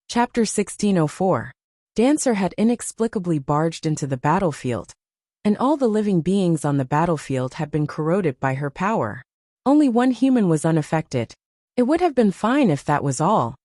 Chapter 1604. Dancer had inexplicably barged into the battlefield, and all the living beings on the battlefield had been corroded by her power. Only one human was unaffected. It would have been fine if that was all.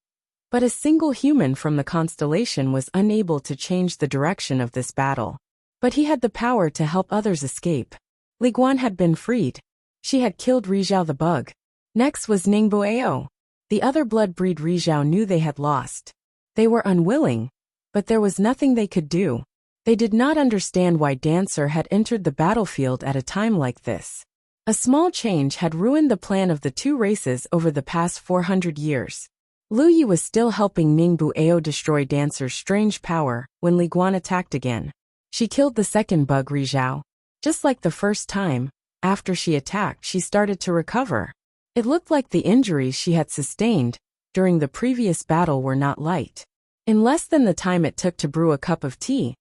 But a single human from the constellation was unable to change the direction of this battle. But he had the power to help others escape. Li Guan had been freed. She had killed Rizhao the bug. Next was Ningbueo. The other blood-breed Rizhao knew they had lost. They were unwilling, but there was nothing they could do. They did not understand why Dancer had entered the battlefield at a time like this. A small change had ruined the plan of the two races over the past 400 years. Lu Yi was still helping Ningbueo destroy Dancer's strange power when Li Guan attacked again. She killed the second bug Rizhao. Just like the first time, after she attacked she started to recover. It looked like the injuries she had sustained during the previous battle were not light. In less than the time it took to brew a cup of tea,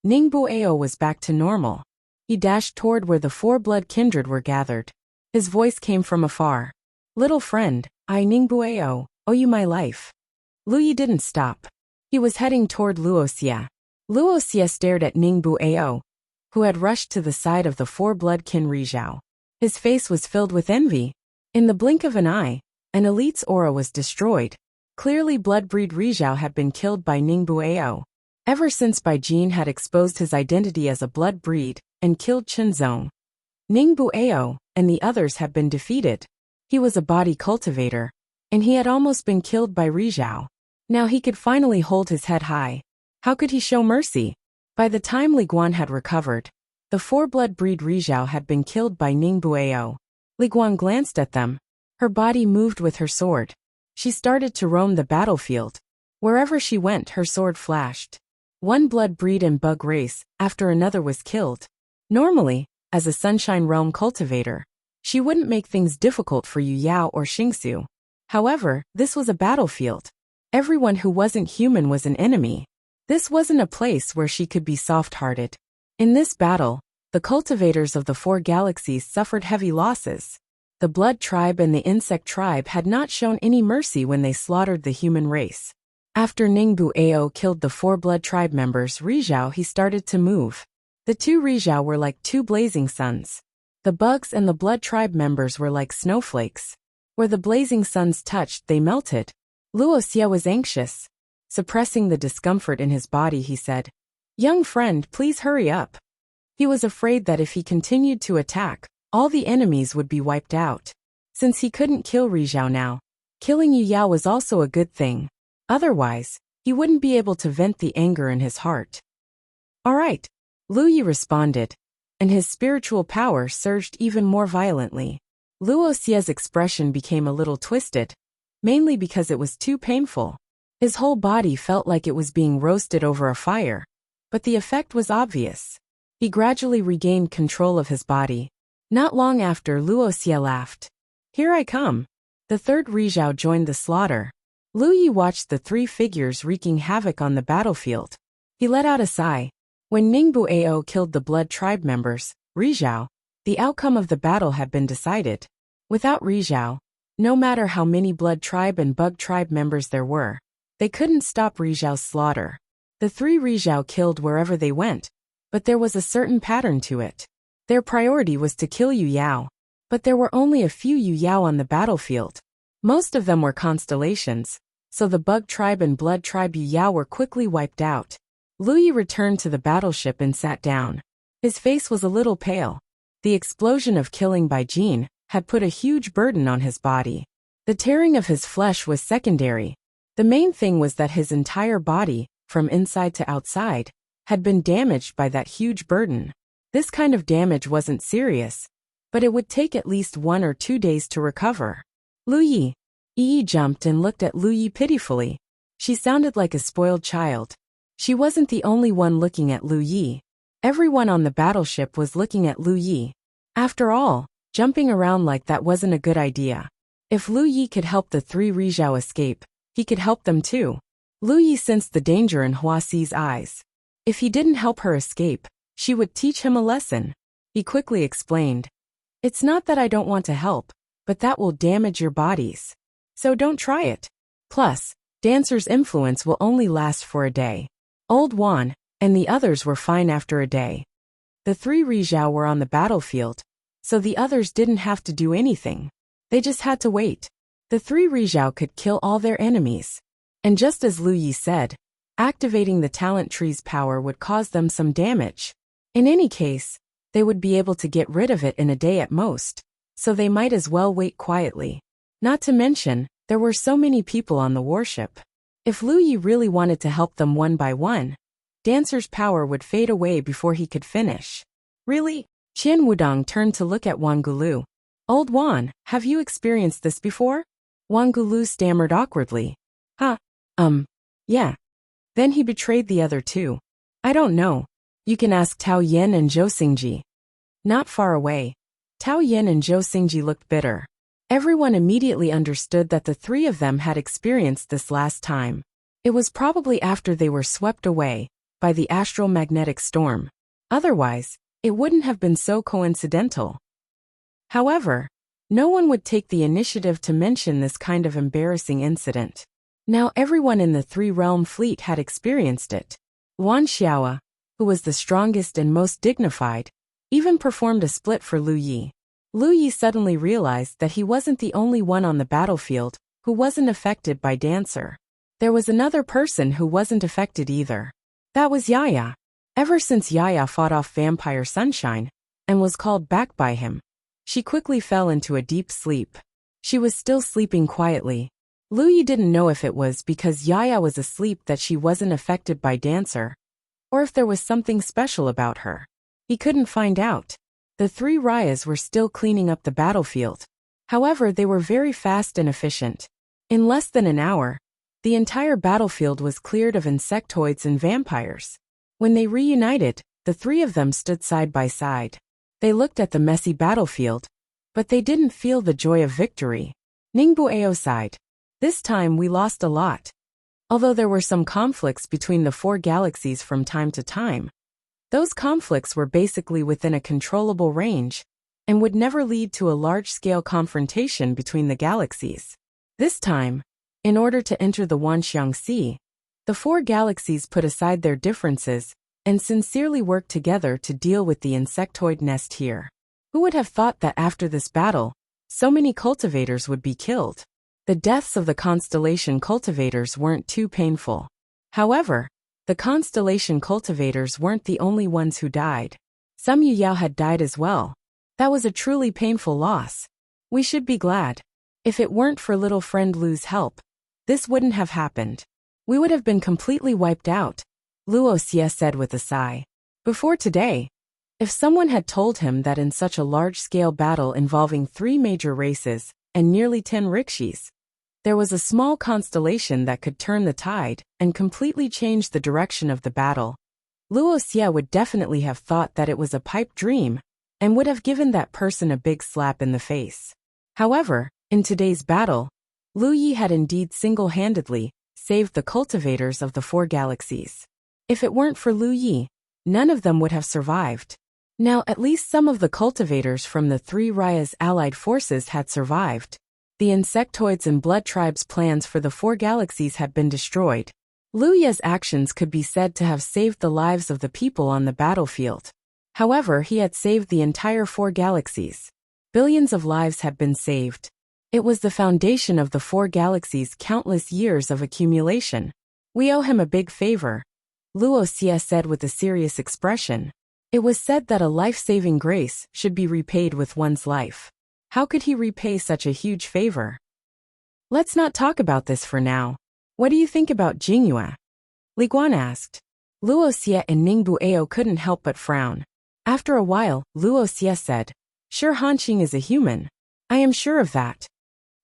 Ningbueo was back to normal. He dashed toward where the four blood kindred were gathered. His voice came from afar. "Little friend, I Ningbueo, owe you my life." Lu Yi didn't stop. He was heading toward Luoxia. Luoxia stared at Ningbueo, who had rushed to the side of the four blood kin Rizhao. His face was filled with envy. In the blink of an eye, an elite's aura was destroyed. Clearly blood-breed Rizhao had been killed by Ningbueo. Ever since Bai Jin had exposed his identity as a blood breed and killed Qinzong, Ningbueo and the others had been defeated. He was a body cultivator, and he had almost been killed by Rizhao. Now he could finally hold his head high. How could he show mercy? By the time Li Guan had recovered, the four blood-breed Rizhao had been killed by Ningbueo. Li Guan glanced at them. Her body moved with her sword. She started to roam the battlefield. Wherever she went, her sword flashed. One blood breed and bug race after another was killed. Normally, as a Sunshine Realm cultivator, she wouldn't make things difficult for Yu Yao or Xingsu. However, this was a battlefield. Everyone who wasn't human was an enemy. This wasn't a place where she could be soft-hearted. In this battle, the cultivators of the four galaxies suffered heavy losses. The Blood Tribe and the Insect Tribe had not shown any mercy when they slaughtered the human race. After Ningbueo killed the four Blood Tribe members Rizhao, he started to move. The two Rizhao were like two blazing suns. The bugs and the Blood Tribe members were like snowflakes. Where the blazing suns touched, they melted. Luoxia was anxious. Suppressing the discomfort in his body, he said, "Young friend, please hurry up." He was afraid that if he continued to attack, all the enemies would be wiped out. Since he couldn't kill Rizhao now, killing Yu Yao was also a good thing. Otherwise, he wouldn't be able to vent the anger in his heart. "All right," Lu Yi responded, and his spiritual power surged even more violently. Luoxia's expression became a little twisted, mainly because it was too painful. His whole body felt like it was being roasted over a fire, but the effect was obvious. He gradually regained control of his body. Not long after, Luoxia laughed. "Here I come." The third Rizhao joined the slaughter. Lu Yi watched the three figures wreaking havoc on the battlefield. He let out a sigh. When Ningbueo killed the Blood Tribe members, Rizhao, the outcome of the battle had been decided. Without Rizhao, no matter how many Blood Tribe and Bug Tribe members there were, they couldn't stop Rizhao's slaughter. The three Rizhao killed wherever they went, but there was a certain pattern to it. Their priority was to kill Yu Yao, but there were only a few Yu Yao on the battlefield. Most of them were constellations, so the Bug Tribe and Blood Tribe Yu Yao were quickly wiped out. Lu Yi returned to the battleship and sat down. His face was a little pale. The explosion of killing Bai Jin had put a huge burden on his body. The tearing of his flesh was secondary. The main thing was that his entire body, from inside to outside, had been damaged by that huge burden. This kind of damage wasn't serious, but it would take at least 1 or 2 days to recover. Lu Yi. Yi jumped and looked at Lu Yi pitifully. She sounded like a spoiled child. She wasn't the only one looking at Lu Yi. Everyone on the battleship was looking at Lu Yi. After all, jumping around like that wasn't a good idea. If Lu Yi could help the three Rizhao escape, he could help them too. Lu Yi sensed the danger in Hua Xi's eyes. If he didn't help her escape, she would teach him a lesson. He quickly explained, "It's not that I don't want to help, but that will damage your bodies. So don't try it. Plus, Dancer's influence will only last for a day. Old Wan and the others were fine after a day. The three Rizhao were on the battlefield, so the others didn't have to do anything. They just had to wait. The three Rizhao could kill all their enemies. And just as Lu Yi said, activating the talent tree's power would cause them some damage. In any case, they would be able to get rid of it in a day at most, so they might as well wait quietly. Not to mention, there were so many people on the warship. If Lu Yi really wanted to help them one by one, Dancer's power would fade away before he could finish. Really? Qian Wudong turned to look at Wang Gulu. Old Wan, have you experienced this before? Wang Gulu stammered awkwardly. Yeah. Then he betrayed the other two. I don't know. You can ask Tao Yin and Zhou Xingji. Not far away, Tao Yin and Zhou Xingji looked bitter. Everyone immediately understood that the three of them had experienced this last time. It was probably after they were swept away by the astral magnetic storm. Otherwise, it wouldn't have been so coincidental. However, no one would take the initiative to mention this kind of embarrassing incident. Now everyone in the three-realm fleet had experienced it. Wan Xiaoa, who was the strongest and most dignified, even performed a split for Lu Yi. Lu Yi suddenly realized that he wasn't the only one on the battlefield who wasn't affected by Dancer. There was another person who wasn't affected either. That was Yaya. Ever since Yaya fought off Vampire Sunshine and was called back by him, she quickly fell into a deep sleep. She was still sleeping quietly. Lu Yi didn't know if it was because Yaya was asleep that she wasn't affected by Dancer, or if there was something special about her. He couldn't find out. The three Rayas were still cleaning up the battlefield. However, they were very fast and efficient. In less than an hour, the entire battlefield was cleared of insectoids and vampires. When they reunited, the three of them stood side by side. They looked at the messy battlefield, but they didn't feel the joy of victory. Ningbueo sighed. This time we lost a lot. Although there were some conflicts between the four galaxies from time to time, those conflicts were basically within a controllable range and would never lead to a large-scale confrontation between the galaxies. This time, in order to enter the Wanxiang Sea, the four galaxies put aside their differences and sincerely worked together to deal with the insectoid nest here. Who would have thought that after this battle, so many cultivators would be killed? The deaths of the constellation cultivators weren't too painful. However, the constellation cultivators weren't the only ones who died. Some Yuyao had died as well. That was a truly painful loss. We should be glad. If it weren't for little friend Lu's help, this wouldn't have happened. We would have been completely wiped out, Luoxia said with a sigh. Before today, if someone had told him that in such a large-scale battle involving three major races and nearly 10 rikshis, there was a small constellation that could turn the tide and completely change the direction of the battle, Luoxia would definitely have thought that it was a pipe dream and would have given that person a big slap in the face. However, in today's battle, Lu Yi had indeed single-handedly saved the cultivators of the four galaxies. If it weren't for Lu Yi, none of them would have survived. Now at least some of the cultivators from the three Raya's allied forces had survived. The insectoids and blood tribes' plans for the four galaxies had been destroyed. Lu Yi's actions could be said to have saved the lives of the people on the battlefield. However, he had saved the entire four galaxies. Billions of lives had been saved. It was the foundation of the four galaxies' countless years of accumulation. We owe him a big favor, Luoxia said with a serious expression. It was said that a life-saving grace should be repaid with one's life. How could he repay such a huge favor? Let's not talk about this for now. What do you think about Jingyue? Li Guan asked. Luoxia and Ningbueo couldn't help but frown. After a while, Luoxia said, Sure Hanqing is a human. I am sure of that.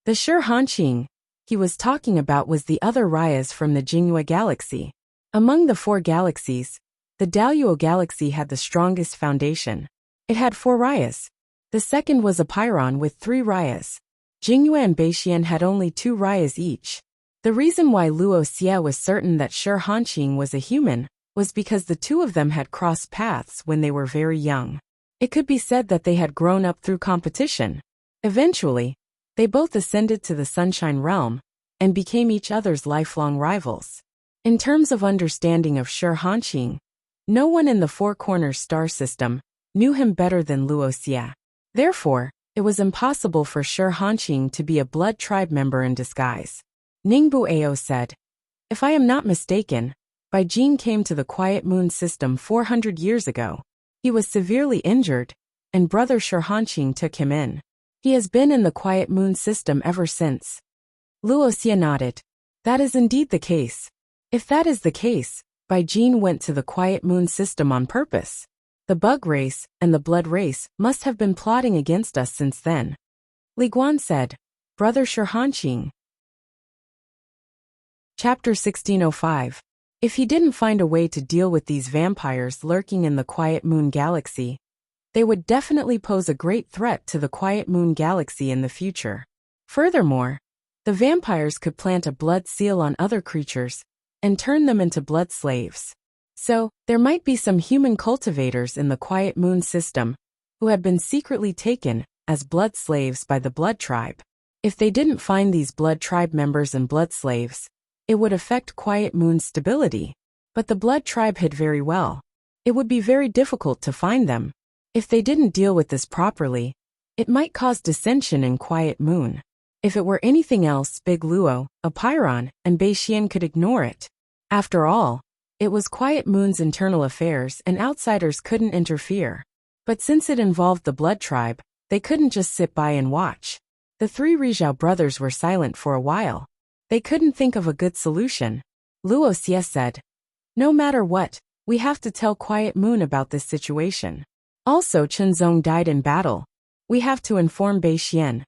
The Sure Hanqing he was talking about was the other Rayas from the Jingyue galaxy. Among the four galaxies, the Daluo galaxy had the strongest foundation. It had 4 Rayas. The second was a Pyron with 3 Rayas. Jingyue and Beixian had only 2 Rayas each. The reason why Luoxia was certain that Sure Hanqing was a human was because the two of them had crossed paths when they were very young. It could be said that they had grown up through competition. Eventually, they both ascended to the Sunshine Realm, and became each other's lifelong rivals. In terms of understanding of Shi Hanqing, no one in the Four Corners star system knew him better than Wuxia. Therefore, it was impossible for Shi Hanqing to be a blood tribe member in disguise. Ningbu Ao said, "If I am not mistaken, Bai Jin came to the Quiet Moon system 400 years ago. He was severely injured, and brother Shi Hanqing took him in. He has been in the Quiet Moon system ever since." Wuxia nodded. "That is indeed the case. If that is the case, Bai Jin went to the Quiet Moon system on purpose. The bug race and the blood race must have been plotting against us since then." Li Guan said, "Brother Shi Hanqing." Chapter 1605. If he didn't find a way to deal with these vampires lurking in the Quiet Moon Galaxy, they would definitely pose a great threat to the Quiet Moon Galaxy in the future. Furthermore, the vampires could plant a blood seal on other creatures and turn them into blood slaves. So, there might be some human cultivators in the Quiet Moon system who had been secretly taken as blood slaves by the Blood Tribe. If they didn't find these Blood Tribe members and blood slaves, it would affect Quiet Moon's stability. But the Blood Tribe hid very well. It would be very difficult to find them. If they didn't deal with this properly, it might cause dissension in Quiet Moon. If it were anything else, Big Luo, Apiron, and Beixian could ignore it. After all, it was Quiet Moon's internal affairs and outsiders couldn't interfere. But since it involved the Blood Tribe, they couldn't just sit by and watch. The three Rizhao brothers were silent for a while. They couldn't think of a good solution. Wuxia said, "No matter what, we have to tell Quiet Moon about this situation. Also, Chenzong died in battle. We have to inform Beixian."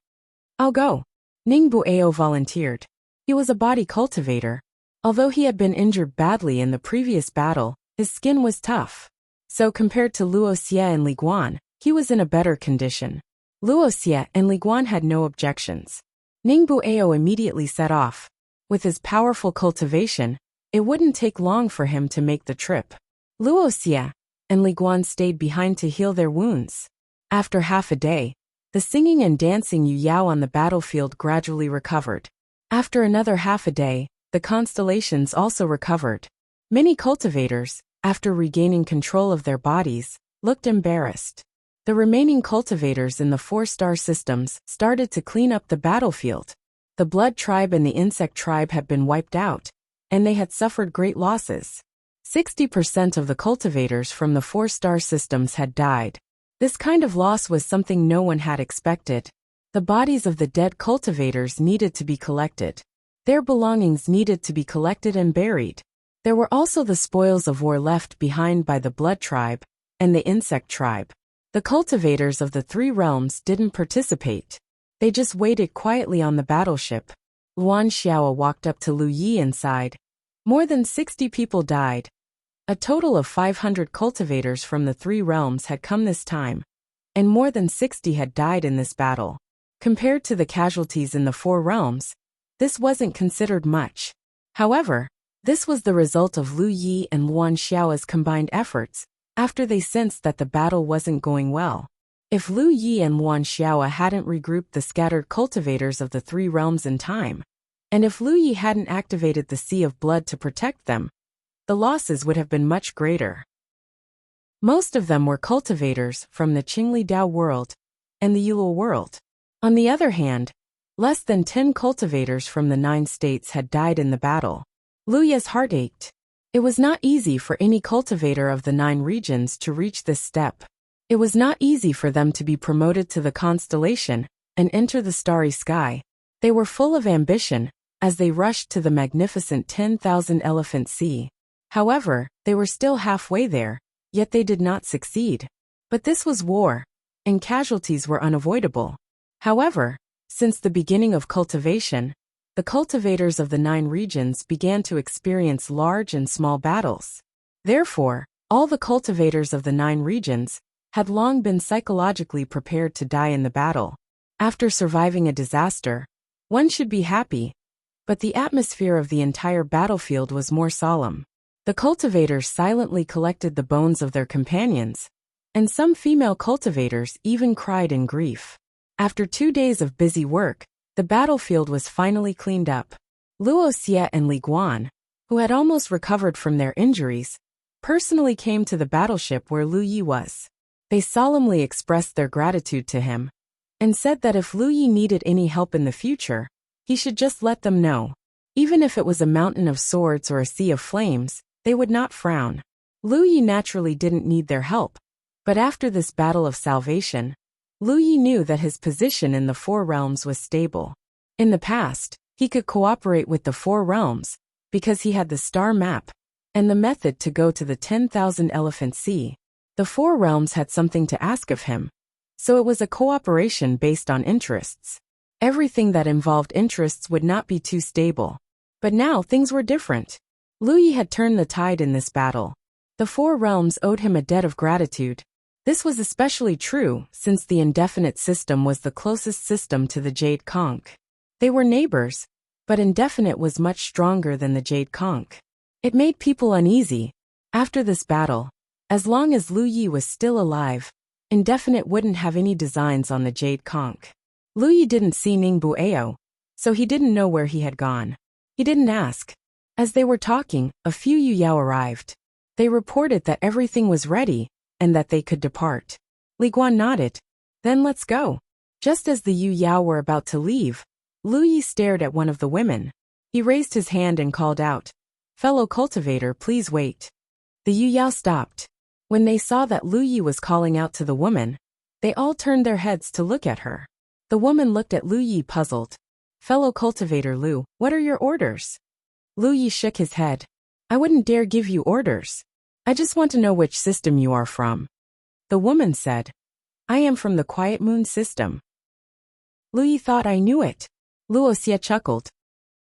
"I'll go." Ningbu Ao volunteered. He was a body cultivator. Although he had been injured badly in the previous battle, his skin was tough. So compared to Wuxia and Li Guan, he was in a better condition. Wuxia and Li Guan had no objections. Ningbu Ao immediately set off. With his powerful cultivation, it wouldn't take long for him to make the trip. Wuxia and Li Guan stayed behind to heal their wounds. After half a day, the singing and dancing Yu Yao on the battlefield gradually recovered. After another half a day, the constellations also recovered. Many cultivators, after regaining control of their bodies, looked embarrassed. The remaining cultivators in the 4-star systems started to clean up the battlefield. The Blood Tribe and the Insect Tribe had been wiped out, and they had suffered great losses. 60% of the cultivators from the 4-star systems had died. This kind of loss was something no one had expected. The bodies of the dead cultivators needed to be collected. Their belongings needed to be collected and buried. There were also the spoils of war left behind by the Blood Tribe and the Insect Tribe. The cultivators of the 3 realms didn't participate. They just waited quietly on the battleship. Luan Xiao walked up to Lu Yi and sighed. More than 60 people died. A total of 500 cultivators from the 3 realms had come this time, and more than 60 had died in this battle. Compared to the casualties in the 4 realms, this wasn't considered much. However, this was the result of Lu Yi and Luan Xiao's combined efforts, after they sensed that the battle wasn't going well. If Lu Yi and Luan Xiao hadn't regrouped the scattered cultivators of the 3 realms in time, and if Lu Yi hadn't activated the Sea of Blood to protect them, the losses would have been much greater. Most of them were cultivators from the Qingli Dao world and the Yulul world. On the other hand, less than 10 cultivators from the 9 states had died in the battle. Lu Yi's heart ached. It was not easy for any cultivator of the 9 regions to reach this step. It was not easy for them to be promoted to the constellation and enter the starry sky. They were full of ambition as they rushed to the magnificent 10,000 elephant sea. However, they were still halfway there, yet they did not succeed. But this was war, and casualties were unavoidable. However, since the beginning of cultivation, the cultivators of the 9 regions began to experience large and small battles. Therefore, all the cultivators of the 9 regions had long been psychologically prepared to die in the battle. After surviving a disaster, one should be happy, but the atmosphere of the entire battlefield was more solemn. The cultivators silently collected the bones of their companions, and some female cultivators even cried in grief. After 2 days of busy work, the battlefield was finally cleaned up. Luoxia and Li Guan, who had almost recovered from their injuries, personally came to the battleship where Lu Yi was. They solemnly expressed their gratitude to him and said that if Lu Yi needed any help in the future, he should just let them know. Even if it was a mountain of swords or a sea of flames, they would not frown. Lu Yi naturally didn't need their help, but after this battle of salvation, Lu Yi knew that his position in the Four Realms was stable. In the past, he could cooperate with the Four Realms because he had the star map and the method to go to the 10,000 Elephant Sea. The Four Realms had something to ask of him, so it was a cooperation based on interests. Everything that involved interests would not be too stable. But now things were different. Lu Yi had turned the tide in this battle. The Four Realms owed him a debt of gratitude. This was especially true since the indefinite system was the closest system to the Jade Conch. They were neighbors, but indefinite was much stronger than the Jade Conch. It made people uneasy. After this battle, as long as Lu Yi was still alive, indefinite wouldn't have any designs on the Jade Conch. Lu Yi didn't see Ning Bueo, so he didn't know where he had gone. He didn't ask. As they were talking, a few Yu Yao arrived. They reported that everything was ready and that they could depart. Li Guan nodded. Then let's go. Just as the Yu Yao were about to leave, Lu Yi stared at one of the women. He raised his hand and called out, "Fellow cultivator, please wait." The Yu Yao stopped. When they saw that Lu Yi was calling out to the woman, they all turned their heads to look at her. The woman looked at Lu Yi puzzled. "Fellow cultivator Lu, what are your orders?" Lu Yi shook his head. "I wouldn't dare give you orders. I just want to know which system you are from." The woman said, "I am from the Quiet Moon system." Lu Yi thought I knew it. Luoxia chuckled.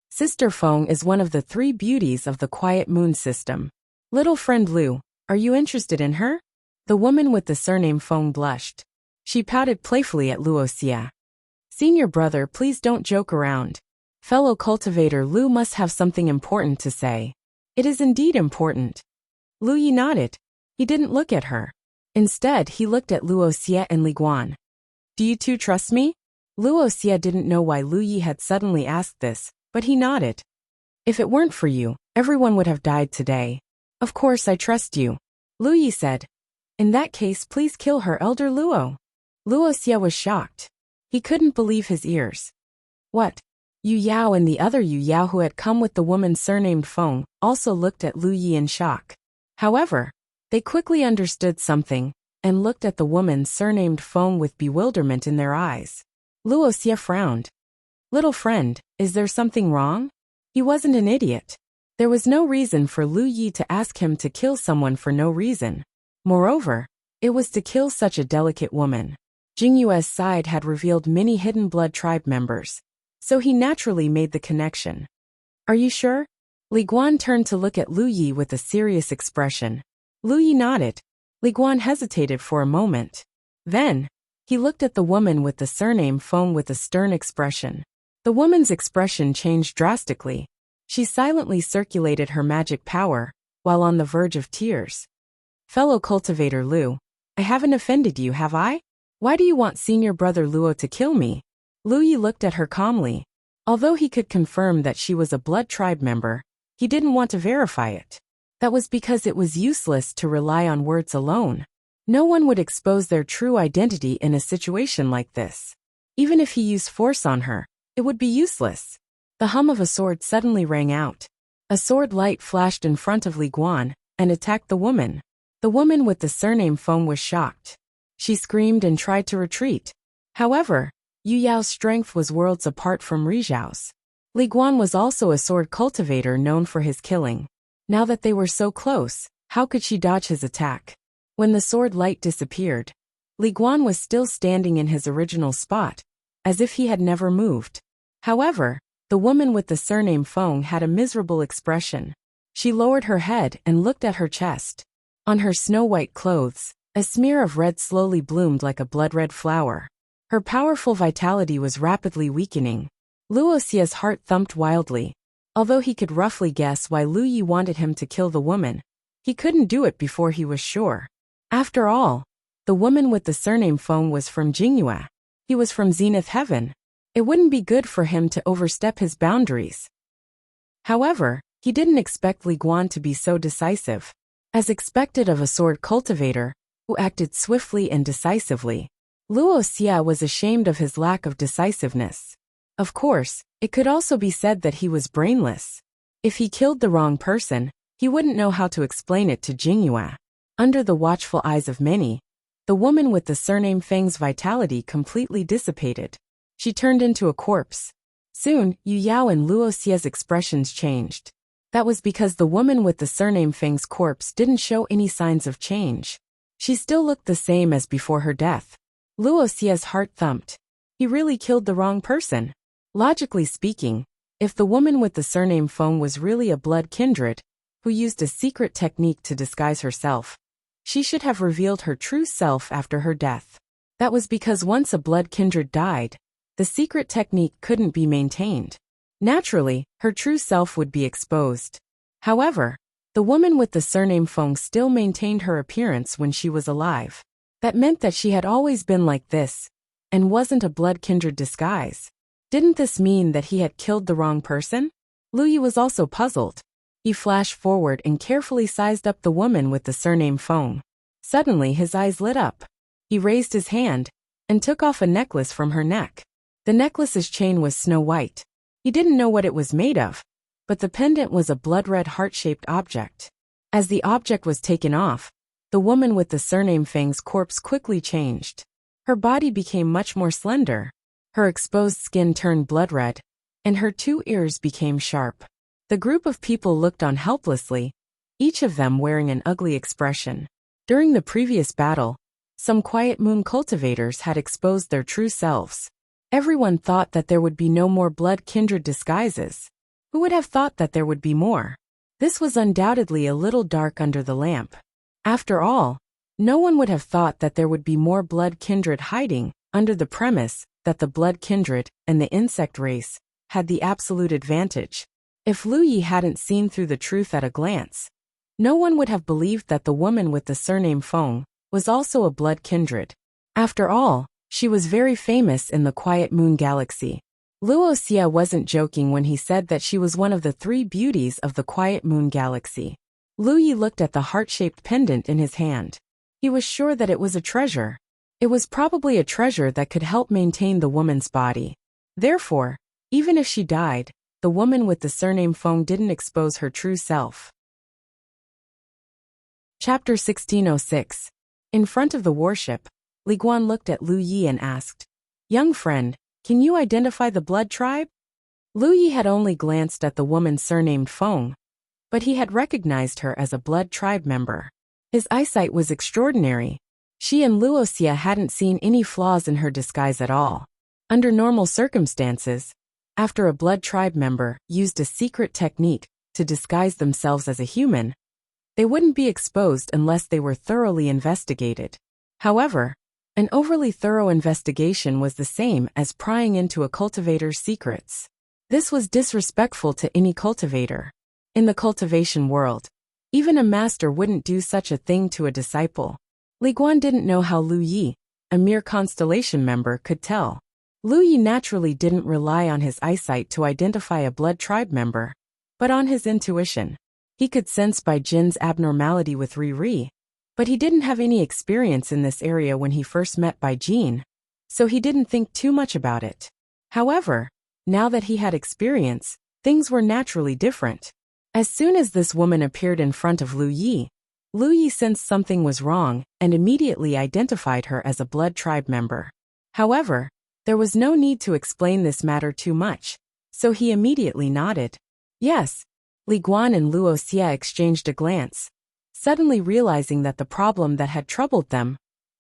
Sister Feng is one of the three beauties of the Quiet Moon system. Little friend Lu, are you interested in her? The woman with the surname Feng blushed. She pouted playfully at Luoxia. "Senior brother, please don't joke around. Fellow cultivator Lu must have something important to say." "It is indeed important." Lu Yi nodded. He didn't look at her. Instead, he looked at Luoxia and Li Guan. "Do you two trust me?" Luoxia didn't know why Lu Yi had suddenly asked this, but he nodded. "If it weren't for you, everyone would have died today. Of course I trust you." Lu Yi said. "In that case, please kill her, Elder Luo." Luoxia was shocked. He couldn't believe his ears. "What?" Yu Yao and the other Yu Yao who had come with the woman surnamed Feng also looked at Lu Yi in shock. However, they quickly understood something and looked at the woman surnamed Feng with bewilderment in their eyes. Luoxia frowned. "Little friend, is there something wrong?" He wasn't an idiot. There was no reason for Lu Yi to ask him to kill someone for no reason. Moreover, it was to kill such a delicate woman. Jingyue's side had revealed many hidden blood tribe members, so he naturally made the connection. "Are you sure?" Li Guan turned to look at Lu Yi with a serious expression. Lu Yi nodded. Li Guan hesitated for a moment. Then, he looked at the woman with the surname Feng with a stern expression. The woman's expression changed drastically. She silently circulated her magic power, while on the verge of tears. "Fellow cultivator Lu, I haven't offended you, have I? Why do you want senior brother Luo to kill me?" Lu Yi looked at her calmly. Although he could confirm that she was a blood tribe member, he didn't want to verify it. That was because it was useless to rely on words alone. No one would expose their true identity in a situation like this. Even if he used force on her, it would be useless. The hum of a sword suddenly rang out. A sword light flashed in front of Li Guan and attacked the woman. The woman with the surname Feng was shocked. She screamed and tried to retreat. However, Yu Yao's strength was worlds apart from Rizhao's. Li Guan was also a sword cultivator known for his killing. Now that they were so close, how could she dodge his attack? When the sword light disappeared, Li Guan was still standing in his original spot, as if he had never moved. However, the woman with the surname Feng had a miserable expression. She lowered her head and looked at her chest. On her snow-white clothes, a smear of red slowly bloomed like a blood-red flower. Her powerful vitality was rapidly weakening. Luoxia's heart thumped wildly. Although he could roughly guess why Lu Yi wanted him to kill the woman, he couldn't do it before he was sure. After all, the woman with the surname Feng was from Jingyue. He was from Zenith Heaven. It wouldn't be good for him to overstep his boundaries. However, he didn't expect Li Guan to be so decisive. As expected of a sword cultivator, who acted swiftly and decisively, Wuxia was ashamed of his lack of decisiveness. Of course, it could also be said that he was brainless. If he killed the wrong person, he wouldn't know how to explain it to Jingyue. Under the watchful eyes of many, the woman with the surname Feng's vitality completely dissipated. She turned into a corpse. Soon, Yu Yao and Luoxia's expressions changed. That was because the woman with the surname Feng's corpse didn't show any signs of change. She still looked the same as before her death. Luoxia's heart thumped. He really killed the wrong person. Logically speaking, if the woman with the surname Feng was really a blood kindred, who used a secret technique to disguise herself, she should have revealed her true self after her death. That was because once a blood kindred died, the secret technique couldn't be maintained. Naturally, her true self would be exposed. However, the woman with the surname Feng still maintained her appearance when she was alive. That meant that she had always been like this, and wasn't a blood kindred disguise. Didn't this mean that he had killed the wrong person? Lu Yi was also puzzled. He flashed forward and carefully sized up the woman with the surname Feng. Suddenly his eyes lit up. He raised his hand and took off a necklace from her neck. The necklace's chain was snow white. He didn't know what it was made of, but the pendant was a blood-red heart-shaped object. As the object was taken off, the woman with the surname Feng's corpse quickly changed. Her body became much more slender. Her exposed skin turned blood-red, and her 2 ears became sharp. The group of people looked on helplessly, each of them wearing an ugly expression. During the previous battle, some Quiet Moon cultivators had exposed their true selves. Everyone thought that there would be no more blood kindred disguises. Who would have thought that there would be more? This was undoubtedly a little dark under the lamp. After all, no one would have thought that there would be more blood kindred hiding under the premise that the blood kindred and the insect race had the absolute advantage. If Lu Yi hadn't seen through the truth at a glance, no one would have believed that the woman with the surname Feng was also a blood kindred. After all, she was very famous in the Quiet Moon Galaxy. Luoxia wasn't joking when he said that she was one of the 3 beauties of the Quiet Moon Galaxy. Lu Yi looked at the heart-shaped pendant in his hand. He was sure that it was a treasure. It was probably a treasure that could help maintain the woman's body. Therefore, even if she died, the woman with the surname Feng didn't expose her true self. Chapter 1606. In front of the warship, Li Guan looked at Lu Yi and asked, "Young friend, can you identify the blood tribe?" Lu Yi had only glanced at the woman surnamed Feng, but he had recognized her as a blood tribe member. His eyesight was extraordinary. She and Luoxia hadn't seen any flaws in her disguise at all. Under normal circumstances, after a blood tribe member used a secret technique to disguise themselves as a human, they wouldn't be exposed unless they were thoroughly investigated. However, an overly thorough investigation was the same as prying into a cultivator's secrets. This was disrespectful to any cultivator. In the cultivation world, even a master wouldn't do such a thing to a disciple. Li Guan didn't know how Lu Yi, a mere constellation member, could tell. Lu Yi naturally didn't rely on his eyesight to identify a blood tribe member, but on his intuition. He could sense Bai Jin's abnormality with Ri, but he didn't have any experience in this area when he first met Bai Jin, so he didn't think too much about it. However, now that he had experience, things were naturally different. As soon as this woman appeared in front of Lu Yi sensed something was wrong and immediately identified her as a blood tribe member. However, there was no need to explain this matter too much, so he immediately nodded. Yes. Li Guan and Luoxia exchanged a glance, suddenly realizing that the problem that had troubled them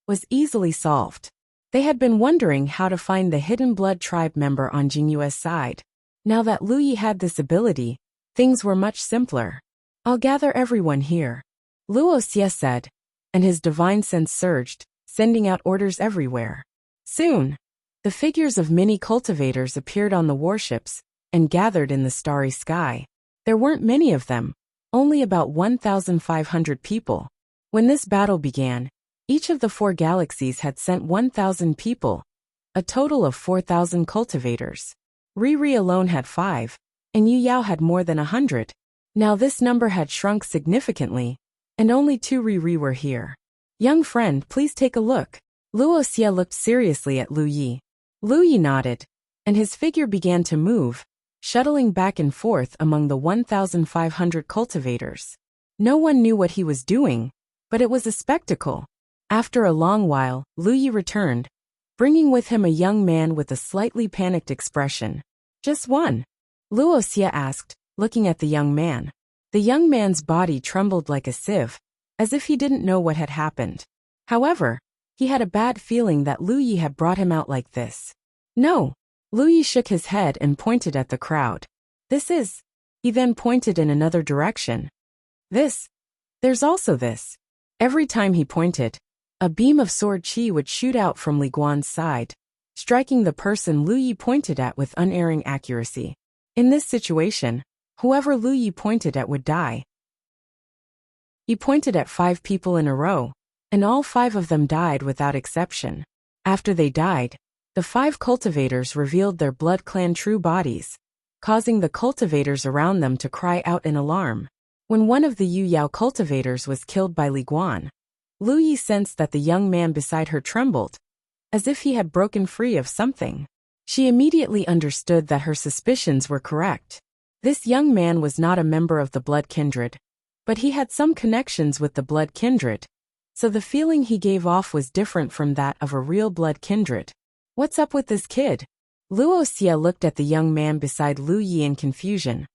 was easily solved. They had been wondering how to find the hidden blood tribe member on Jingyue's side. Now that Lu Yi had this ability, things were much simpler. "I'll gather everyone here," Luoxia said, and his divine sense surged, sending out orders everywhere. Soon, the figures of many cultivators appeared on the warships and gathered in the starry sky. There weren't many of them, only about 1,500 people. When this battle began, each of the 4 galaxies had sent 1,000 people, a total of 4,000 cultivators. Ri alone had 5, and Yu Yao had more than 100. Now this number had shrunk significantly, and only 2 Riri were here. Young friend, please take a look. Luoxia looked seriously at Lu Yi. Lu Yi nodded, and his figure began to move, shuttling back and forth among the 1,500 cultivators. No one knew what he was doing, but it was a spectacle. After a long while, Lu Yi returned, bringing with him a young man with a slightly panicked expression. Just one? Luoxia asked, looking at the young man. The young man's body trembled like a sieve, as if he didn't know what had happened. However, he had a bad feeling that Lu Yi had brought him out like this. No. Lu Yi shook his head and pointed at the crowd. This is. He then pointed in another direction. This. There's also this. Every time he pointed, a beam of sword chi would shoot out from Li Guan's side, striking the person Lu Yi pointed at with unerring accuracy. In this situation, whoever Lu Yi pointed at would die. He pointed at 5 people in a row, and all 5 of them died without exception. After they died, the 5 cultivators revealed their blood clan true bodies, causing the cultivators around them to cry out in alarm. When one of the Yu Yao cultivators was killed by Li Guan, Lu Yi sensed that the young man beside her trembled, as if he had broken free of something. She immediately understood that her suspicions were correct. This young man was not a member of the blood kindred, but he had some connections with the blood kindred, so the feeling he gave off was different from that of a real blood kindred. What's up with this kid? Luoxia looked at the young man beside Lu Yi in confusion,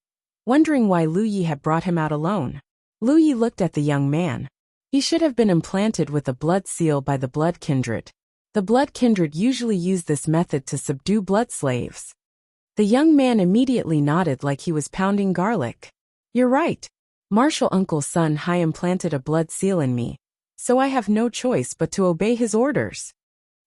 wondering why Lu Yi had brought him out alone. Lu Yi looked at the young man. He should have been implanted with a blood seal by the blood kindred. The blood kindred usually use this method to subdue blood slaves. The young man immediately nodded like he was pounding garlic. You're right. Martial Uncle's Sun Hai implanted a blood seal in me, so I have no choice but to obey his orders.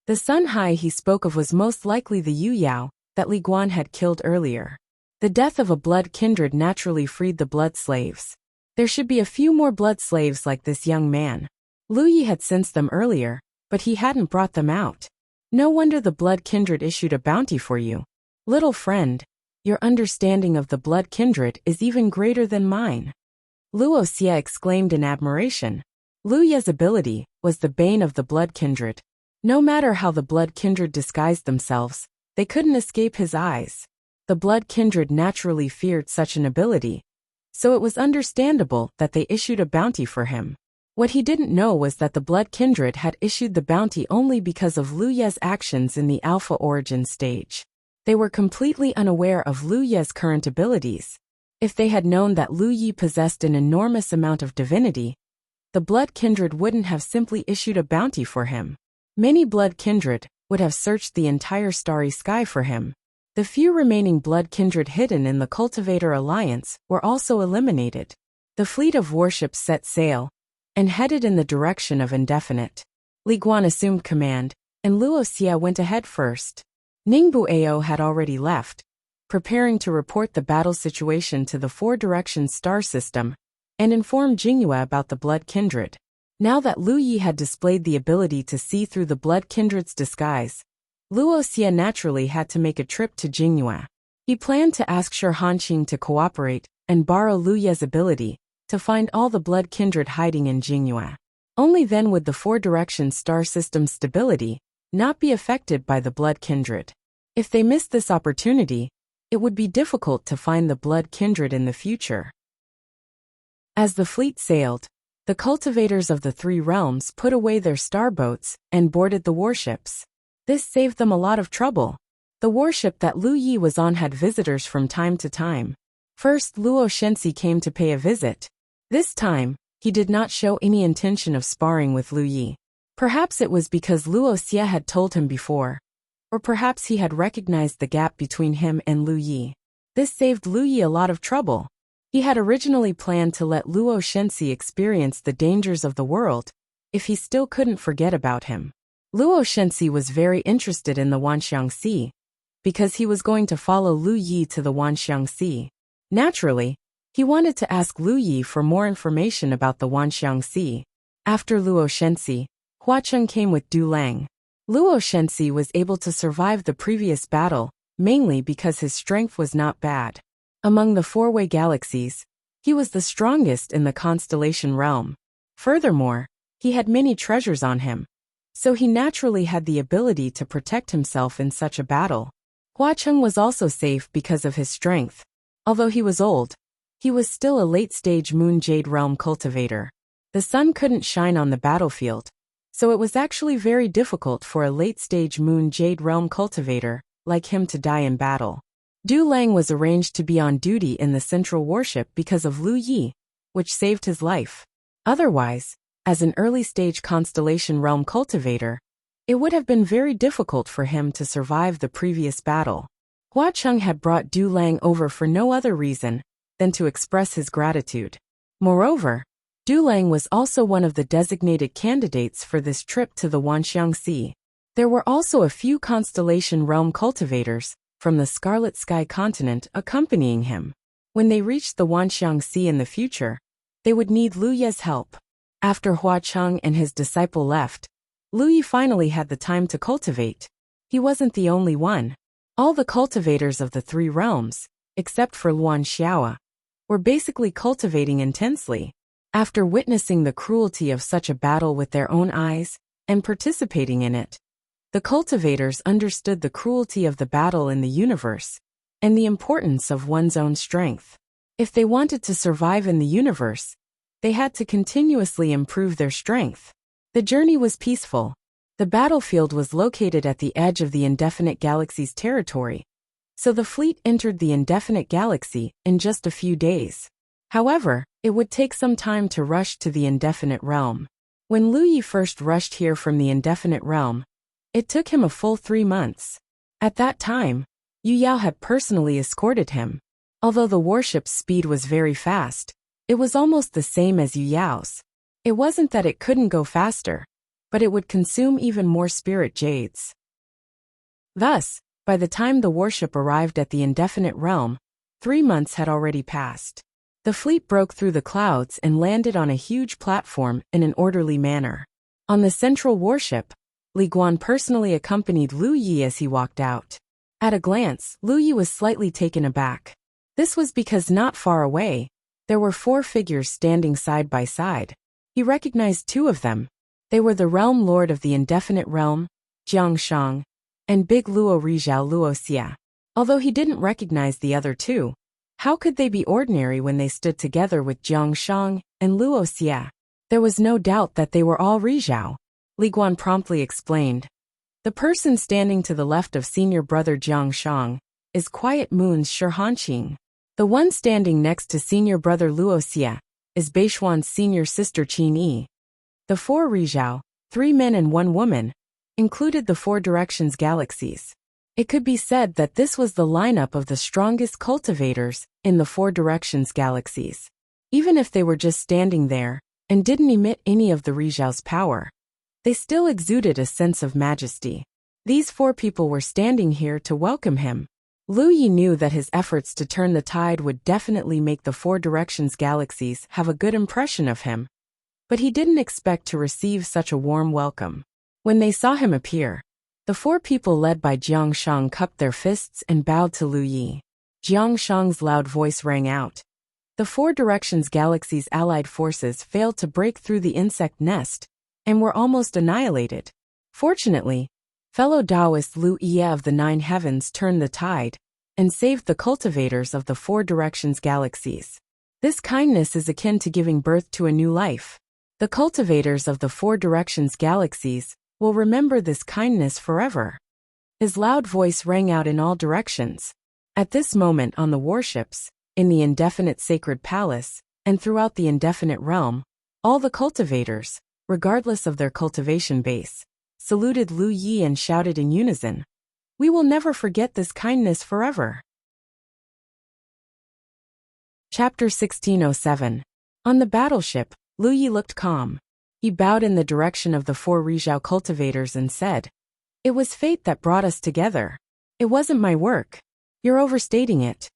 The Sun Hai he spoke of was most likely the Yu Yao that Li Guan had killed earlier. The death of a blood kindred naturally freed the blood slaves. There should be a few more blood slaves like this young man. Lu Yi had sensed them earlier, but he hadn't brought them out. No wonder the blood kindred issued a bounty for you. Little friend, your understanding of the blood kindred is even greater than mine. Luoxia exclaimed in admiration. Lu Ye's ability was the bane of the blood kindred. No matter how the blood kindred disguised themselves, they couldn't escape his eyes. The blood kindred naturally feared such an ability, so it was understandable that they issued a bounty for him. What he didn't know was that the blood kindred had issued the bounty only because of Lu Ye's actions in the alpha origin stage. They were completely unaware of Lu Ye's current abilities. If they had known that Lu Yi possessed an enormous amount of divinity, the blood kindred wouldn't have simply issued a bounty for him. Many blood kindred would have searched the entire starry sky for him. The few remaining blood kindred hidden in the Cultivator Alliance were also eliminated. The fleet of warships set sail and headed in the direction of Indefinite. Li Guan assumed command, and Luoxia went ahead first. Ningbu Ao had already left, preparing to report the battle situation to the 4 Directions star system and inform Jingyue about the blood kindred. Now that Lu Yi had displayed the ability to see through the blood kindred's disguise, Luoxia naturally had to make a trip to Jingyue. He planned to ask Shi Hanqing to cooperate and borrow Lu Ye's ability to find all the blood kindred hiding in Jingyue. Only then would the 4 Directions star system's stability not be affected by the blood kindred. If they missed this opportunity, it would be difficult to find the blood kindred in the future. As the fleet sailed, the cultivators of the 3 realms put away their starboats and boarded the warships. This saved them a lot of trouble. The warship that Lu Yi was on had visitors from time to time. First, Luo Shenxi came to pay a visit. This time, he did not show any intention of sparring with Lu Yi. Perhaps it was because Luoxia had told him before, or perhaps he had recognized the gap between him and Lu Yi. This saved Lu Yi a lot of trouble. He had originally planned to let Luo Shenxi experience the dangers of the world, if he still couldn't forget about him. Luo Shenxi was very interested in the Wanxiang Sea, because he was going to follow Lu Yi to the Wanxiang Sea. Naturally, he wanted to ask Lu Yi for more information about the Wanxiang Sea. After Luo Shenxi, Hua Cheng came with Du Lang. Luo Shenxi was able to survive the previous battle, mainly because his strength was not bad. Among the four-way galaxies, he was the strongest in the constellation realm. Furthermore, he had many treasures on him, so he naturally had the ability to protect himself in such a battle. Hua Cheng was also safe because of his strength. Although he was old, he was still a late-stage Moon Jade Realm cultivator. The sun couldn't shine on the battlefield, so it was actually very difficult for a late-stage Moon Jade Realm cultivator like him to die in battle. Du Lang was arranged to be on duty in the central warship because of Lu Yi, which saved his life. Otherwise, as an early-stage constellation realm cultivator, it would have been very difficult for him to survive the previous battle. Hua Cheng had brought Du Lang over for no other reason than to express his gratitude. Moreover, Du Lang was also one of the designated candidates for this trip to the Wanxiang Sea. There were also a few constellation realm cultivators from the Scarlet Sky continent accompanying him. When they reached the Wanxiang Sea in the future, they would need Lu Ye's help. After Hua Cheng and his disciple left, Lu Yi finally had the time to cultivate. He wasn't the only one. All the cultivators of the three realms, except for Luan Xiaoa, were basically cultivating intensely. After witnessing the cruelty of such a battle with their own eyes and participating in it, the cultivators understood the cruelty of the battle in the universe and the importance of one's own strength. If they wanted to survive in the universe, they had to continuously improve their strength. The journey was peaceful. The battlefield was located at the edge of the Indefinite Galaxy's territory, so the fleet entered the Indefinite Galaxy in just a few days. However, it would take some time to rush to the Indefinite Realm. When Lu Yi first rushed here from the Indefinite Realm, it took him a full 3 months. At that time, Yu Yao had personally escorted him. Although the warship's speed was very fast, it was almost the same as Yu Yao's. It wasn't that it couldn't go faster, but it would consume even more spirit jades. Thus, by the time the warship arrived at the Indefinite Realm, 3 months had already passed. The fleet broke through the clouds and landed on a huge platform in an orderly manner. On the central warship, Li Guan personally accompanied Lu Yi as he walked out. At a glance, Lu Yi was slightly taken aback. This was because not far away, there were 4 figures standing side by side. He recognized 2 of them. They were the Realm Lord of the Indefinite Realm, Jiang Shang, and Big Luo Rizhao Luo Xia. Although he didn't recognize the other 2, how could they be ordinary when they stood together with Jiang Shang and Luo Xia? There was no doubt that they were all Rizhao. Li Guan promptly explained. The person standing to the left of senior brother Jiang Shang is Quiet Moon's Shi Hanqing. The one standing next to senior brother Luo Xia is Beishuan's senior sister Qin Yi. The 4 Rizhao, 3 men and 1 woman, included the 4 directions galaxies. It could be said that this was the lineup of the strongest cultivators in the 4 directions galaxies. Even if they were just standing there and didn't emit any of the Rizhao's power, they still exuded a sense of majesty. These 4 people were standing here to welcome him. Lu Yi knew that his efforts to turn the tide would definitely make the 4 directions galaxies have a good impression of him, but he didn't expect to receive such a warm welcome. When they saw him appear, the 4 people led by Jiang Shang cupped their fists and bowed to Lu Yi. Jiang Shang's loud voice rang out. The 4 directions galaxies' allied forces failed to break through the insect nest and were almost annihilated. Fortunately, fellow Taoist Lu Yi of the 9 heavens turned the tide and saved the cultivators of the 4 directions galaxies. This kindness is akin to giving birth to a new life. The cultivators of the 4 directions galaxies will remember this kindness forever. His loud voice rang out in all directions. At this moment on the warships, in the Indefinite Sacred Palace, and throughout the Indefinite Realm, all the cultivators, regardless of their cultivation base, saluted Lu Yi and shouted in unison, "We will never forget this kindness forever." Chapter 1607. On the battleship, Lu Yi looked calm. He bowed in the direction of the 4 Rizhao cultivators and said, "It was fate that brought us together. It wasn't my work. You're overstating it."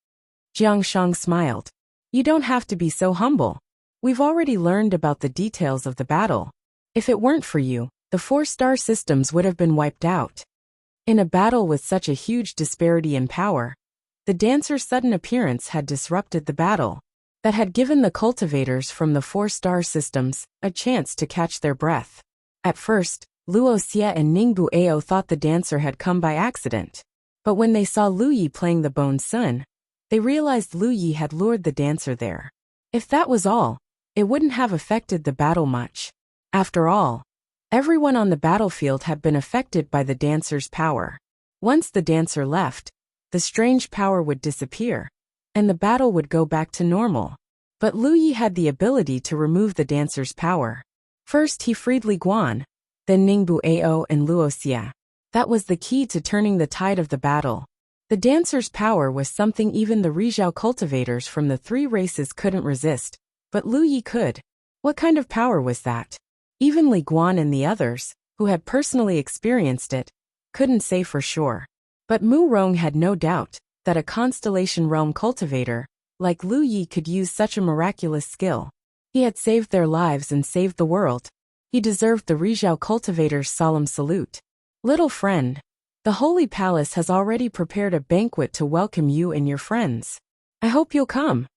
Jiang Shang smiled. "You don't have to be so humble. We've already learned about the details of the battle. If it weren't for you, the 4 star systems would have been wiped out. In a battle with such a huge disparity in power, The dancer's sudden appearance had disrupted the battle. That had given the cultivators from the 4-star systems a chance to catch their breath. At first, Wuxia and Ningbu Ao thought the dancer had come by accident. But when they saw Lu Yi playing the Bone Sun, they realized Lu Yi had lured the dancer there. If that was all, it wouldn't have affected the battle much. After all, everyone on the battlefield had been affected by the dancer's power. Once the dancer left, the strange power would disappear, and the battle would go back to normal. But Lu Yi had the ability to remove the dancer's power. First he freed Li Guan, then Ningbu Ao and Wuxia. That was the key to turning the tide of the battle. The dancer's power was something even the Rizhao cultivators from the 3 races couldn't resist, but Lu Yi could. What kind of power was that? Even Li Guan and the others, who had personally experienced it, couldn't say for sure. But Mu Rong had no doubt that a Constellation Realm cultivator like Lu Yi could use such a miraculous skill. He had saved their lives and saved the world. He deserved the Rizhao cultivators' solemn salute. Little friend, the Holy Palace has already prepared a banquet to welcome you and your friends. I hope you'll come.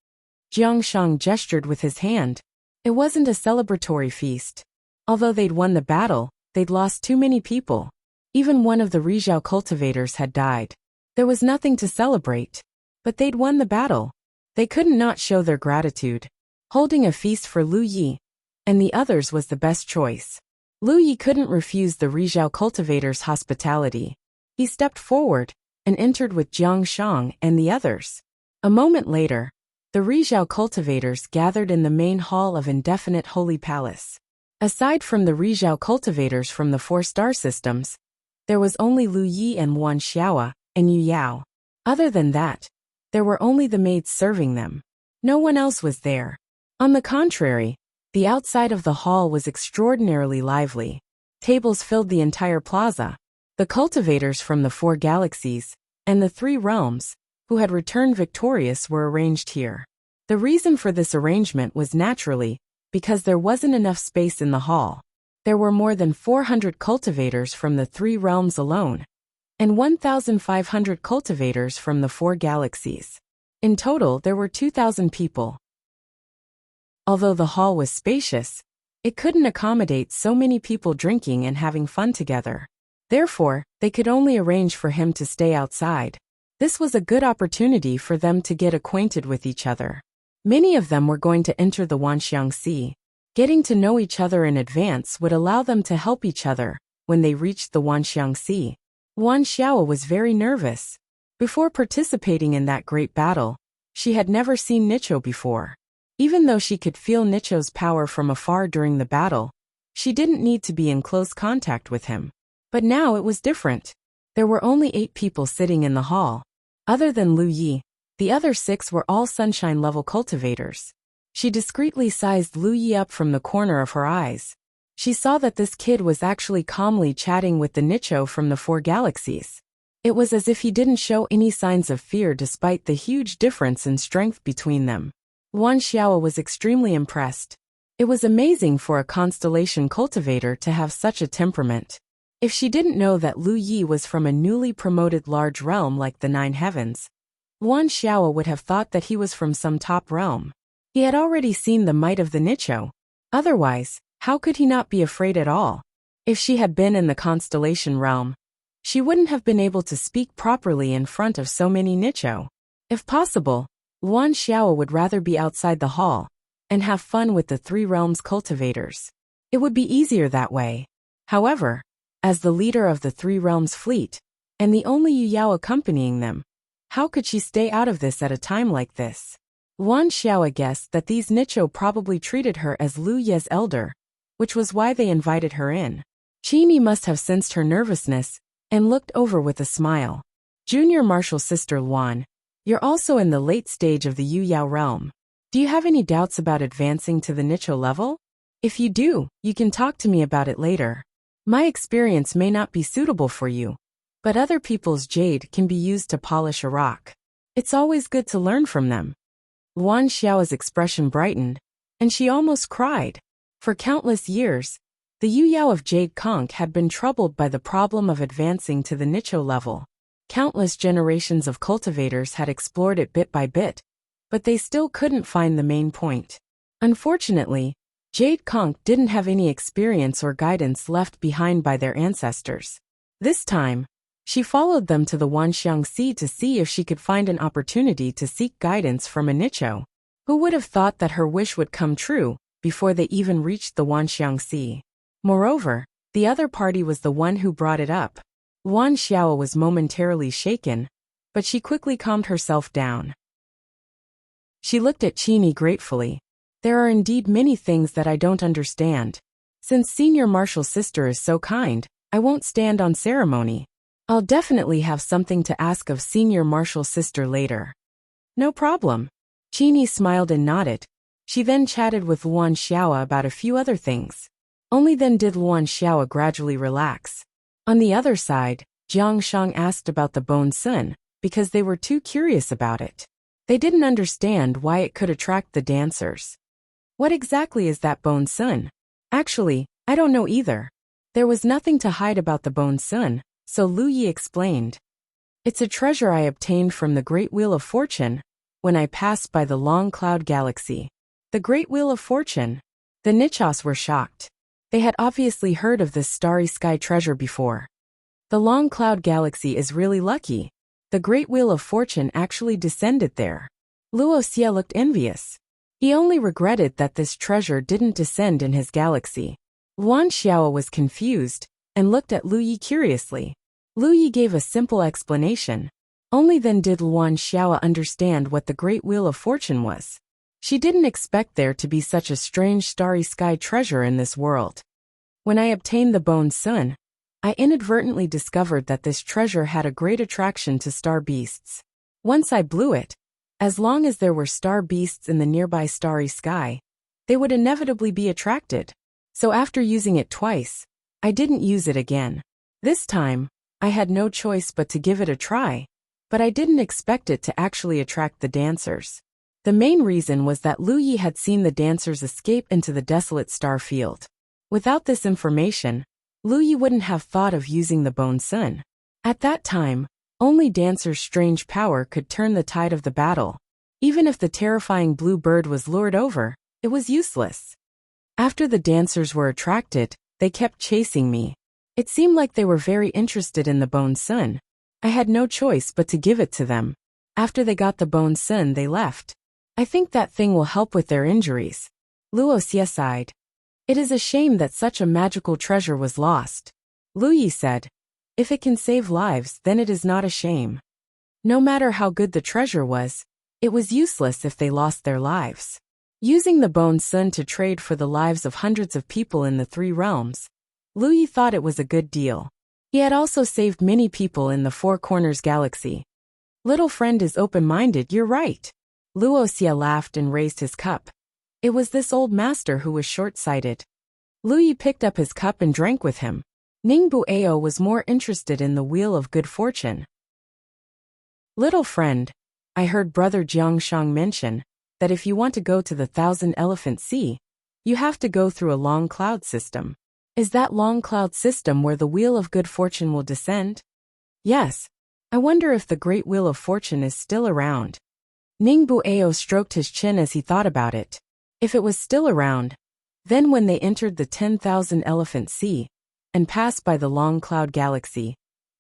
Jiang Shang gestured with his hand. It wasn't a celebratory feast. Although they'd won the battle, they'd lost too many people. Even one of the Rizhao cultivators had died. There was nothing to celebrate. But they'd won the battle. They couldn't not show their gratitude. Holding a feast for Lu Yi and the others was the best choice. Lu Yi couldn't refuse the Rizhao cultivators' hospitality. He stepped forward and entered with Jiang Shang and the others. A moment later, the Rizhao cultivators gathered in the main hall of Indefinite Holy Palace. Aside from the Rizhao cultivators from the 4-star systems, there was only Lu Yi and Wan Xiao and Yu Yao. Other than that, there were only the maids serving them. No one else was there. On the contrary, the outside of the hall was extraordinarily lively. Tables filled the entire plaza. The cultivators from the 4 galaxies and the 3 realms, who had returned victorious, were arranged here. The reason for this arrangement was naturally because there wasn't enough space in the hall. There were more than 400 cultivators from the 3 realms alone, and 1,500 cultivators from the 4 galaxies. In total, there were 2,000 people. Although the hall was spacious, it couldn't accommodate so many people drinking and having fun together. Therefore, they could only arrange for him to stay outside. This was a good opportunity for them to get acquainted with each other. Many of them were going to enter the Wanxiang Sea. Getting to know each other in advance would allow them to help each other when they reached the Wanxiang Sea. Wan Xiao was very nervous. Before participating in that great battle, she had never seen Nicho before. Even though she could feel Nicho's power from afar during the battle, she didn't need to be in close contact with him. But now it was different. There were only 8 people sitting in the hall. Other than Lu Yi, the other 6 were all sunshine-level cultivators. She discreetly sized Lu Yi up from the corner of her eyes. She saw that this kid was actually calmly chatting with the Nicho from the 4 galaxies. It was as if he didn't show any signs of fear despite the huge difference in strength between them. Wan Xiao was extremely impressed. It was amazing for a constellation cultivator to have such a temperament. If she didn't know that Lu Yi was from a newly promoted large realm like the 9 heavens, Wan Xiao would have thought that he was from some top realm. He had already seen the might of the Nicho. Otherwise, how could he not be afraid at all? If she had been in the constellation realm, she wouldn't have been able to speak properly in front of so many Nicho. If possible, Wan Xiao would rather be outside the hall and have fun with the 3 realms cultivators. It would be easier that way. However, as the leader of the 3 realms fleet, and the only Yu Yao accompanying them, how could she stay out of this at a time like this? Wan Xiao guessed that these Nicho probably treated her as Lu Ye's elder, which was why they invited her in. Qini must have sensed her nervousness and looked over with a smile. Junior Marshal Sister Luan, you're also in the late stage of the Yu Yao realm. Do you have any doubts about advancing to the Nicho level? If you do, you can talk to me about it later. My experience may not be suitable for you, but other people's jade can be used to polish a rock. It's always good to learn from them. Wan Xiao's expression brightened, and she almost cried. For countless years, the Yu Yao of Jade Conch had been troubled by the problem of advancing to the Nicho level. Countless generations of cultivators had explored it bit by bit, but they still couldn't find the main point. Unfortunately, Jade Conch didn't have any experience or guidance left behind by their ancestors. This time, she followed them to the Wanxiang Sea to see if she could find an opportunity to seek guidance from a Nicho. Who would have thought that her wish would come true before they even reached the Wanxiang Sea? Moreover, the other party was the one who brought it up. Luan Xiao was momentarily shaken, but she quickly calmed herself down. She looked at Qini gratefully. There are indeed many things that I don't understand. Since Senior Marshal's sister is so kind, I won't stand on ceremony. I'll definitely have something to ask of Senior Marshal's sister later. No problem. Qini smiled and nodded. She then chatted with Luan Xiao about a few other things. Only then did Luan Xiao gradually relax. On the other side, Jiang Shang asked about the Bone Sun, because they were too curious about it. They didn't understand why it could attract the dancers. What exactly is that Bone Sun? Actually, I don't know either. There was nothing to hide about the Bone Sun, so Lu Yi explained. It's a treasure I obtained from the Great Wheel of Fortune when I passed by the Long Cloud Galaxy. The Great Wheel of Fortune? The Nichos were shocked. They had obviously heard of this starry sky treasure before. The Long Cloud Galaxy is really lucky. The Great Wheel of Fortune actually descended there. Luoxia looked envious. He only regretted that this treasure didn't descend in his galaxy. Luan Xiao was confused and looked at Lu Yi curiously. Lu Yi gave a simple explanation. Only then did Luan Xiao understand what the Great Wheel of Fortune was. She didn't expect there to be such a strange starry sky treasure in this world. When I obtained the Bone Sun, I inadvertently discovered that this treasure had a great attraction to star beasts. Once I blew it, as long as there were star beasts in the nearby starry sky, they would inevitably be attracted. So after using it twice, I didn't use it again. This time, I had no choice but to give it a try, but I didn't expect it to actually attract the dancers. The main reason was that Lu Yi had seen the dancers escape into the desolate star field. Without this information, Lu Yi wouldn't have thought of using the Bone Sun. At that time, only Dancer's strange power could turn the tide of the battle. Even if the terrifying blue bird was lured over, it was useless. After the dancers were attracted, they kept chasing me. It seemed like they were very interested in the Bone Sun. I had no choice but to give it to them. After they got the Bone Sun, they left. I think that thing will help with their injuries. Luoxia sighed. It is a shame that such a magical treasure was lost. Lu Yi said. If it can save lives, then it is not a shame. No matter how good the treasure was, it was useless if they lost their lives. Using the Bone Sun to trade for the lives of hundreds of people in the three realms, Lu Yi thought it was a good deal. He had also saved many people in the Four Corners Galaxy. Little friend is open-minded, you're right. Luoxia laughed and raised his cup. It was this old master who was short-sighted. Lu Yi picked up his cup and drank with him. Ningbu Ao was more interested in the Wheel of Good Fortune. Little friend, I heard Brother Jiangshang mention that if you want to go to the 1,000-Elephant Sea, you have to go through a long cloud system. Is that long cloud system where the Wheel of Good Fortune will descend? Yes. I wonder if the Great Wheel of Fortune is still around. Ningbu Ao stroked his chin as he thought about it. If it was still around, then when they entered the 10,000-Elephant Sea and passed by the Long Cloud Galaxy,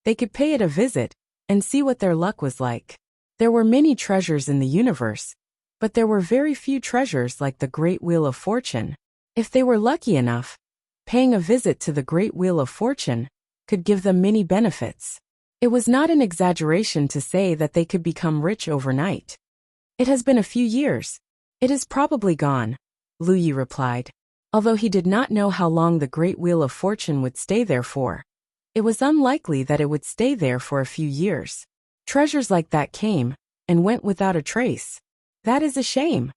they could pay it a visit and see what their luck was like. There were many treasures in the universe, but there were very few treasures like the Great Wheel of Fortune. If they were lucky enough, paying a visit to the Great Wheel of Fortune could give them many benefits. It was not an exaggeration to say that they could become rich overnight. It has been a few years. It is probably gone, Lu Yi replied. Although he did not know how long the Great Wheel of Fortune would stay there for, it was unlikely that it would stay there for a few years. Treasures like that came and went without a trace. That is a shame.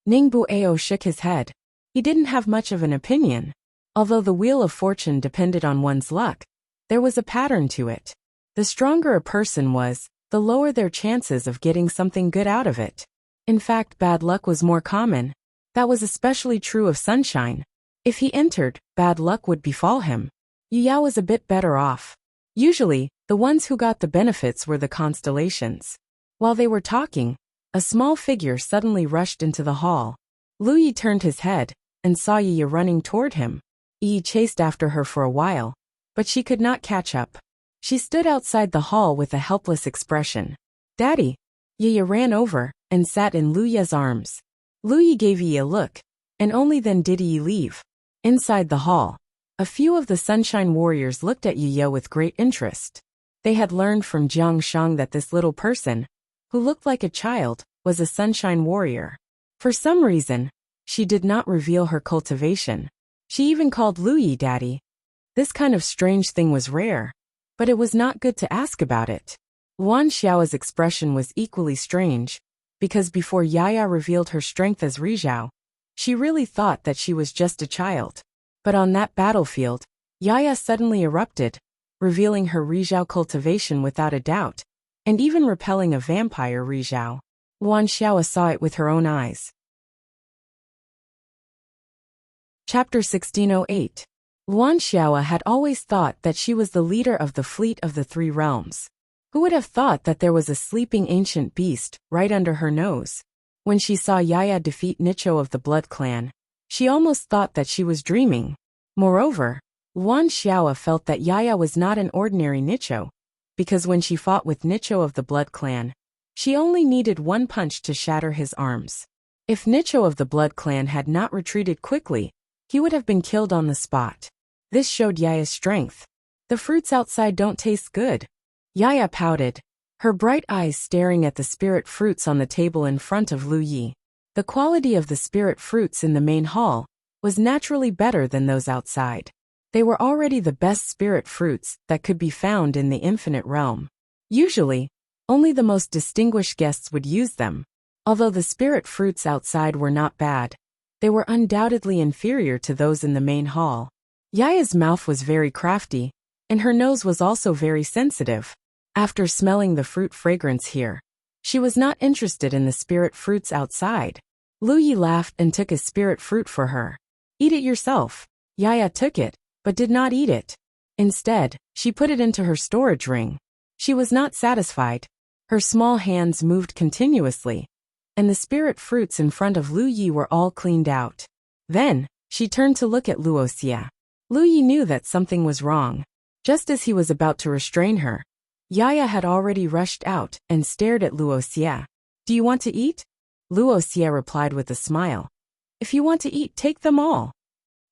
Ningbu Ao shook his head. He didn't have much of an opinion. Although the Wheel of Fortune depended on one's luck, there was a pattern to it. The stronger a person was, the lower their chances of getting something good out of it. In fact, bad luck was more common. That was especially true of Sunshine. If he entered, bad luck would befall him. Yu Yao was a bit better off. Usually, the ones who got the benefits were the constellations. While they were talking, a small figure suddenly rushed into the hall. Lu Yi turned his head and saw Yi running toward him. Yi chased after her for a while, but she could not catch up. She stood outside the hall with a helpless expression. "Daddy!" Yi ran over and sat in Lu Yi's arms. Lu Yi gave Yi a look, and only then did Yi leave. Inside the hall, a few of the Sunshine Warriors looked at Yi with great interest. They had learned from Jiang Shang that this little person, who looked like a child, was a Sunshine Warrior. For some reason, she did not reveal her cultivation. She even called Lu Yi daddy. This kind of strange thing was rare, but it was not good to ask about it. Luan Xiao's expression was equally strange, because before Yaya revealed her strength as Rizhao, she really thought that she was just a child. But on that battlefield, Yaya suddenly erupted, revealing her Rizhao cultivation without a doubt, and even repelling a vampire Rizhao. Luan Xiao saw it with her own eyes. Chapter 1608. Luan Xiao had always thought that she was the leader of the fleet of the Three Realms. Who would have thought that there was a sleeping ancient beast right under her nose? When she saw Yaya defeat Nicho of the Blood Clan, she almost thought that she was dreaming. Moreover, Luan Xiao felt that Yaya was not an ordinary Nicho, because when she fought with Nicho of the Blood Clan, she only needed one punch to shatter his arms. If Nicho of the Blood Clan had not retreated quickly, he would have been killed on the spot. This showed Yaya's strength. "The fruits outside don't taste good." Yaya pouted, her bright eyes staring at the spirit fruits on the table in front of Lu Yi. The quality of the spirit fruits in the main hall was naturally better than those outside. They were already the best spirit fruits that could be found in the infinite realm. Usually, only the most distinguished guests would use them. Although the spirit fruits outside were not bad, they were undoubtedly inferior to those in the main hall. Yaya's mouth was very crafty, and her nose was also very sensitive. After smelling the fruit fragrance here, she was not interested in the spirit fruits outside. Lu Yi laughed and took a spirit fruit for her. "Eat it yourself." Yaya took it, but did not eat it. Instead, she put it into her storage ring. She was not satisfied. Her small hands moved continuously, and the spirit fruits in front of Lu Yi were all cleaned out. Then, she turned to look at Wuxia. Lu Yi knew that something was wrong. Just as he was about to restrain her, Yaya had already rushed out and stared at Wuxia. "Do you want to eat?" Wuxia replied with a smile. "If you want to eat, take them all."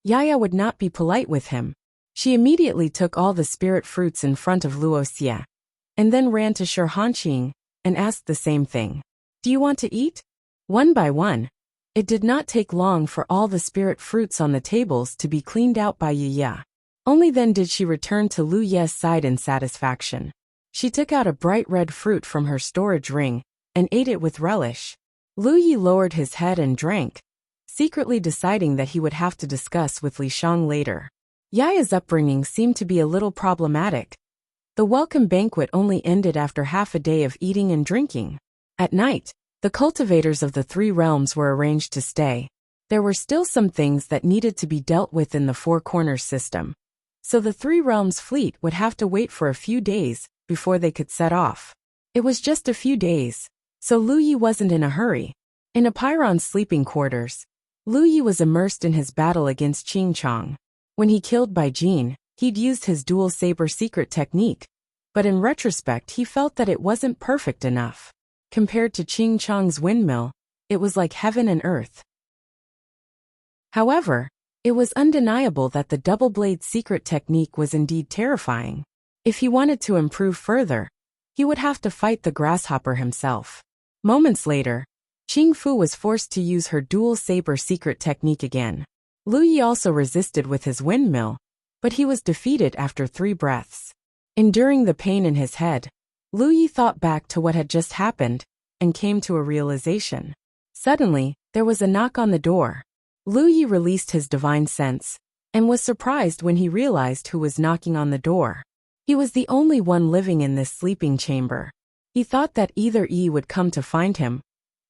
Yaya would not be polite with him. She immediately took all the spirit fruits in front of Wuxia, and then ran to Shi Hanqing and asked the same thing. "Do you want to eat?" One by one, it did not take long for all the spirit fruits on the tables to be cleaned out by Yaya. Only then did she return to Lu Ye's side in satisfaction. She took out a bright red fruit from her storage ring and ate it with relish. Lu Yi lowered his head and drank, secretly deciding that he would have to discuss with Li Shang later. Yaya's upbringing seemed to be a little problematic. The welcome banquet only ended after half a day of eating and drinking. At night, the cultivators of the Three Realms were arranged to stay. There were still some things that needed to be dealt with in the Four Corners system, so the Three Realms fleet would have to wait for a few days before they could set off. It was just a few days, so Lu Yi wasn't in a hurry. In Apeiron's sleeping quarters, Lu Yi was immersed in his battle against Qing Chong. When he killed Bai Jin, he'd used his dual saber secret technique, but in retrospect he felt that it wasn't perfect enough. Compared to Qing Chong's windmill, it was like heaven and earth. However, it was undeniable that the double-blade secret technique was indeed terrifying. If he wanted to improve further, he would have to fight the grasshopper himself. Moments later, Qing Fu was forced to use her dual saber secret technique again. Lu Yi also resisted with his windmill, but he was defeated after 3 breaths. Enduring the pain in his head, Lu Yi thought back to what had just happened and came to a realization. Suddenly, there was a knock on the door. Lu Yi released his divine sense and was surprised when he realized who was knocking on the door. He was the only one living in this sleeping chamber. He thought that either Yi would come to find him,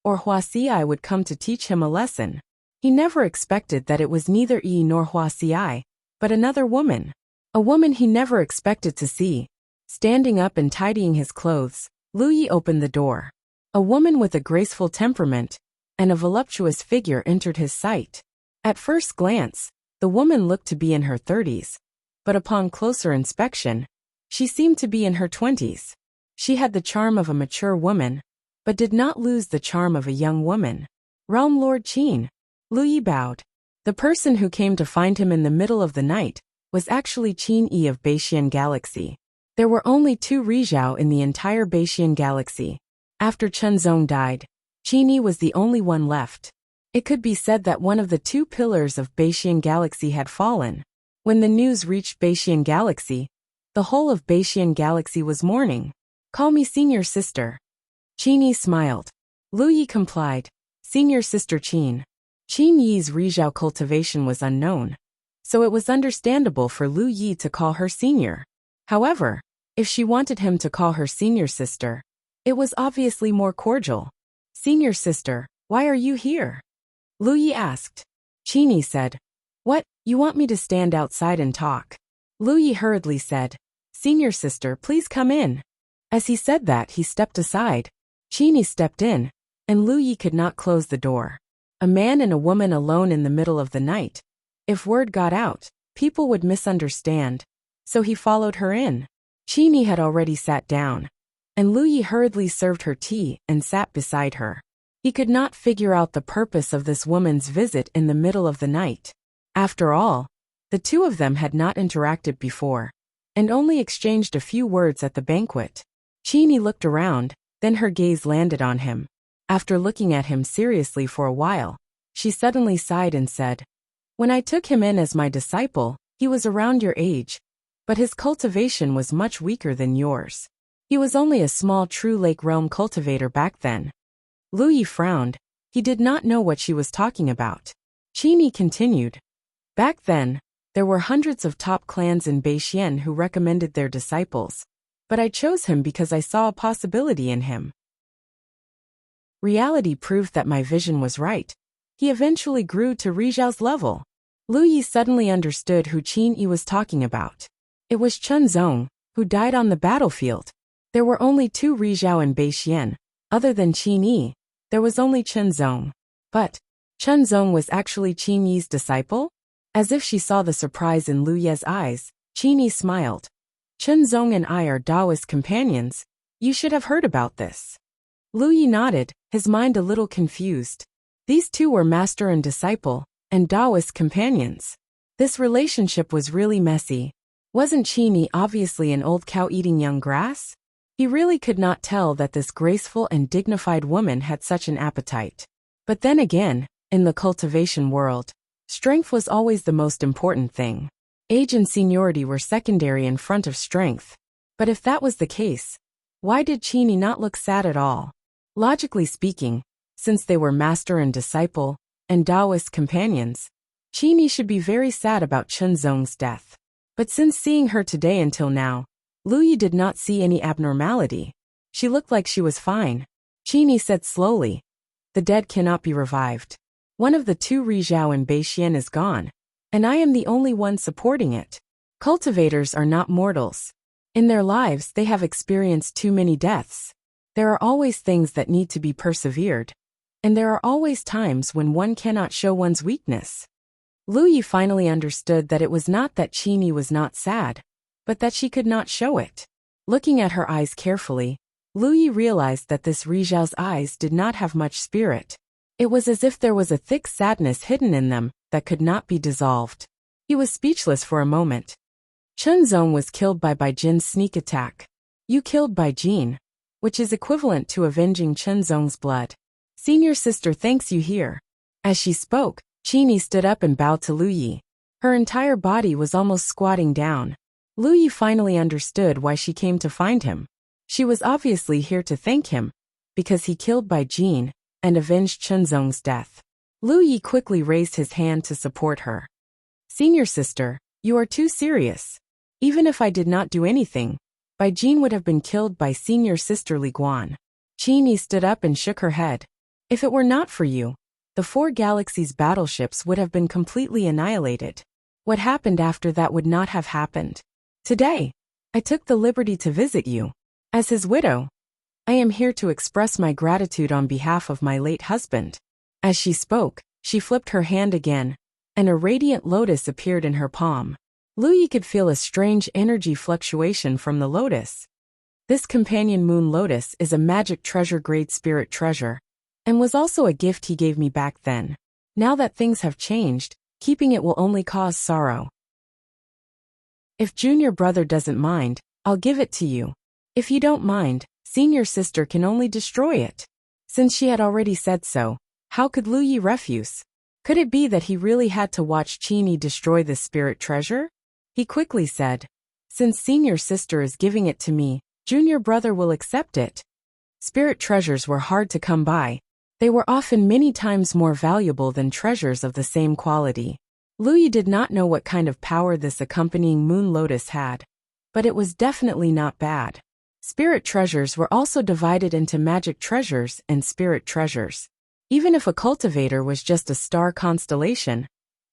or Huaxi would come to teach him a lesson. He never expected that it was neither Yi nor Huaxi, but another woman. A woman he never expected to see, Standing up and tidying his clothes, Lu Yi opened the door. A woman with a graceful temperament and a voluptuous figure entered his sight. At first glance, the woman looked to be in her 30s, but upon closer inspection, she seemed to be in her 20s. She had the charm of a mature woman, but did not lose the charm of a young woman. Realm Lord Qin. Lu Yi bowed. The person who came to find him in the middle of the night was actually Qin Yi of Beishian Galaxy. There were only 2 Rizhao in the entire Beishian Galaxy. After Chen Zong died, Qin Yi was the only one left. It could be said that one of the 2 pillars of Beishian Galaxy had fallen. When the news reached Beishian Galaxy, the whole of Beishian Galaxy was mourning. Call me senior sister. Qin Yi smiled. Lu Yi complied. Senior sister Qin. Qin Yi's Rizhao cultivation was unknown, so it was understandable for Lu Yi to call her senior. However, if she wanted him to call her senior sister, it was obviously more cordial. Senior sister, why are you here? Lu Yi asked. Qin Yi said, What, you want me to stand outside and talk? Lu Yi hurriedly said, Senior sister, please come in. As he said that, he stepped aside. Qin Yi stepped in, and Lu Yi could not close the door. A man and a woman alone in the middle of the night. If word got out, people would misunderstand. So he followed her in. Qin Yi had already sat down, and Lu Yi hurriedly served her tea and sat beside her. He could not figure out the purpose of this woman's visit in the middle of the night. After all, the 2 of them had not interacted before, and only exchanged a few words at the banquet. Qin Yi looked around, then her gaze landed on him. After looking at him seriously for a while, she suddenly sighed and said, When I took him in as my disciple, he was around your age, but his cultivation was much weaker than yours. He was only a small True Lake Realm cultivator back then. Lu Yi frowned. He did not know what she was talking about. Qin Yi continued. Back then, there were hundreds of top clans in Beishian who recommended their disciples, but I chose him because I saw a possibility in him. Reality proved that my vision was right. He eventually grew to Rizhao's level. Lu Yi suddenly understood who Qin Yi was talking about. It was Chen Zong, who died on the battlefield. There were only 2 Rizhao in Beishian. Other than Qin Yi, there was only Chen Zong. But Chen Zong was actually Qin Yi's disciple? As if she saw the surprise in Lu Yi's eyes, Qin Yi smiled. Chen Zong and I are Taoist companions. You should have heard about this. Lu Yi nodded, his mind a little confused. These 2 were master and disciple, and Taoist companions. This relationship was really messy. Wasn't Qin Yi obviously an old cow eating young grass? He really could not tell that this graceful and dignified woman had such an appetite. But then again, in the cultivation world, strength was always the most important thing. Age and seniority were secondary in front of strength. But if that was the case, why did Qin Yi not look sad at all? Logically speaking, since they were master and disciple, and Taoist companions, Qin Yi should be very sad about Chen Zong's death. But since seeing her today until now, Lu Yi did not see any abnormality. She looked like she was fine. Qin Yi said slowly, The dead cannot be revived. One of the 2 Rizhao in Beishian is gone, and I am the only one supporting it. Cultivators are not mortals. In their lives they have experienced too many deaths. There are always things that need to be persevered, and there are always times when one cannot show one's weakness. Lu Yi finally understood that it was not that Qin Yi was not sad, but that she could not show it. Looking at her eyes carefully, Lu Yi realized that this Rizhao's eyes did not have much spirit. It was as if there was a thick sadness hidden in them that could not be dissolved. He was speechless for a moment. Chen Zong was killed by Jin's sneak attack. You killed Jin, which is equivalent to avenging Chen Zong's blood. Senior sister thanks you here. As she spoke, Qin Yi stood up and bowed to Lu Yi. Her entire body was almost squatting down. Lu Yi finally understood why she came to find him. She was obviously here to thank him, because he killed Jin and avenged Chen Zong's death. Lu Yi quickly raised his hand to support her. Senior sister, you are too serious. Even if I did not do anything, Jin would have been killed by senior sister Li Guan. Qin Yi stood up and shook her head. If it were not for you, the 4 galaxies' battleships would have been completely annihilated. What happened after that would not have happened. Today, I took the liberty to visit you. As his widow, I am here to express my gratitude on behalf of my late husband." As she spoke, she flipped her hand again, and a radiant lotus appeared in her palm. Lu Yi could feel a strange energy fluctuation from the lotus. This companion moon lotus is a magic treasure-grade spirit treasure, and was also a gift he gave me back then. Now that things have changed, keeping it will only cause sorrow. If junior brother doesn't mind, I'll give it to you. If you don't mind, senior sister can only destroy it. Since she had already said so, how could Lu Yi refuse? Could it be that he really had to watch Qini destroy this spirit treasure? He quickly said, "Since senior sister is giving it to me, junior brother will accept it." Spirit treasures were hard to come by. They were often many times more valuable than treasures of the same quality. Lu Yi did not know what kind of power this accompanying moon lotus had, but it was definitely not bad. Spirit treasures were also divided into magic treasures and spirit treasures. Even if a cultivator was just a star constellation,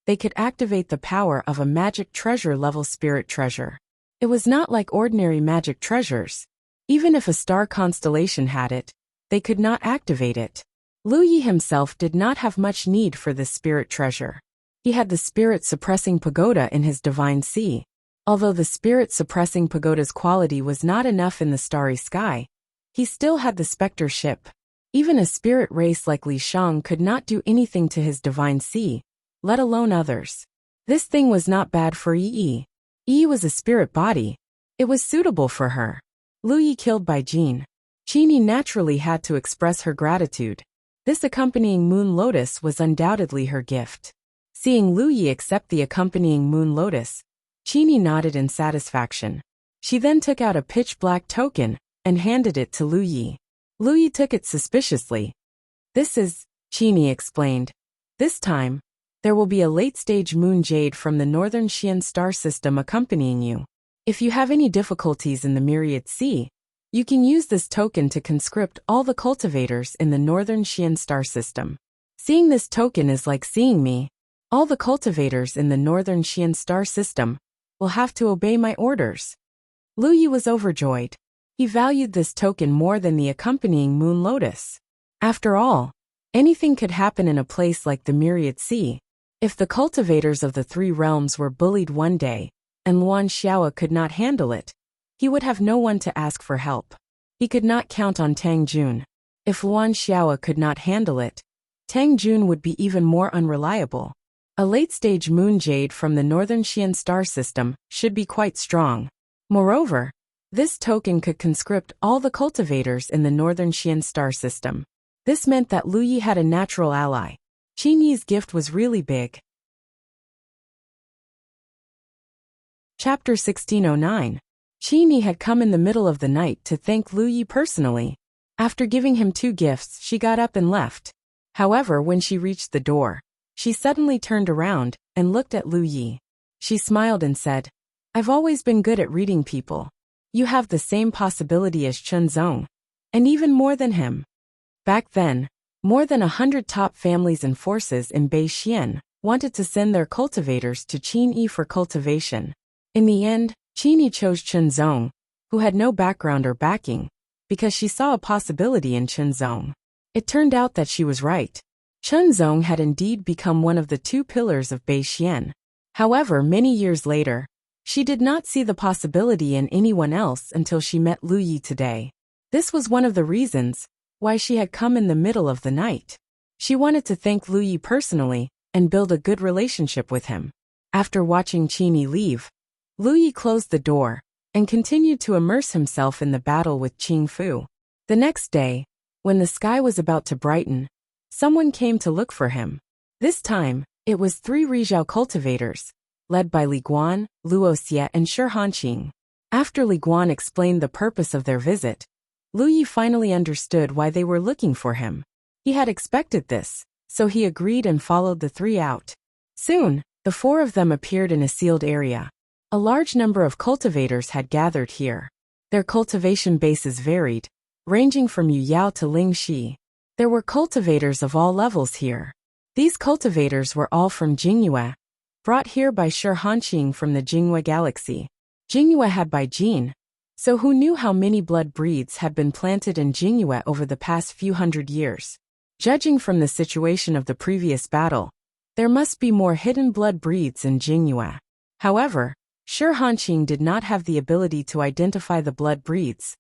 they could activate the power of a magic treasure-level spirit treasure. It was not like ordinary magic treasures. Even if a star constellation had it, they could not activate it. Lu Yi himself did not have much need for this spirit treasure. He had the spirit-suppressing pagoda in his divine sea. Although the spirit-suppressing pagoda's quality was not enough in the starry sky, he still had the specter ship. Even a spirit race like Li Shang could not do anything to his divine sea, let alone others. This thing was not bad for Yi. Yi was a spirit body. It was suitable for her. Lu Yi killed by Jin. Qini naturally had to express her gratitude. This accompanying moon lotus was undoubtedly her gift. Seeing Lu Yi accept the accompanying moon lotus, Qini nodded in satisfaction. She then took out a pitch-black token and handed it to Lu Yi. Lu Yi took it suspiciously. "This is," Qini explained. "This time, there will be a late-stage moon jade from the Northern Xian star system accompanying you. If you have any difficulties in the Myriad Sea, you can use this token to conscript all the cultivators in the Northern Xian star system. Seeing this token is like seeing me. All the cultivators in the Northern Xian star system will have to obey my orders." Lu Yi was overjoyed. He valued this token more than the accompanying moon lotus. After all, anything could happen in a place like the Myriad Sea. If the cultivators of the three realms were bullied one day, and Luan Xiao could not handle it, he would have no one to ask for help. He could not count on Tang Jun. If Luan Xiao could not handle it, Tang Jun would be even more unreliable. A late-stage moon jade from the Northern Xian star system should be quite strong. Moreover, this token could conscript all the cultivators in the Northern Xian star system. This meant that Lu Yi had a natural ally. Qini's gift was really big. Chapter 1609. Qini had come in the middle of the night to thank Lu Yi personally. After giving him 2 gifts, she got up and left. However, when she reached the door, she suddenly turned around and looked at Lu Yi. She smiled and said, "I've always been good at reading people. You have the same possibility as Chen Zong, and even more than him." Back then, more than 100 top families and forces in Beixian wanted to send their cultivators to Qinyi for cultivation. In the end, Qinyi chose Chen Zong, who had no background or backing, because she saw a possibility in Chen Zong. It turned out that she was right. Chen Zong had indeed become one of the 2 pillars of Beixian. However, many years later, she did not see the possibility in anyone else until she met Lu Yi today. This was one of the reasons why she had come in the middle of the night. She wanted to thank Lu Yi personally and build a good relationship with him. After watching Qini leave, Lu Yi closed the door and continued to immerse himself in the battle with Qing Fu. The next day, when the sky was about to brighten, someone came to look for him. This time, it was 3 Rizhao cultivators, led by Li Guan, Luoxia and Shi Hanqing. After Li Guan explained the purpose of their visit, Lu Yi finally understood why they were looking for him. He had expected this, so he agreed and followed the 3 out. Soon, the 4 of them appeared in a sealed area. A large number of cultivators had gathered here. Their cultivation bases varied, ranging from Yuyao to Lingxi. There were cultivators of all levels here. These cultivators were all from Jingyue, brought here by Shi Hanqing from the Jingyue Galaxy. Jingyue had Baijin, so who knew how many blood breeds had been planted in Jingyue over the past few hundred years? Judging from the situation of the previous battle, there must be more hidden blood breeds in Jingyue. However, Shi Hanqing did not have the ability to identify the blood breeds,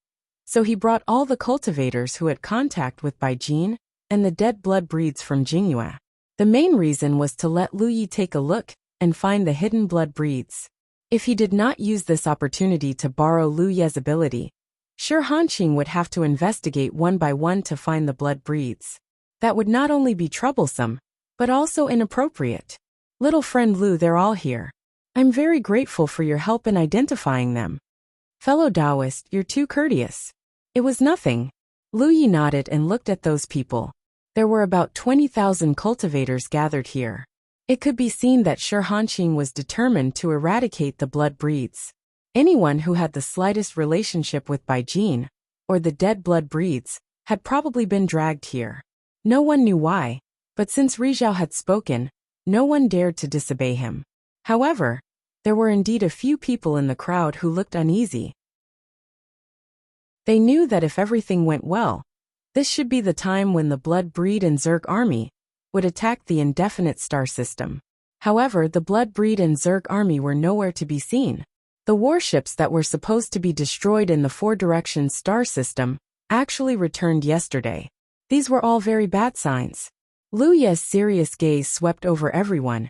so he brought all the cultivators who had contact with Baijin and the dead blood breeds from Jingyue. The main reason was to let Lu Yi take a look and find the hidden blood breeds. If he did not use this opportunity to borrow Lu Ye's ability, Shi Hanqing would have to investigate one by one to find the blood breeds. That would not only be troublesome, but also inappropriate. Little friend Lu, they're all here. I'm very grateful for your help in identifying them. Fellow Taoist, you're too courteous. It was nothing. Lu Yi nodded and looked at those people. There were about 20,000 cultivators gathered here. It could be seen that Shi Hanqing was determined to eradicate the blood breeds. Anyone who had the slightest relationship with Baijin, or the dead blood breeds, had probably been dragged here. No one knew why, but since Rizhao had spoken, no one dared to disobey him. However, there were indeed a few people in the crowd who looked uneasy. They knew that if everything went well, this should be the time when the Blood Breed and Zerg army would attack the indefinite star system. However, the Blood Breed and Zerg army were nowhere to be seen. The warships that were supposed to be destroyed in the Four Directions star system actually returned yesterday. These were all very bad signs. Lu Ye's serious gaze swept over everyone,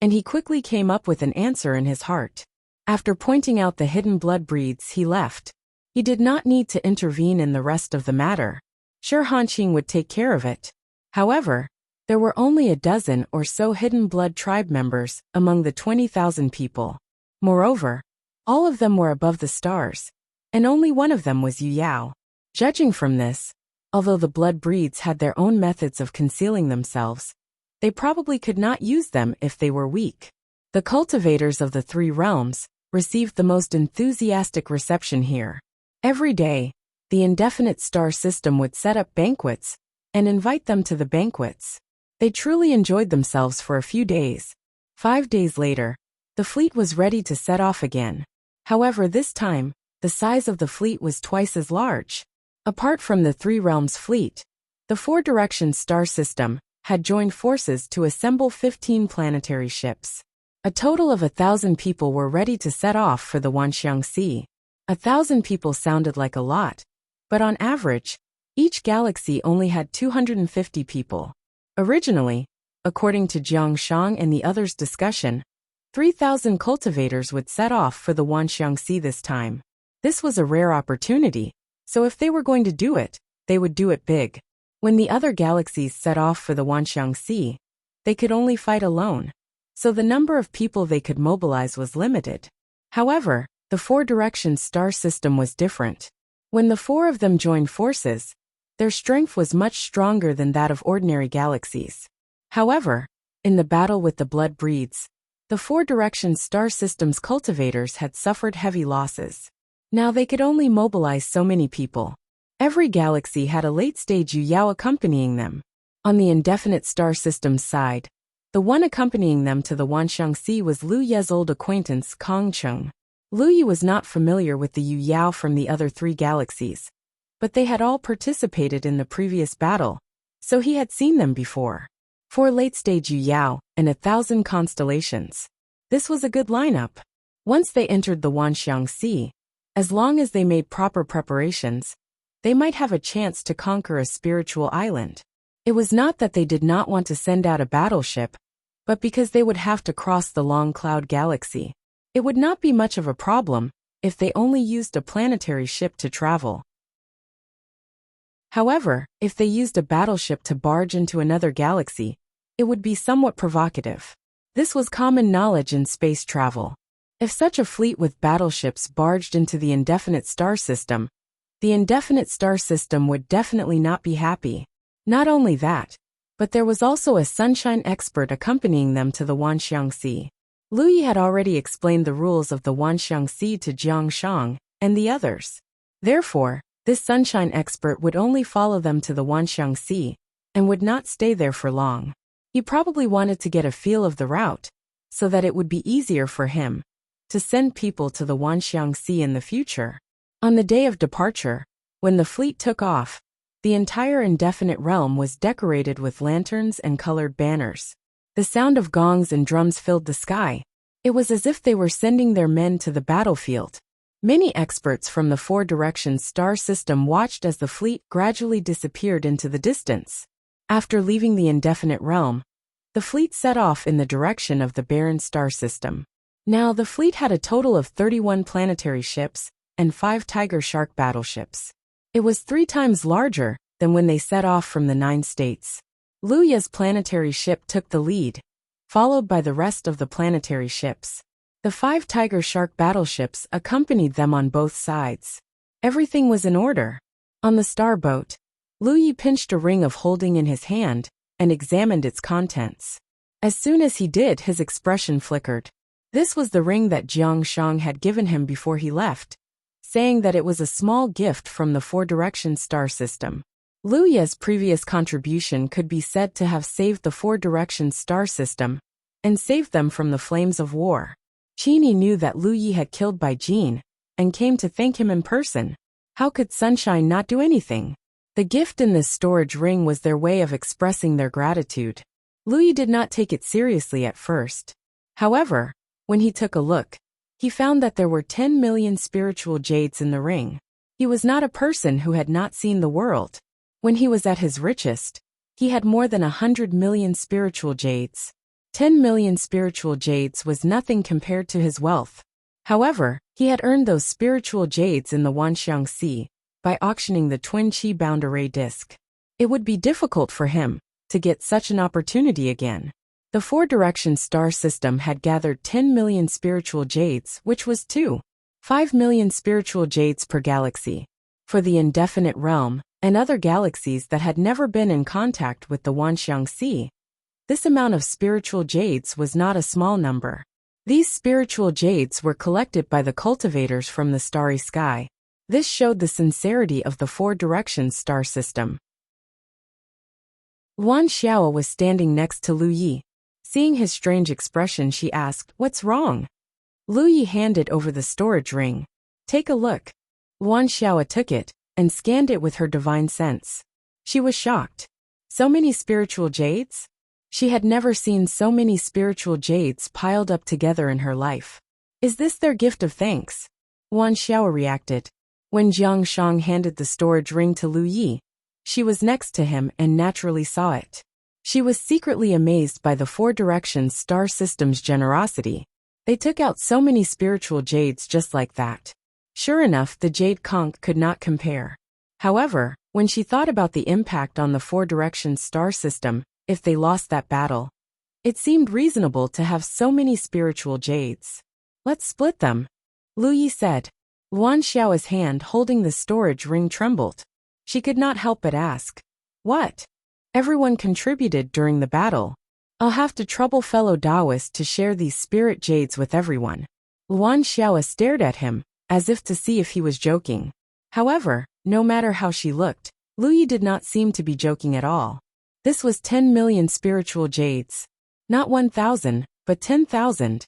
and he quickly came up with an answer in his heart. After pointing out the hidden blood breeds, he left. He did not need to intervene in the rest of the matter. Shi Hanqing would take care of it. However, there were only a dozen or so hidden blood tribe members among the 20,000 people. Moreover, all of them were above the stars, and only one of them was Yu Yao. Judging from this, although the blood breeds had their own methods of concealing themselves, they probably could not use them if they were weak. The cultivators of the three realms received the most enthusiastic reception here. Every day, the indefinite star system would set up banquets and invite them to the banquets. They truly enjoyed themselves for a few days. 5 days later, the fleet was ready to set off again. However, this time, the size of the fleet was twice as large. Apart from the Three Realms fleet, the Four Directions star system had joined forces to assemble 15 planetary ships. A total of 1,000 people were ready to set off for the Wanxiang Sea. 1,000 people sounded like a lot, but on average, each galaxy only had 250 people. Originally, according to Jiang Shang and the others' discussion, 3,000 cultivators would set off for the Wanxiang Sea this time. This was a rare opportunity, so if they were going to do it, they would do it big. When the other galaxies set off for the Wanxiang Sea, they could only fight alone, so the number of people they could mobilize was limited. However, the Four Directions star system was different. When the four of them joined forces, their strength was much stronger than that of ordinary galaxies. However, in the battle with the blood breeds, the Four Directions star system's cultivators had suffered heavy losses. Now they could only mobilize so many people. Every galaxy had a late-stage Yu Yao accompanying them. On the indefinite star system's side, the one accompanying them to the Wanxiang Sea was Lu Ye's old acquaintance Kong Cheng. Lu Yi was not familiar with the Yu Yao from the other three galaxies, but they had all participated in the previous battle, so he had seen them before. 4 late-stage Yu Yao and 1,000 constellations. This was a good lineup. Once they entered the Wanxiang Sea, as long as they made proper preparations, they might have a chance to conquer a spiritual island. It was not that they did not want to send out a battleship, but because they would have to cross the Long Cloud Galaxy. It would not be much of a problem if they only used a planetary ship to travel. However, if they used a battleship to barge into another galaxy, it would be somewhat provocative. This was common knowledge in space travel. If such a fleet with battleships barged into the indefinite star system, the indefinite star system would definitely not be happy. Not only that, but there was also a sunshine expert accompanying them to the Wanxiang Sea. Lu Yi had already explained the rules of the Wanxiang Sea to Jiang Shang and the others. Therefore, this sunshine expert would only follow them to the Wanxiang Sea and would not stay there for long. He probably wanted to get a feel of the route, so that it would be easier for him. to send people to the Wanxiang Sea in the future. On the day of departure, when the fleet took off, the entire indefinite realm was decorated with lanterns and colored banners. The sound of gongs and drums filled the sky. It was as if they were sending their men to the battlefield. Many experts from the Four Directions star system watched as the fleet gradually disappeared into the distance. After leaving the indefinite realm, the fleet set off in the direction of the barren star system. Now the fleet had a total of 31 planetary ships and 5 Tiger Shark battleships. It was 3 times larger than when they set off from the 9 states. Luya's planetary ship took the lead, followed by the rest of the planetary ships. The 5 Tiger Shark battleships accompanied them on both sides. Everything was in order. On the starboat, Luyi pinched a ring of holding in his hand and examined its contents. As soon as he did, his expression flickered. This was the ring that Jiang Shang had given him before he left, saying that it was a small gift from the Four Directions star system. Luya's previous contribution could be said to have saved the Four Directions star system and saved them from the flames of war. Qini knew that Lu Yi had killed Bai Jin and came to thank him in person. How could Sunshine not do anything? The gift in this storage ring was their way of expressing their gratitude. Lu Yi did not take it seriously at first. However, when he took a look, he found that there were 10 million spiritual jades in the ring. He was not a person who had not seen the world. When he was at his richest, he had more than 100 million spiritual jades. 10 million spiritual jades was nothing compared to his wealth. However, he had earned those spiritual jades in the Wanxiang Sea by auctioning the twin Qi-bound array disc. It would be difficult for him to get such an opportunity again. The Four Directions star system had gathered 10 million spiritual jades, which was 5 million spiritual jades per galaxy. For the indefinite realm and other galaxies that had never been in contact with the Wanxiang Sea, this amount of spiritual jades was not a small number. These spiritual jades were collected by the cultivators from the starry sky. This showed the sincerity of the Four Directions star system. Wan Xiao was standing next to Lu Yi. Seeing his strange expression, she asked, "What's wrong?" Lu Yi handed over the storage ring. "Take a look." Wan Xiao took it and scanned it with her divine sense. She was shocked. So many spiritual jades? She had never seen so many spiritual jades piled up together in her life. Is this their gift of thanks? Wan Xiao reacted. When Jiang Shang handed the storage ring to Lu Yi, she was next to him and naturally saw it. She was secretly amazed by the Four Directions star system's generosity. They took out so many spiritual jades just like that. Sure enough, the jade conch could not compare. However, when she thought about the impact on the Four Directions star system, if they lost that battle, it seemed reasonable to have so many spiritual jades. Let's split them, Lu Yi said. Wan Xiao's hand holding the storage ring trembled. She could not help but ask, "What?" Everyone contributed during the battle. I'll have to trouble fellow Taoists to share these spirit jades with everyone. Wan Xiao stared at him, as if to see if he was joking. However, no matter how she looked, Lu Yi did not seem to be joking at all. This was 10 million spiritual jades. Not 1,000, but 10,000.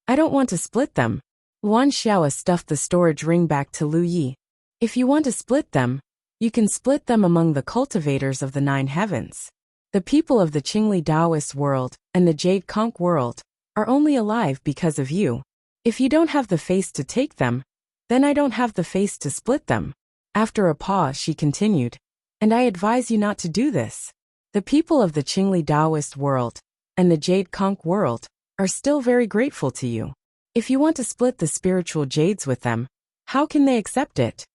I don't want to split them. Wan Xiao stuffed the storage ring back to Lu Yi. If you want to split them, you can split them among the cultivators of the 9 heavens. The people of the Qingli Taoist world and the Jade Conch world are only alive because of you. If you don't have the face to take them, then I don't have the face to split them. After a pause, she continued, and I advise you not to do this. The people of the Qingli Taoist world and the Jade Conch world are still very grateful to you. If you want to split the spiritual jades with them, how can they accept it?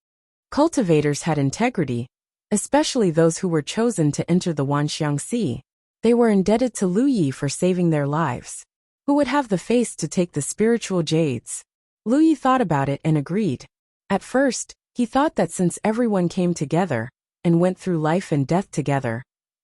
Cultivators had integrity, especially those who were chosen to enter the Wanxiang Sea. They were indebted to Lu Yi for saving their lives. Who would have the face to take the spiritual jades? Lu Yi thought about it and agreed. At first, he thought that since everyone came together and went through life and death together,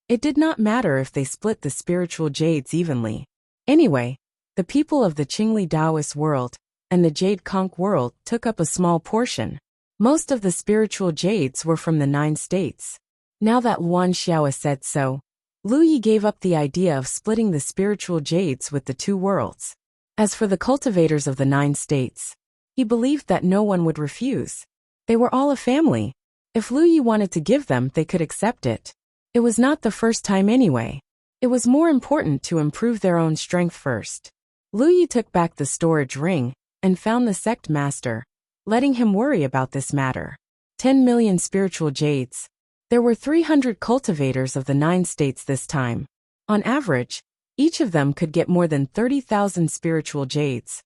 it did not matter if they split the spiritual jades evenly. Anyway, the people of the Qingli Taoist world and the Jade Conch world took up a small portion. Most of the spiritual jades were from the 9 states. Now that Wan Xiao said so, Lu Yi gave up the idea of splitting the spiritual jades with the 2 worlds. As for the cultivators of the 9 states, he believed that no one would refuse. They were all a family. If Lu Yi wanted to give them, they could accept it. It was not the first time anyway. It was more important to improve their own strength first. Lu Yi took back the storage ring and found the sect master, letting him worry about this matter. 10 million spiritual jades. There were 300 cultivators of the 9 states this time. On average, each of them could get more than 30,000 spiritual jades.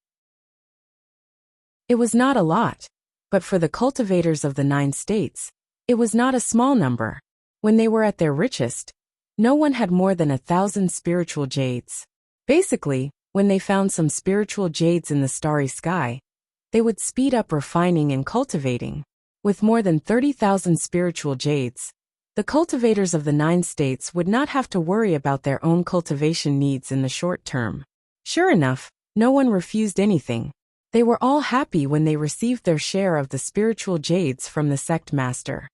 It was not a lot, but for the cultivators of the 9 states, it was not a small number. When they were at their richest, no one had more than 1,000 spiritual jades. Basically, when they found some spiritual jades in the starry sky, they would speed up refining and cultivating. With more than 30,000 spiritual jades, the cultivators of the 9 states would not have to worry about their own cultivation needs in the short term. Sure enough, no one refused anything. They were all happy when they received their share of the spiritual jades from the sect master.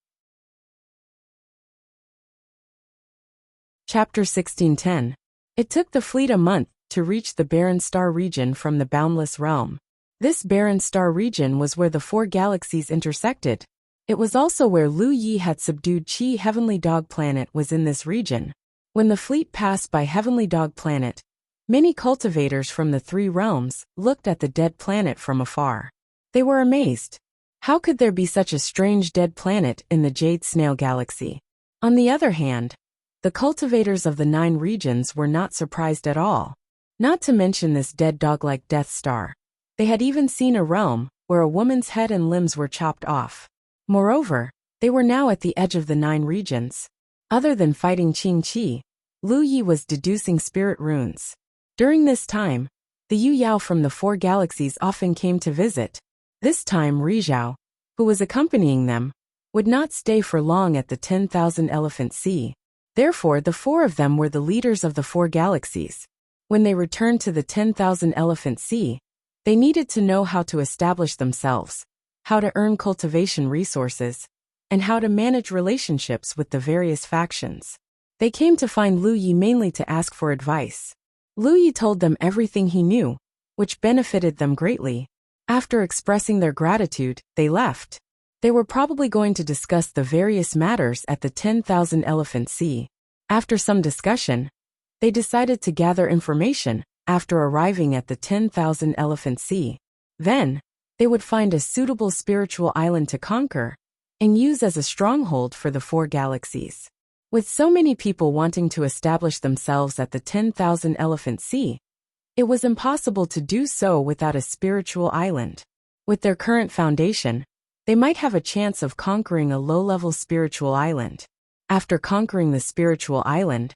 Chapter 1610. It took the fleet a month to reach the barren star region from the boundless realm. This barren star region was where the 4 galaxies intersected. It was also where Lu Yi had subdued Qi. Heavenly Dog Planet was in this region. When the fleet passed by Heavenly Dog Planet, many cultivators from the 3 realms looked at the dead planet from afar. They were amazed. How could there be such a strange dead planet in the Jade Snail Galaxy? On the other hand, the cultivators of the 9 regions were not surprised at all. Not to mention this dead dog-like Death Star. They had even seen a realm where a woman's head and limbs were chopped off. Moreover, they were now at the edge of the 9 regions. Other than fighting Qing Qi, Lu Yi was deducing spirit runes. During this time, the Yu Yao from the 4 galaxies often came to visit. This time Ri Zhao, who was accompanying them, would not stay for long at the 10,000 Elephant Sea. Therefore, the 4 of them were the leaders of the 4 galaxies. When they returned to the 10,000 Elephant Sea, they needed to know how to establish themselves, how to earn cultivation resources, and how to manage relationships with the various factions. They came to find Lu Yi mainly to ask for advice. Lu Yi told them everything he knew, which benefited them greatly. After expressing their gratitude, they left. They were probably going to discuss the various matters at the 10,000 Elephant Sea. After some discussion, they decided to gather information after arriving at the 10,000 Elephant Sea. Then, they would find a suitable spiritual island to conquer and use as a stronghold for the 4 galaxies. With so many people wanting to establish themselves at the 10,000 Elephant Sea, it was impossible to do so without a spiritual island. With their current foundation, they might have a chance of conquering a low-level spiritual island. After conquering the spiritual island,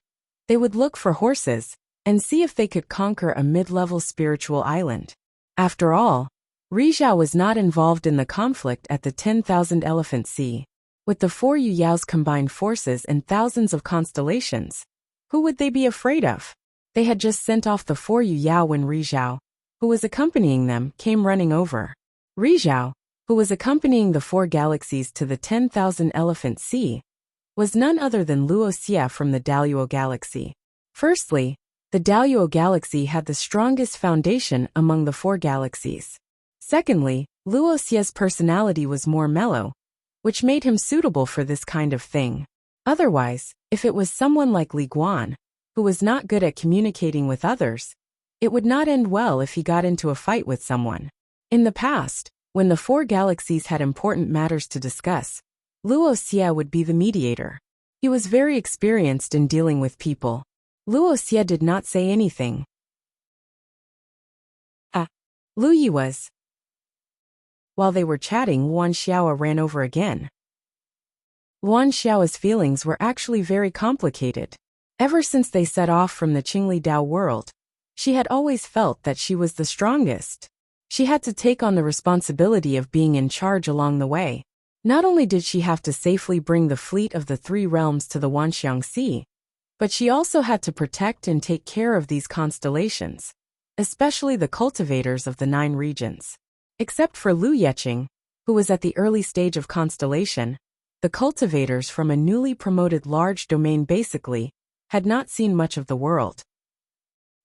they would look for horses and see if they could conquer a mid-level spiritual island. After all, Ri Zhao was not involved in the conflict at the 10,000 Elephant Sea. With the 4 Yu Yao's combined forces and thousands of constellations, who would they be afraid of? They had just sent off the 4 Yu Yao when Ri Zhao, who was accompanying them, came running over. Ri Zhao, who was accompanying the 4 galaxies to the 10,000 Elephant Sea, was none other than Wuxia from the Daluo Galaxy. Firstly, the Daluo Galaxy had the strongest foundation among the 4 galaxies. Secondly, Wuxia's personality was more mellow, which made him suitable for this kind of thing. Otherwise, if it was someone like Li Guan, who was not good at communicating with others, it would not end well if he got into a fight with someone. In the past, when the 4 galaxies had important matters to discuss, Wuxia would be the mediator. He was very experienced in dealing with people. Wuxia did not say anything. Lu Yi was. While they were chatting, Luan Xiao ran over again. Luan Xiao's feelings were actually very complicated. Ever since they set off from the Qingli Dao world, she had always felt that she was the strongest. She had to take on the responsibility of being in charge along the way. Not only did she have to safely bring the fleet of the 3 realms to the Wanxiang Sea, but she also had to protect and take care of these constellations, especially the cultivators of the 9 regions. Except for Lu Yeqing, who was at the early stage of constellation, the cultivators from a newly promoted large domain basically had not seen much of the world.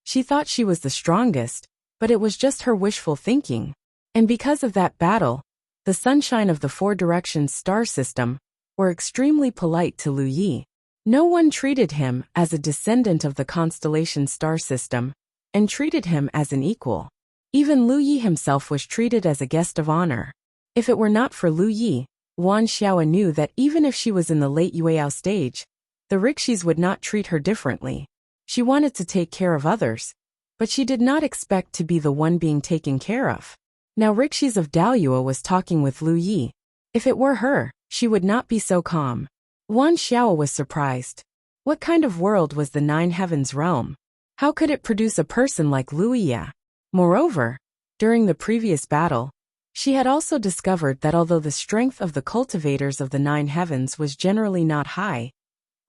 She thought she was the strongest, But it was just her wishful thinking. And because of that battle, the sunshine of the Four Directions star system were extremely polite to Lu Yi. No one treated him as a descendant of the constellation star system and treated him as an equal. Even Lu Yi himself was treated as a guest of honor. If it were not for Lu Yi, Wan Xiao knew that even if she was in the late Yueyao stage, the rixis would not treat her differently. She wanted to take care of others, but she did not expect to be the one being taken care of. Now Rixis of Daoyuo was talking with Lu Yi. If it were her, she would not be so calm. Wan Xiao was surprised. What kind of world was the Nine Heavens realm? How could it produce a person like Lu Yi? Moreover, during the previous battle, she had also discovered that although the strength of the cultivators of the Nine Heavens was generally not high,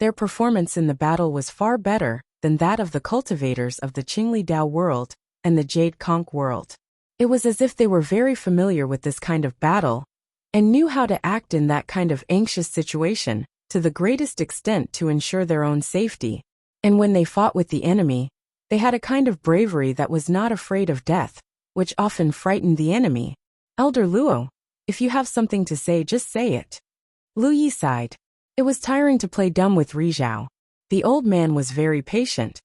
their performance in the battle was far better than that of the cultivators of the Qingli Dao world and the Jade Conch world. It was as if they were very familiar with this kind of battle and knew how to act in that kind of anxious situation to the greatest extent to ensure their own safety. And when they fought with the enemy, they had a kind of bravery that was not afraid of death, which often frightened the enemy. Elder Luo, if you have something to say, just say it. Lu Yi sighed. It was tiring to play dumb with Rizhao. The old man was very patient.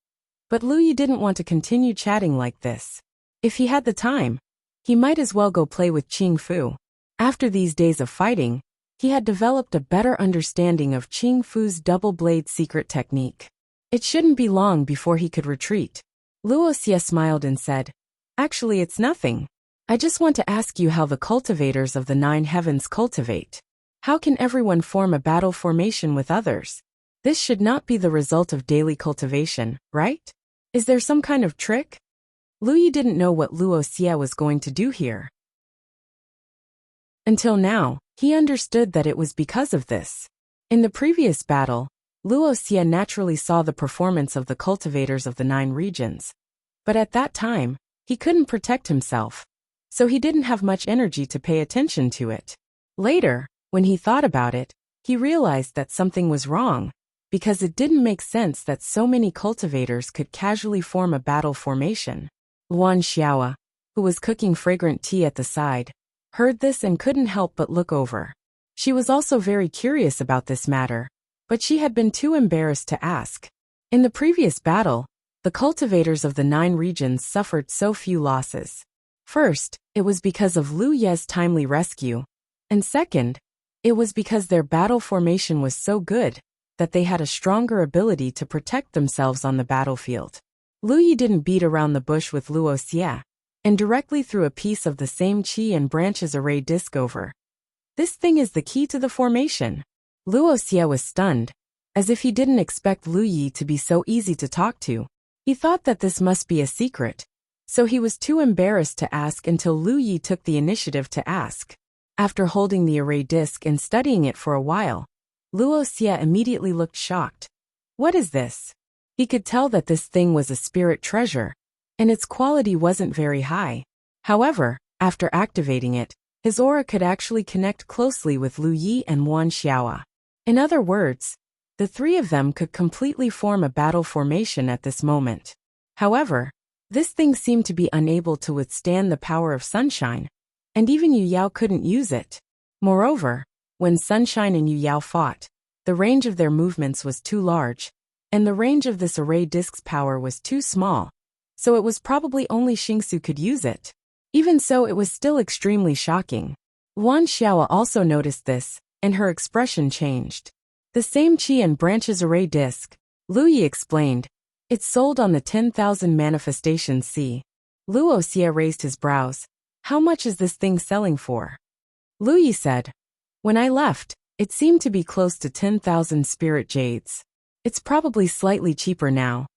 But Lu Yi didn't want to continue chatting like this. If he had the time, he might as well go play with Qing Fu. After these days of fighting, he had developed a better understanding of Qing Fu's double-blade secret technique. It shouldn't be long before he could retreat. Luoxia smiled and said, "Actually, it's nothing. I just want to ask you how the cultivators of the Nine Heavens cultivate. How can everyone form a battle formation with others? This should not be the result of daily cultivation, right? Is there some kind of trick?" Lu Yi didn't know what Luoxia was going to do here. Until now, he understood that it was because of this. In the previous battle, Luoxia naturally saw the performance of the cultivators of the 9 regions. But at that time, he couldn't protect himself, so he didn't have much energy to pay attention to it. Later, when he thought about it, he realized that something was wrong, because it didn't make sense that so many cultivators could casually form a battle formation. Wan Xiao, who was cooking fragrant tea at the side, heard this and couldn't help but look over. She was also very curious about this matter, but she had been too embarrassed to ask. In the previous battle, the cultivators of the 9 regions suffered so few losses. First, it was because of Lu Ye's timely rescue, and second, it was because their battle formation was so good that they had a stronger ability to protect themselves on the battlefield. Lu Yi didn't beat around the bush with Luoxia, and directly threw a piece of the same qi and branches array disc over. This thing is the key to the formation. Luoxia was stunned, as if he didn't expect Lu Yi to be so easy to talk to. He thought that this must be a secret, so he was too embarrassed to ask until Lu Yi took the initiative to ask. After holding the array disc and studying it for a while, Luoxia immediately looked shocked. What is this? He could tell that this thing was a spirit treasure, and its quality wasn't very high. However, after activating it, his aura could actually connect closely with Lu Yi and Wan Xiao. In other words, the 3 of them could completely form a battle formation at this moment. However, this thing seemed to be unable to withstand the power of sunshine, and even Yu Yao couldn't use it. Moreover, when Sunshine and Yu Yao fought, the range of their movements was too large, and the range of this array disc's power was too small, so it was probably only Xingsu could use it. Even so, it was still extremely shocking. Wan Xiao also noticed this, and her expression changed. The same qi and branches array disc, Lu Yi explained. It's sold on the 10,000 manifestations C. Luoxia raised his brows. How much is this thing selling for? Lu Yi said. When I left, it seemed to be close to 10,000 spirit jades. It's probably slightly cheaper now.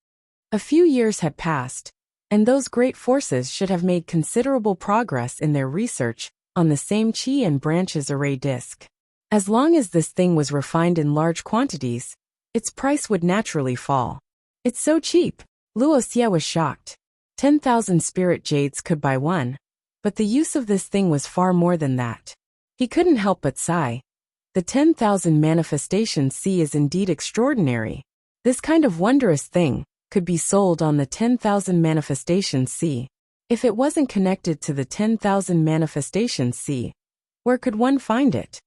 A few years had passed, and those great forces should have made considerable progress in their research on the same qi and branches array disc. As long as this thing was refined in large quantities, its price would naturally fall. It's so cheap. Luoxia was shocked. 10,000 spirit jades could buy one, but the use of this thing was far more than that. He couldn't help but sigh. The 10,000 manifestations C is indeed extraordinary. This kind of wondrous thing could be sold on the 10,000 manifestations C. If it wasn't connected to the 10,000 manifestations sea, where could one find it?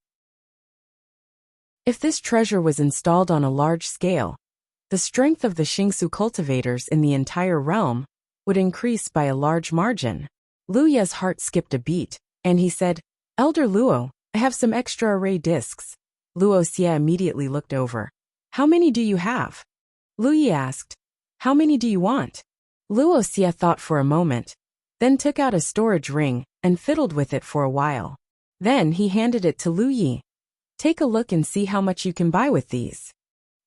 If this treasure was installed on a large scale, the strength of the Xingsu cultivators in the entire realm would increase by a large margin. Luo's heart skipped a beat, and he said, Elder Luo, I have some extra array discs. Luoxia immediately looked over. How many do you have? Luo asked. How many do you want? Luoxia thought for a moment, then took out a storage ring and fiddled with it for a while. Then he handed it to Luo. Take a look and see how much you can buy with these.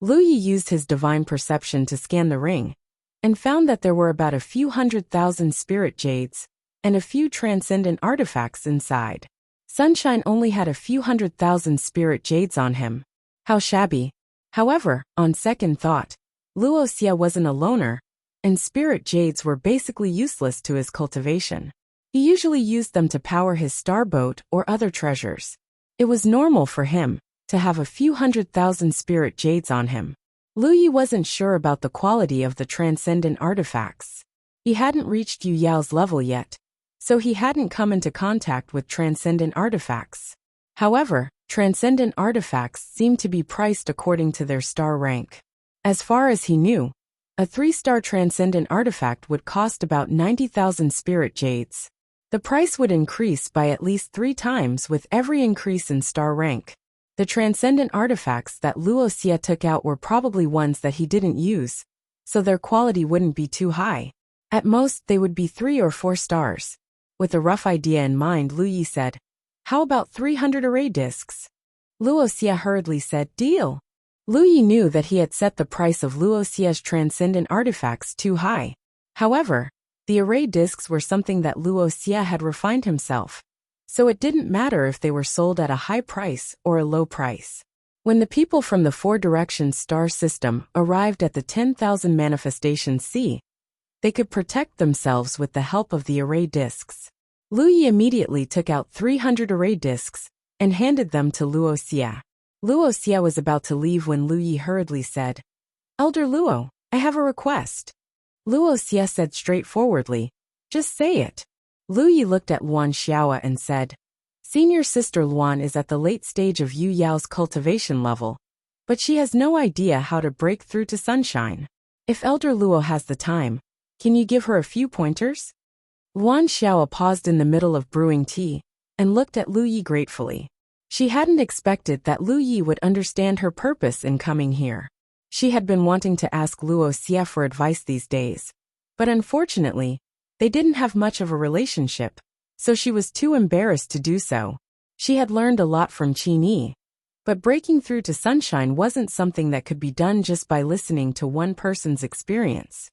Luo used his divine perception to scan the ring, and found that there were about a few 100,000 spirit jades and a few transcendent artifacts inside. Sunshine only had a few 100,000 spirit jades on him. How shabby. However, on second thought, Luoxia wasn't a loner, and spirit jades were basically useless to his cultivation. He usually used them to power his starboat or other treasures. It was normal for him to have a few 100,000 spirit jades on him. Luo wasn't sure about the quality of the transcendent artifacts. He hadn't reached Yu Yao's level yet, so he hadn't come into contact with transcendent artifacts. However, transcendent artifacts seemed to be priced according to their star rank. As far as he knew, a 3-star transcendent artifact would cost about 90,000 spirit jades. The price would increase by at least 3 times with every increase in star rank. The transcendent artifacts that Luoxia took out were probably ones that he didn't use, so their quality wouldn't be too high. At most, they would be 3 or 4 stars. With a rough idea in mind, Luo said, How about 300 array discs? Luoxia hurriedly said, Deal. Luo knew that he had set the price of Luoxia's transcendent artifacts too high. However, the array discs were something that Luoxia had refined himself, so it didn't matter if they were sold at a high price or a low price. When the people from the 4 Directions star system arrived at the 10,000 manifestations sea, they could protect themselves with the help of the array discs. Luo immediately took out 300 array discs and handed them to Luoxia. Luoxia was about to leave when Luo hurriedly said, Elder Luo, I have a request. Luoxia said straightforwardly, Just say it. Luo looked at Luan Xiao and said, Senior sister Luan is at the late stage of Yu Yao's cultivation level, but she has no idea how to break through to Sunshine. If Elder Luo has the time, can you give her a few pointers? Luan Xiao paused in the middle of brewing tea and looked at Luo gratefully. She hadn't expected that Luo would understand her purpose in coming here. She had been wanting to ask Luoxia for advice these days, but unfortunately, they didn't have much of a relationship, so she was too embarrassed to do so. She had learned a lot from Qin, but breaking through to Sunshine wasn't something that could be done just by listening to one person's experience.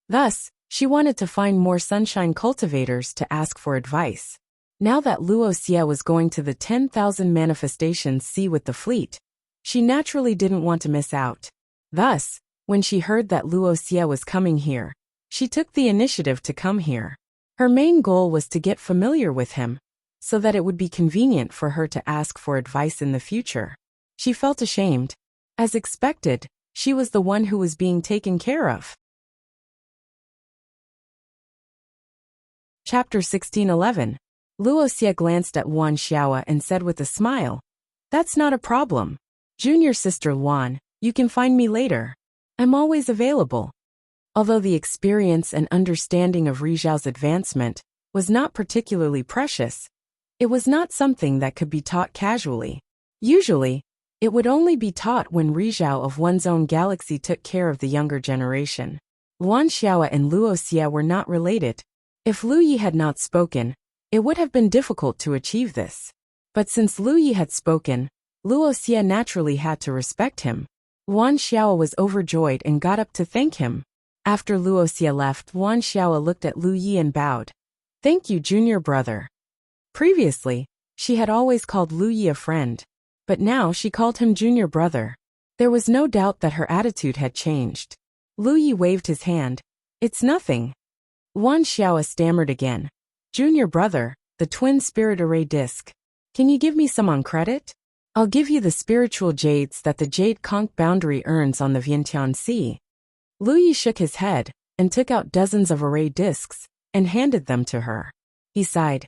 Thus, she wanted to find more Sunshine cultivators to ask for advice. Now that Luoxia was going to the 10,000 manifestations sea with the fleet, she naturally didn't want to miss out. Thus, when she heard that Luoxia was coming here, she took the initiative to come here. Her main goal was to get familiar with him, so that it would be convenient for her to ask for advice in the future. She felt ashamed. As expected, she was the one who was being taken care of. Chapter 1611. Luoxia glanced at Luan Xiao and said with a smile, That's not a problem. Junior sister Luan, you can find me later. I'm always available. Although the experience and understanding of Rizhao's advancement was not particularly precious, it was not something that could be taught casually. Usually, it would only be taught when Rizhao of one's own galaxy took care of the younger generation. Luan Xiao and Luoxia were not related. If Luo had not spoken, it would have been difficult to achieve this. But since Luo had spoken, Luoxia naturally had to respect him. Luan Xiao was overjoyed and got up to thank him. After Luoxia left, Luan Xiao looked at Luo and bowed. Thank you, junior brother. Previously, she had always called Luo a friend, but now she called him junior brother. There was no doubt that her attitude had changed. Luo waved his hand. It's nothing. Luan Xiao stammered again. Junior brother, the twin spirit array disc. Can you give me some on credit? I'll give you the spiritual jades that the Jade Conch boundary earns on the Vientiane Sea. Luo shook his head and took out dozens of array discs and handed them to her. He sighed.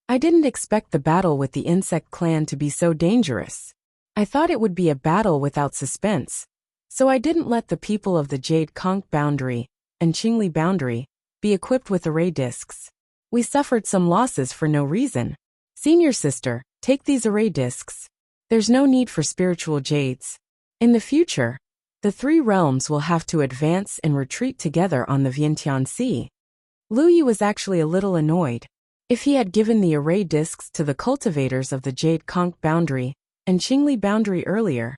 I didn't expect the battle with the insect clan to be so dangerous. I thought it would be a battle without suspense, so I didn't let the people of the Jade Conch boundary and Qingli boundary be equipped with array discs. We suffered some losses for no reason. Senior sister, take these array discs. There's no need for spiritual jades. In the future, the three realms will have to advance and retreat together on the Vientiane Sea. Lu Yi was actually a little annoyed. If he had given the array discs to the cultivators of the Jade Conch boundary and Qingli boundary earlier,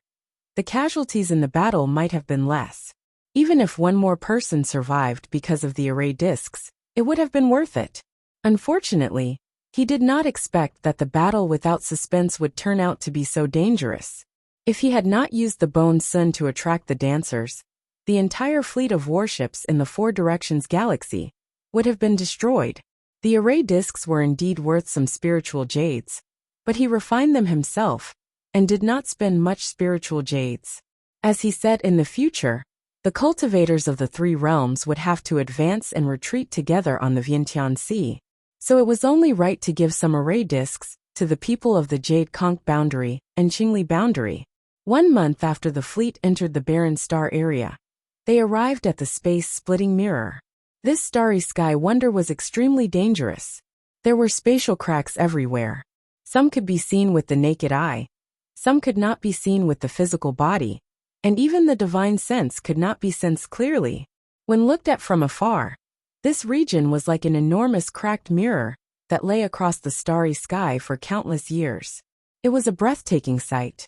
the casualties in the battle might have been less. Even if one more person survived because of the array discs, it would have been worth it. Unfortunately, he did not expect that the battle without suspense would turn out to be so dangerous. If he had not used the Bone Sun to attract the dancers, the entire fleet of warships in the Four Directions galaxy would have been destroyed. The array discs were indeed worth some spiritual jades, but he refined them himself and did not spend much spiritual jades. As he said, in the future, the cultivators of the three realms would have to advance and retreat together on the Vientiane Sea, so it was only right to give some array discs to the people of the Jade Conch boundary and Qingli boundary. 1 month after the fleet entered the barren star area, they arrived at the space-splitting mirror. This starry sky wonder was extremely dangerous. There were spatial cracks everywhere. Some could be seen with the naked eye, some could not be seen with the physical body, and even the divine sense could not be sensed clearly. When looked at from afar, this region was like an enormous cracked mirror that lay across the starry sky for countless years. It was a breathtaking sight.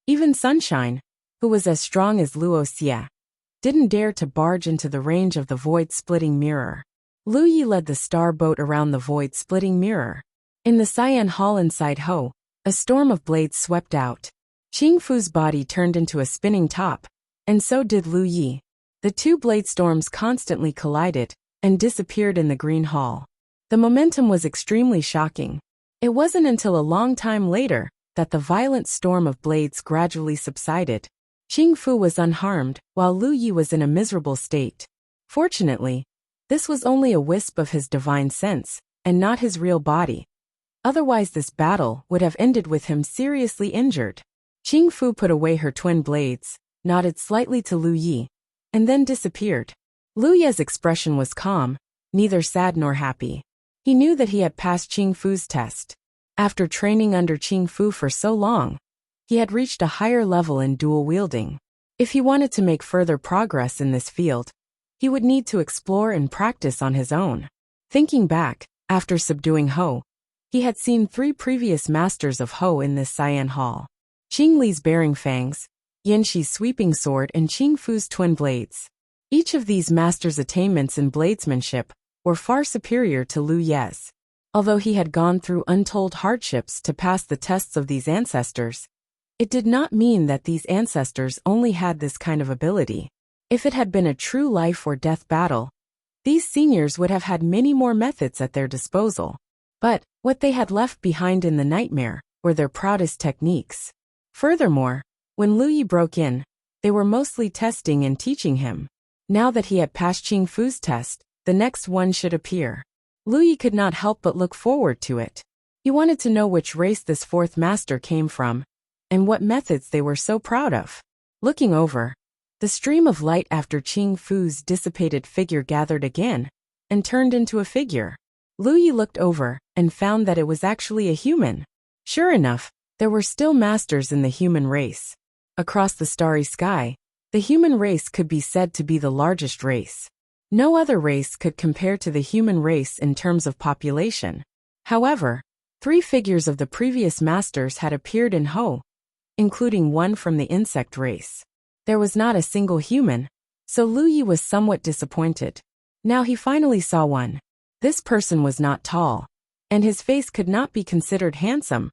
Even Sunshine, who was as strong as Wuxia, didn't dare to barge into the range of the void-splitting mirror. Lu Yi led the star boat around the void-splitting mirror. In the Cyan Hall inside Ho, a storm of blades swept out. Qing Fu's body turned into a spinning top, and so did Lu Yi. The two blade storms constantly collided and disappeared in the green hall. The momentum was extremely shocking. It wasn't until a long time later that the violent storm of blades gradually subsided. Qing Fu was unharmed, while Lu Yi was in a miserable state. Fortunately, this was only a wisp of his divine sense, and not his real body. Otherwise this battle would have ended with him seriously injured. Qing Fu put away her twin blades, nodded slightly to Lu Yi, and then disappeared. Lu Yi's expression was calm, neither sad nor happy. He knew that he had passed Qing Fu's test. After training under Qing Fu for so long, he had reached a higher level in dual wielding. If he wanted to make further progress in this field, he would need to explore and practice on his own. Thinking back, after subduing Ho, he had seen 3 previous masters of Ho in this Cyan Hall. Qing Li's bearing fangs, Yin Shi's sweeping sword, and Qing Fu's twin blades. Each of these masters' attainments in bladesmanship were far superior to Lu Yi's. Although he had gone through untold hardships to pass the tests of these ancestors, it did not mean that these ancestors only had this kind of ability. If it had been a true life or death battle, these seniors would have had many more methods at their disposal. But what they had left behind in the nightmare were their proudest techniques. Furthermore, when Lu Yi broke in, they were mostly testing and teaching him. Now that he had passed Qing Fu's test, the next one should appear. Lu Yi could not help but look forward to it. He wanted to know which race this 4th master came from, and what methods they were so proud of. Looking over, the stream of light after Qing Fu's dissipated figure gathered again, and turned into a figure. Lu Yi looked over, and found that it was actually a human. Sure enough, there were still masters in the human race. Across the starry sky, the human race could be said to be the largest race. No other race could compare to the human race in terms of population. However, 3 figures of the previous masters had appeared in Ho, including one from the insect race. There was not a single human, so Lu Yi was somewhat disappointed. Now he finally saw one. This person was not tall, and his face could not be considered handsome,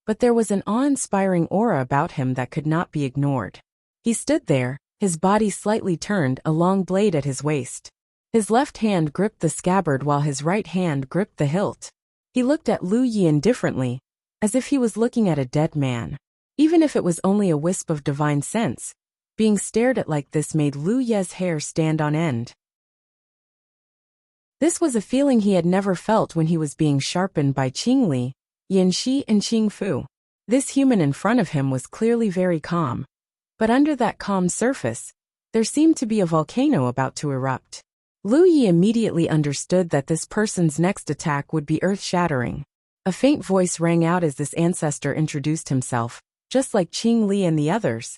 but there was an awe-inspiring aura about him that could not be ignored. He stood there, his body slightly turned, a long blade at his waist. His left hand gripped the scabbard while his right hand gripped the hilt. He looked at Lu Yi indifferently, as if he was looking at a dead man. Even if it was only a wisp of divine sense, Being stared at like this made Lu Ye's hair stand on end. This was a feeling he had never felt when he was being sharpened by Qing Li, Yin Shi and Qing Fu. This human in front of him was clearly very calm. But under that calm surface, there seemed to be a volcano about to erupt. Lu Yi immediately understood that this person's next attack would be earth-shattering. A faint voice rang out as this ancestor introduced himself, just like Qing Li and the others.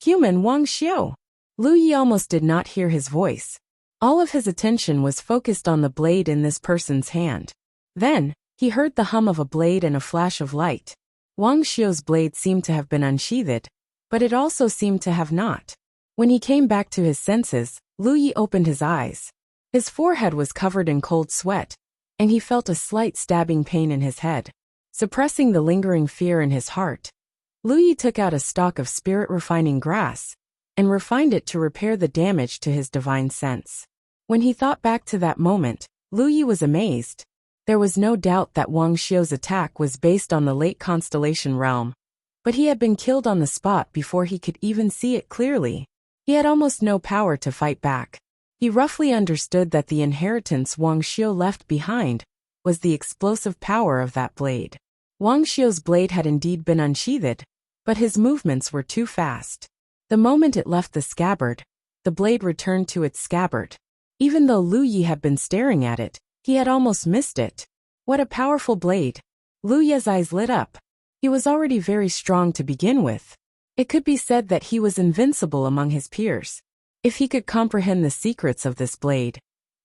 Human Wang Xiu. Lu Yi almost did not hear his voice. All of his attention was focused on the blade in this person's hand. Then, he heard the hum of a blade and a flash of light. Wang Xiu's blade seemed to have been unsheathed, but it also seemed to have not. When he came back to his senses, Lu Yi opened his eyes. His forehead was covered in cold sweat, and he felt a slight stabbing pain in his head. Suppressing the lingering fear in his heart, Lu Yi took out a stalk of spirit-refining grass and refined it to repair the damage to his divine sense. When he thought back to that moment, Lu Yi was amazed. There was no doubt that Wang Xiu's attack was based on the late constellation realm, but he had been killed on the spot before he could even see it clearly. He had almost no power to fight back. He roughly understood that the inheritance Wang Xiu left behind was the explosive power of that blade. Wang Xiu's blade had indeed been unsheathed, but his movements were too fast. The moment it left the scabbard, the blade returned to its scabbard. Even though Lu Yi had been staring at it, he had almost missed it. What a powerful blade! Lu Yi's eyes lit up. He was already very strong to begin with. It could be said that he was invincible among his peers. If he could comprehend the secrets of this blade,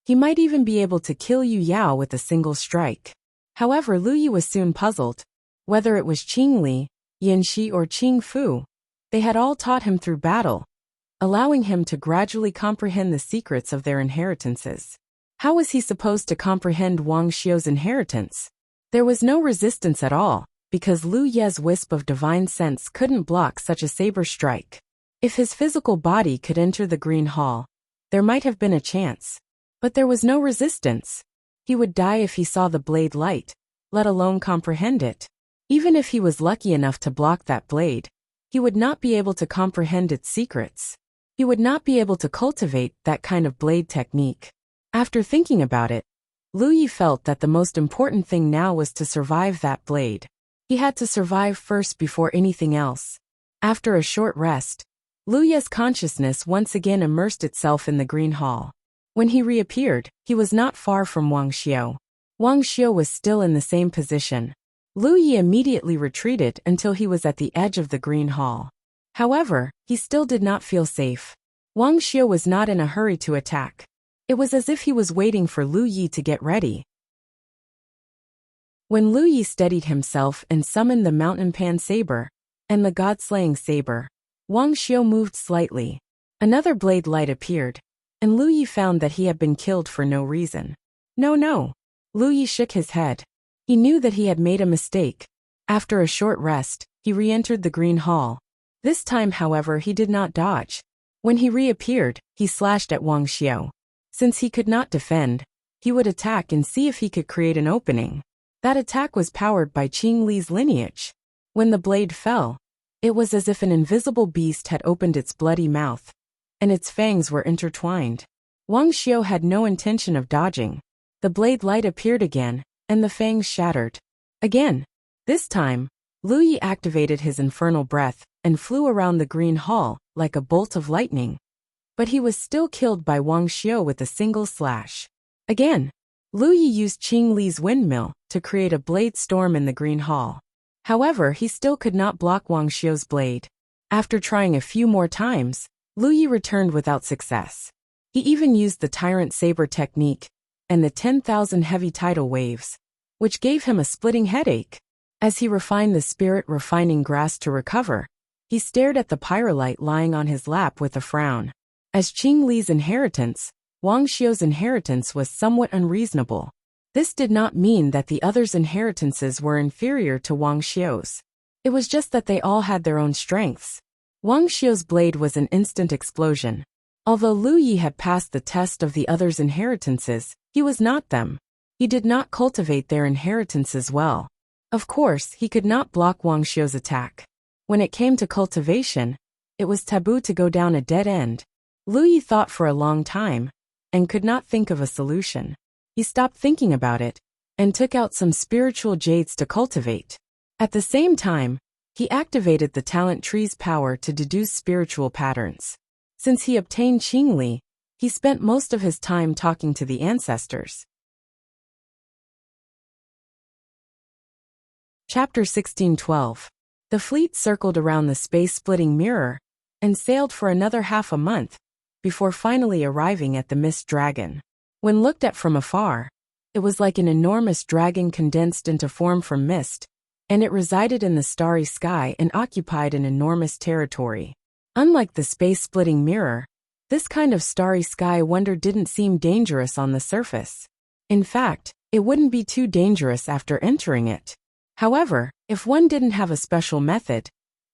he might even be able to kill Yu Yao with a single strike. However, Lu Yi was soon puzzled. Whether it was Qing Li, Yin Shi or Qing Fu, they had all taught him through battle, allowing him to gradually comprehend the secrets of their inheritances. How was he supposed to comprehend Wang Xiu's inheritance? There was no resistance at all, because Lu Ye's wisp of divine sense couldn't block such a saber strike. If his physical body could enter the green hall, there might have been a chance. But there was no resistance. He would die if he saw the blade light, let alone comprehend it. Even if he was lucky enough to block that blade, he would not be able to comprehend its secrets. He would not be able to cultivate that kind of blade technique. After thinking about it, Lu Yi felt that the most important thing now was to survive that blade. He had to survive first before anything else. After a short rest, Lu Yi's consciousness once again immersed itself in the green hall. When he reappeared, he was not far from Wang Xiu. Wang Xiu was still in the same position. Lu Yi immediately retreated until he was at the edge of the green hall. However, he still did not feel safe. Wang Xiu was not in a hurry to attack. It was as if he was waiting for Lu Yi to get ready. When Lu Yi steadied himself and summoned the Mountain Pan Saber and the God-slaying Saber, Wang Xiu moved slightly. Another blade light appeared, and Lu Yi found that he had been killed for no reason. No. Lu Yi shook his head. He knew that he had made a mistake. After a short rest, he re-entered the green hall. This time, however, he did not dodge. When he reappeared, he slashed at Wang Xiu. Since he could not defend, he would attack and see if he could create an opening. That attack was powered by Qing Li's lineage. When the blade fell, it was as if an invisible beast had opened its bloody mouth, and its fangs were intertwined. Wang Xiu had no intention of dodging. The blade light appeared again, and the fangs shattered. Again. This time, Lu Yi activated his infernal breath and flew around the green hall like a bolt of lightning. But he was still killed by Wang Xiu with a single slash. Again, Lu Yi used Qing Li's windmill to create a blade storm in the green hall. However, he still could not block Wang Xiu's blade. After trying a few more times, Lu Yi returned without success. He even used the Tyrant Saber technique and the 10,000 heavy tidal waves, which gave him a splitting headache. As he refined the spirit-refining grass to recover, he stared at the pyrolite lying on his lap with a frown. As Qing Li's inheritance, Wang Xiu's inheritance was somewhat unreasonable. This did not mean that the others' inheritances were inferior to Wang Xiu's. It was just that they all had their own strengths. Wang Xiu's blade was an instant explosion. Although Lu Yi had passed the test of the others' inheritances, he was not them. He did not cultivate their inheritances well. Of course, he could not block Wang Xiu's attack. When it came to cultivation, It was taboo to go down a dead end. Lu Yi thought for a long time and could not think of a solution. He stopped thinking about it and took out some spiritual jades to cultivate. At the same time, he activated the talent tree's power to deduce spiritual patterns. Since he obtained Qingli, he spent most of his time talking to the ancestors. Chapter 1612. The fleet circled around the space-splitting mirror and sailed for another half a month before finally arriving at the Mist Dragon. When looked at from afar, it was like an enormous dragon condensed into form from mist, and it resided in the starry sky and occupied an enormous territory. Unlike the space-splitting mirror, this kind of starry sky wonder didn't seem dangerous on the surface. In fact, it wouldn't be too dangerous after entering it. However, if one didn't have a special method,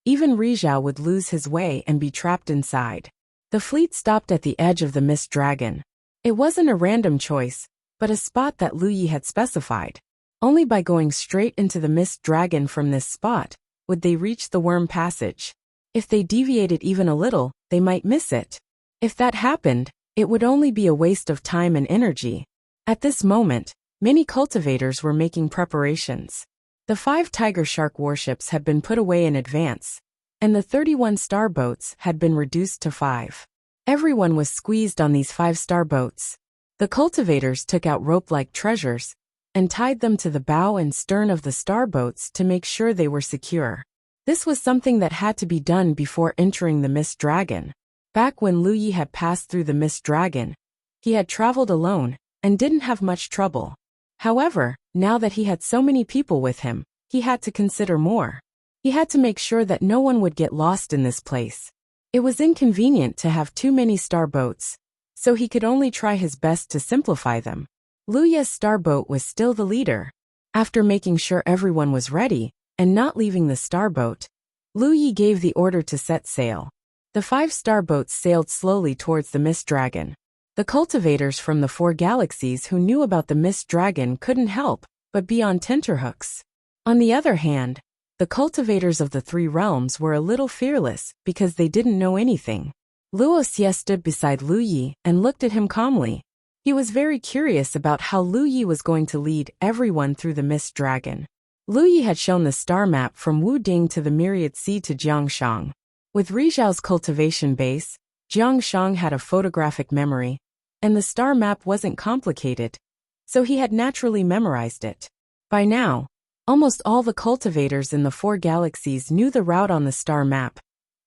even Rizhao would lose his way and be trapped inside. The fleet stopped at the edge of the Mist Dragon. It wasn't a random choice, but a spot that Lu Yi had specified. Only by going straight into the Mist Dragon from this spot would they reach the Worm Passage. If they deviated even a little, they might miss it. If that happened, it would only be a waste of time and energy. At this moment, many cultivators were making preparations. The 5 tiger shark warships had been put away in advance, and the 31 star boats had been reduced to 5. Everyone was squeezed on these 5-star boats. The cultivators took out rope-like treasures and tied them to the bow and stern of the star boats to make sure they were secure. This was something that had to be done before entering the Mist Dragon. Back when Lu Yi had passed through the Mist Dragon, he had traveled alone and didn't have much trouble. However, now that he had so many people with him, he had to consider more. He had to make sure that no one would get lost in this place. It was inconvenient to have too many star boats, so he could only try his best to simplify them. Lu Yi's star boat was still the leader. After making sure everyone was ready and not leaving the star boat, Lu Yi gave the order to set sail. The 5-star boats sailed slowly towards the Mist Dragon. The cultivators from the 4 galaxies who knew about the Mist Dragon couldn't help but be on tenterhooks. On the other hand, the cultivators of the 3 realms were a little fearless because they didn't know anything. Wuxia stood beside Lu Yi and looked at him calmly. He was very curious about how Lu Yi was going to lead everyone through the Mist Dragon. Lu Yi had shown the star map from Wuding to the Myriad Sea to Jiangshang. With Rizhao's cultivation base, Jiangshang had a photographic memory, and the star map wasn't complicated, so he had naturally memorized it. By now, almost all the cultivators in the 4 galaxies knew the route on the star map,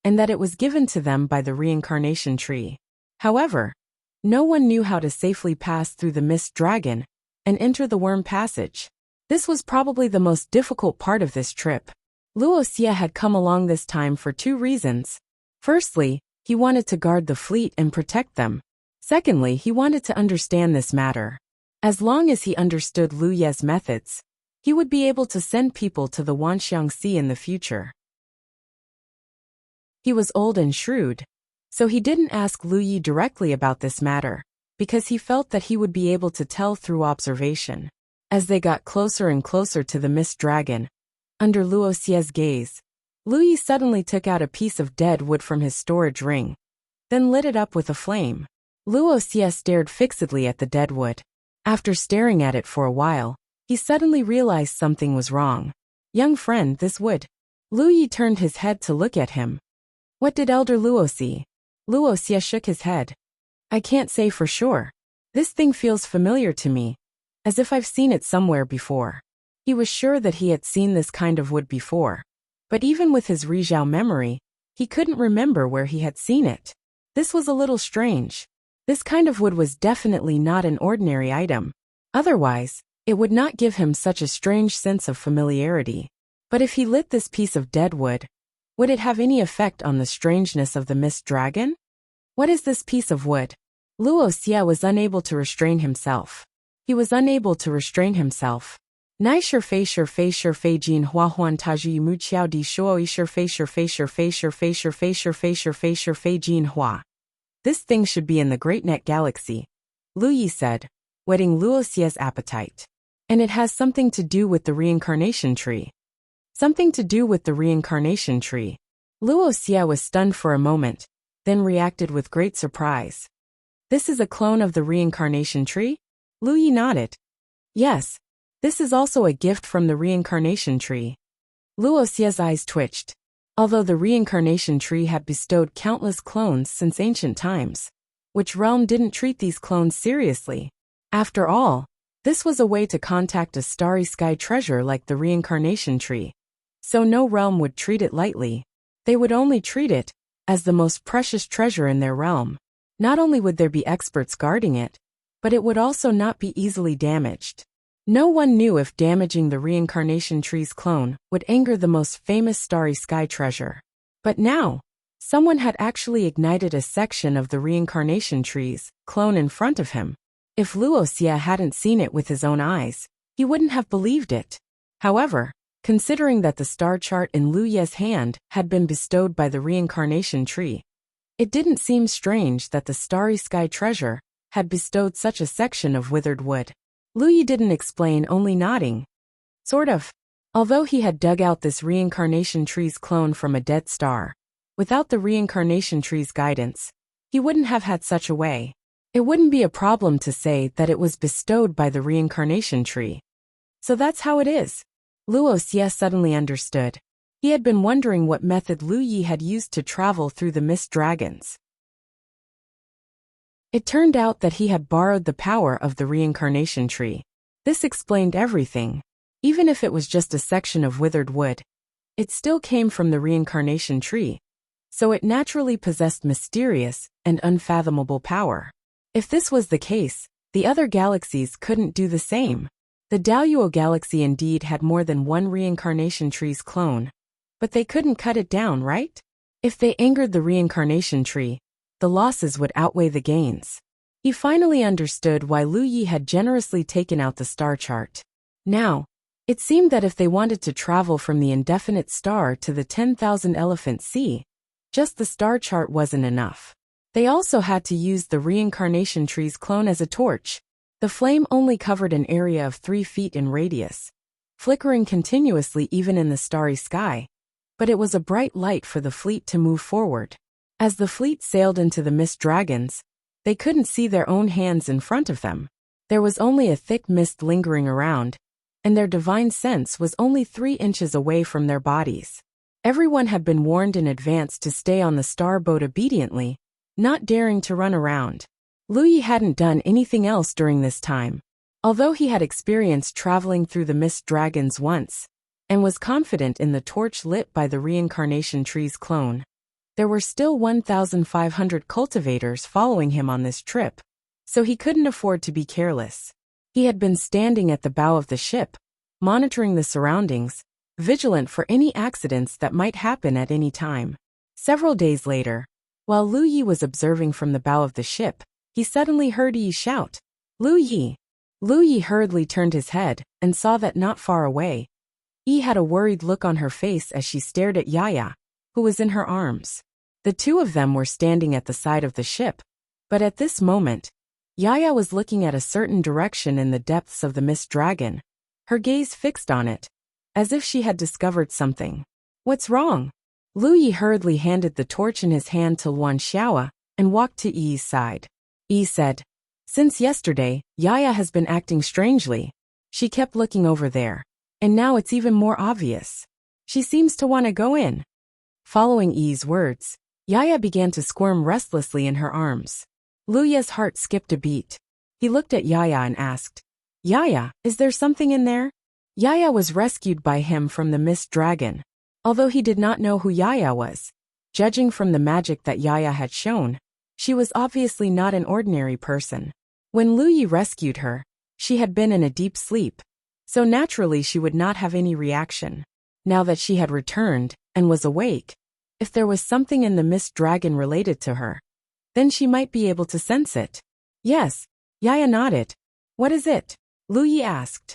and that it was given to them by the reincarnation tree. However, no one knew how to safely pass through the Mist Dragon and enter the Worm Passage. This was probably the most difficult part of this trip. Wuxia had come along this time for 2 reasons. Firstly, he wanted to guard the fleet and protect them. Secondly, he wanted to understand this matter. As long as he understood Lu Yi's methods, he would be able to send people to the Wanxiang Sea in the future. He was old and shrewd, so he didn't ask Lu Yi directly about this matter, because he felt that he would be able to tell through observation. As they got closer and closer to the Mist Dragon, under Wuxia's gaze, Lu Yi suddenly took out a piece of dead wood from his storage ring, then lit it up with a flame. Wuxia stared fixedly at the dead wood. After staring at it for a while, he suddenly realized something was wrong. "Young friend, this wood." Lu Yi turned his head to look at him. "What did Elder Luo see?" Wuxia shook his head. "I can't say for sure. This thing feels familiar to me, as if I've seen it somewhere before." He was sure that he had seen this kind of wood before, but even with his Rizhao memory, he couldn't remember where he had seen it. This was a little strange. This kind of wood was definitely not an ordinary item. Otherwise, it would not give him such a strange sense of familiarity. But if he lit this piece of dead wood, would it have any effect on the strangeness of the Mist Dragon? "What is this piece of wood?" Wuxia was unable to restrain himself. He was unable to restrain himself. Nai fei jin hua huan taji mu qiao di shuo fei jin hua. This thing should be in the Great Net Galaxy, Lu Yi said, whetting Wuxia's appetite. And it has something to do with the reincarnation tree. Something to do with the reincarnation tree. Wuxia was stunned for a moment, then reacted with great surprise. This is a clone of the reincarnation tree? Lu Yi nodded. Yes. This is also a gift from the reincarnation tree. Wuxia's eyes twitched. Although the reincarnation tree had bestowed countless clones since ancient times, which realm didn't treat these clones seriously? After all, this was a way to contact a starry sky treasure like the reincarnation tree. So no realm would treat it lightly. They would only treat it as the most precious treasure in their realm. Not only would there be experts guarding it, but it would also not be easily damaged. No one knew if damaging the reincarnation tree's clone would anger the most famous starry sky treasure. But now, someone had actually ignited a section of the reincarnation tree's clone in front of him. If Wuxia hadn't seen it with his own eyes, he wouldn't have believed it. However, considering that the star chart in Lu Ye's hand had been bestowed by the reincarnation tree, it didn't seem strange that the starry sky treasure had bestowed such a section of withered wood. Lu Yi didn't explain, only nodding. Sort of. Although he had dug out this reincarnation tree's clone from a dead star, without the reincarnation tree's guidance, he wouldn't have had such a way. It wouldn't be a problem to say that it was bestowed by the reincarnation tree. So that's how it is. Wuxia suddenly understood. He had been wondering what method Lu Yi had used to travel through the mist dragons. It turned out that he had borrowed the power of the reincarnation tree. This explained everything. Even if it was just a section of withered wood, it still came from the reincarnation tree, so it naturally possessed mysterious and unfathomable power. If this was the case, the other galaxies couldn't do the same. The Daoyuo galaxy indeed had more than one reincarnation tree's clone, but they couldn't cut it down, right? If they angered the reincarnation tree, the losses would outweigh the gains. He finally understood why Lu Yi had generously taken out the star chart. Now, it seemed that if they wanted to travel from the indefinite star to the 10,000 elephant sea, just the star chart wasn't enough. They also had to use the reincarnation tree's clone as a torch. The flame only covered an area of 3 feet in radius, flickering continuously even in the starry sky, but it was a bright light for the fleet to move forward. As the fleet sailed into the mist dragons, they couldn't see their own hands in front of them. There was only a thick mist lingering around, and their divine sense was only 3 inches away from their bodies. Everyone had been warned in advance to stay on the star boat obediently, not daring to run around. Lu Yi hadn't done anything else during this time. Although he had experienced traveling through the mist dragons once, and was confident in the torch lit by the reincarnation tree's clone, there were still 1,500 cultivators following him on this trip, so he couldn't afford to be careless. He had been standing at the bow of the ship, monitoring the surroundings, vigilant for any accidents that might happen at any time. Several days later, while Lu Yi was observing from the bow of the ship, he suddenly heard Yi shout, "Lu Yi!" Lu Yi hurriedly turned his head and saw that not far away, Yi had a worried look on her face as she stared at Yaya, who was in her arms. The two of them were standing at the side of the ship, but at this moment, Yaya was looking at a certain direction in the depths of the mist dragon, her gaze fixed on it, as if she had discovered something. "What's wrong?" Lu Yi hurriedly handed the torch in his hand to Luan Xiaoa and walked to Yi's side. Yi said, "Since yesterday, Yaya has been acting strangely. She kept looking over there, and now it's even more obvious. She seems to want to go in." Following Yi's words, Yaya began to squirm restlessly in her arms. Lu Ye's heart skipped a beat. He looked at Yaya and asked, "Yaya, is there something in there?" Yaya was rescued by him from the mist dragon. Although he did not know who Yaya was, judging from the magic that Yaya had shown, she was obviously not an ordinary person. When Lu Yi rescued her, she had been in a deep sleep, so naturally she would not have any reaction. Now that she had returned and was awake, if there was something in the mist dragon related to her, then she might be able to sense it. "Yes," Yaya nodded. "What is it?" Lu Yi asked.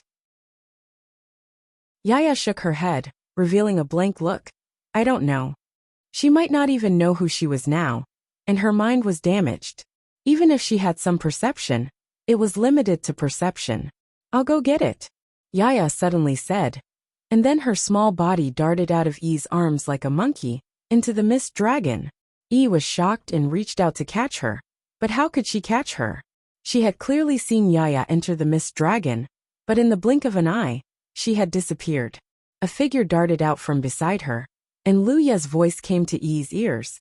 Yaya shook her head, revealing a blank look. "I don't know." She might not even know who she was now, and her mind was damaged. Even if she had some perception, it was limited to perception. "I'll go get it," Yaya suddenly said, and then her small body darted out of Yi's arms like a monkey into the mist dragon. Yi was shocked and reached out to catch her. But how could she catch her? She had clearly seen Yaya enter the mist dragon, but in the blink of an eye, she had disappeared. A figure darted out from beside her, and Luya's voice came to Yi's ears.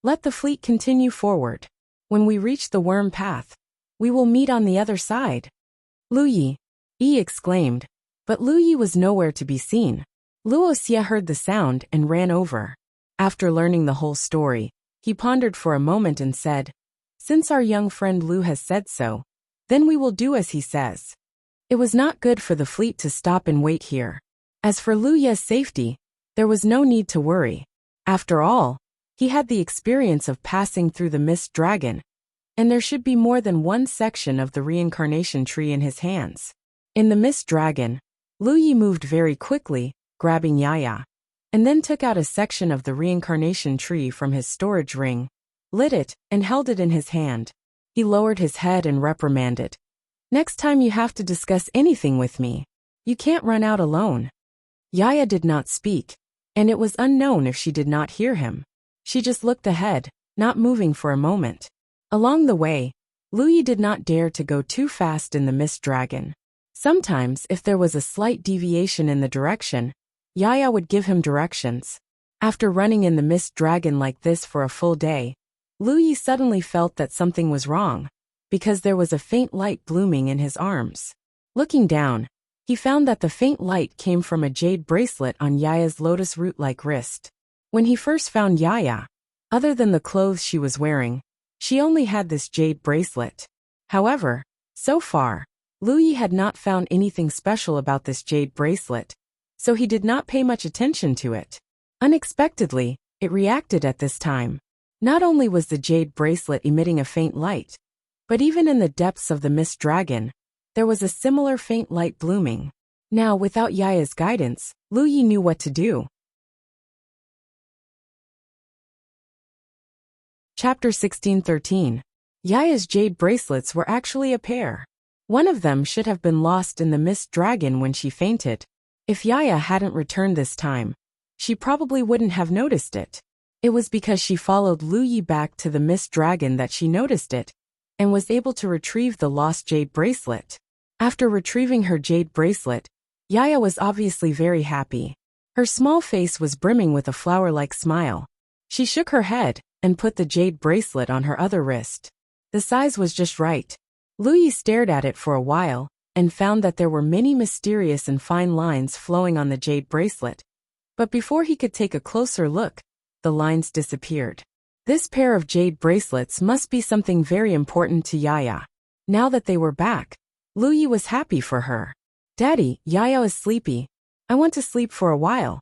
Let the fleet continue forward. When we reach the worm path, we will meet on the other side. Luyi, Yi exclaimed, but Luyi was nowhere to be seen. Wuxia heard the sound and ran over. After learning the whole story, he pondered for a moment and said, since our young friend Lu has said so, then we will do as he says. It was not good for the fleet to stop and wait here. As for Luya's safety, there was no need to worry. After all, he had the experience of passing through the mist dragon, and there should be more than one section of the reincarnation tree in his hands. In the mist dragon, Luyi moved very quickly, grabbing Yaya, and then took out a section of the reincarnation tree from his storage ring, lit it, and held it in his hand. He lowered his head and reprimanded. Next time you have to discuss anything with me, you can't run out alone. Yaya did not speak, and it was unknown if she did not hear him. She just looked ahead, not moving for a moment. Along the way, Luyi did not dare to go too fast in the mist dragon. Sometimes, if there was a slight deviation in the direction, Yaya would give him directions. After running in the mist dragon like this for a full day, Luyi suddenly felt that something was wrong, because there was a faint light blooming in his arms. Looking down, he found that the faint light came from a jade bracelet on Yaya's lotus root-like wrist. When he first found Yaya, other than the clothes she was wearing, she only had this jade bracelet. However, so far, Luyi had not found anything special about this jade bracelet, so he did not pay much attention to it. Unexpectedly, it reacted at this time. Not only was the jade bracelet emitting a faint light, but even in the depths of the mist dragon, there was a similar faint light blooming. Now, without Yaya's guidance, Luyi knew what to do. Chapter 16:13. Yaya's jade bracelets were actually a pair. One of them should have been lost in the mist dragon when she fainted. If Yaya hadn't returned this time, she probably wouldn't have noticed it. It was because she followed Luyi back to the mist dragon that she noticed it, and was able to retrieve the lost jade bracelet. After retrieving her jade bracelet, Yaya was obviously very happy. Her small face was brimming with a flower-like smile. She shook her head and put the jade bracelet on her other wrist. The size was just right. Luyi stared at it for a while, and found that there were many mysterious and fine lines flowing on the jade bracelet. But before he could take a closer look, the lines disappeared. This pair of jade bracelets must be something very important to Yaya. Now that they were back, Luyi was happy for her. Daddy, Yaya is sleepy. I want to sleep for a while,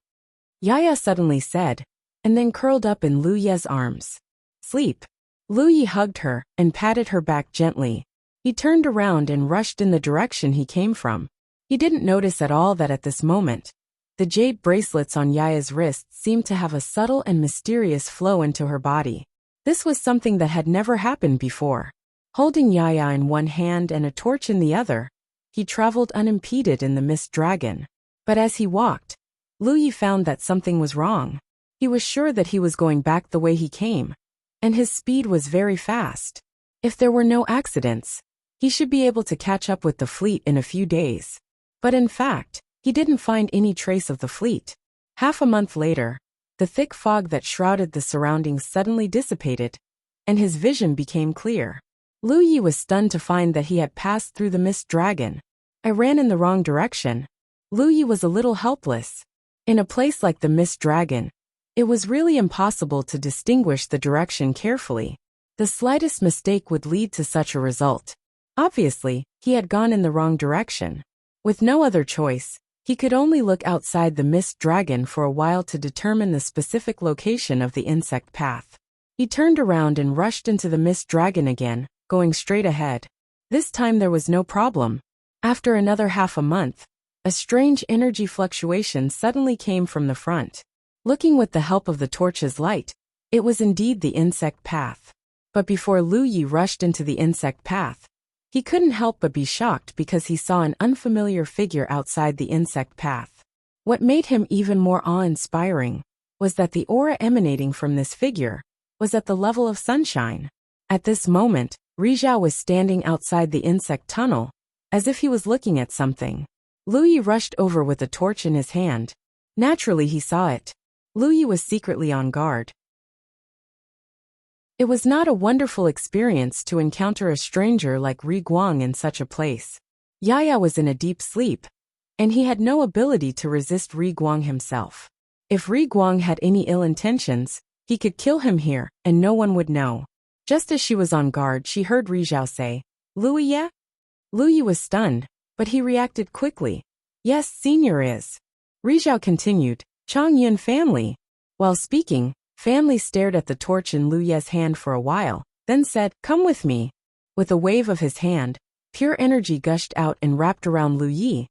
Yaya suddenly said, and then curled up in Luya's arms. Sleep. Luyi hugged her and patted her back gently. He turned around and rushed in the direction he came from. He didn't notice at all that at this moment, the jade bracelets on Yaya's wrists seemed to have a subtle and mysterious flow into her body. This was something that had never happened before. Holding Yaya in one hand and a torch in the other, he traveled unimpeded in the mist dragon. But as he walked, Luyi found that something was wrong. He was sure that he was going back the way he came, and his speed was very fast. If there were no accidents, he should be able to catch up with the fleet in a few days. But in fact, he didn't find any trace of the fleet. Half a month later, the thick fog that shrouded the surroundings suddenly dissipated, and his vision became clear. Luyi was stunned to find that he had passed through the mist dragon. I ran in the wrong direction. Luyi was a little helpless. In a place like the mist dragon, it was really impossible to distinguish the direction carefully. The slightest mistake would lead to such a result. Obviously, he had gone in the wrong direction. With no other choice, he could only look outside the mist dragon for a while to determine the specific location of the insect path. He turned around and rushed into the mist dragon again, going straight ahead. This time there was no problem. After another half a month, a strange energy fluctuation suddenly came from the front. Looking with the help of the torch's light, it was indeed the insect path. But before Luyi rushed into the insect path, he couldn't help but be shocked because he saw an unfamiliar figure outside the insect path. What made him even more awe-inspiring was that the aura emanating from this figure was at the level of sunshine. At this moment, Rizhao was standing outside the insect tunnel, as if he was looking at something. Lu Yi rushed over with a torch in his hand. Naturally he saw it. Lu Yi was secretly on guard. It was not a wonderful experience to encounter a stranger like Ri Guang in such a place. Yaya was in a deep sleep, and he had no ability to resist Ri Guang himself. If Ri Guang had any ill intentions, he could kill him here, and no one would know. Just as she was on guard, she heard Rizhao say, "Lu Yi?" Lu Yi was stunned, but he reacted quickly. "Yes, senior is." Rizhao continued, "Chang Yun family." While speaking, family stared at the torch in Lu Yi's hand for a while, then said, "Come with me." With a wave of his hand, pure energy gushed out and wrapped around Lu Yi.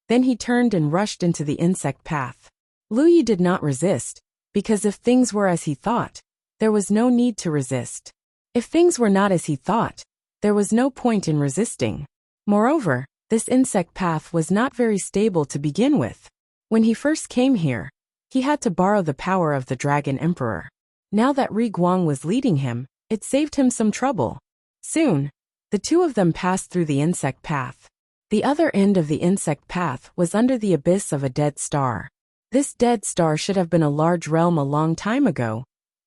Then he turned and rushed into the insect path. Lu Yi did not resist, because if things were as he thought, there was no need to resist. If things were not as he thought, there was no point in resisting. Moreover, this insect path was not very stable to begin with. When he first came here, he had to borrow the power of the Dragon Emperor. Now that Ri Guang was leading him, it saved him some trouble. Soon, the two of them passed through the insect path. The other end of the insect path was under the abyss of a dead star. This dead star should have been a large realm a long time ago,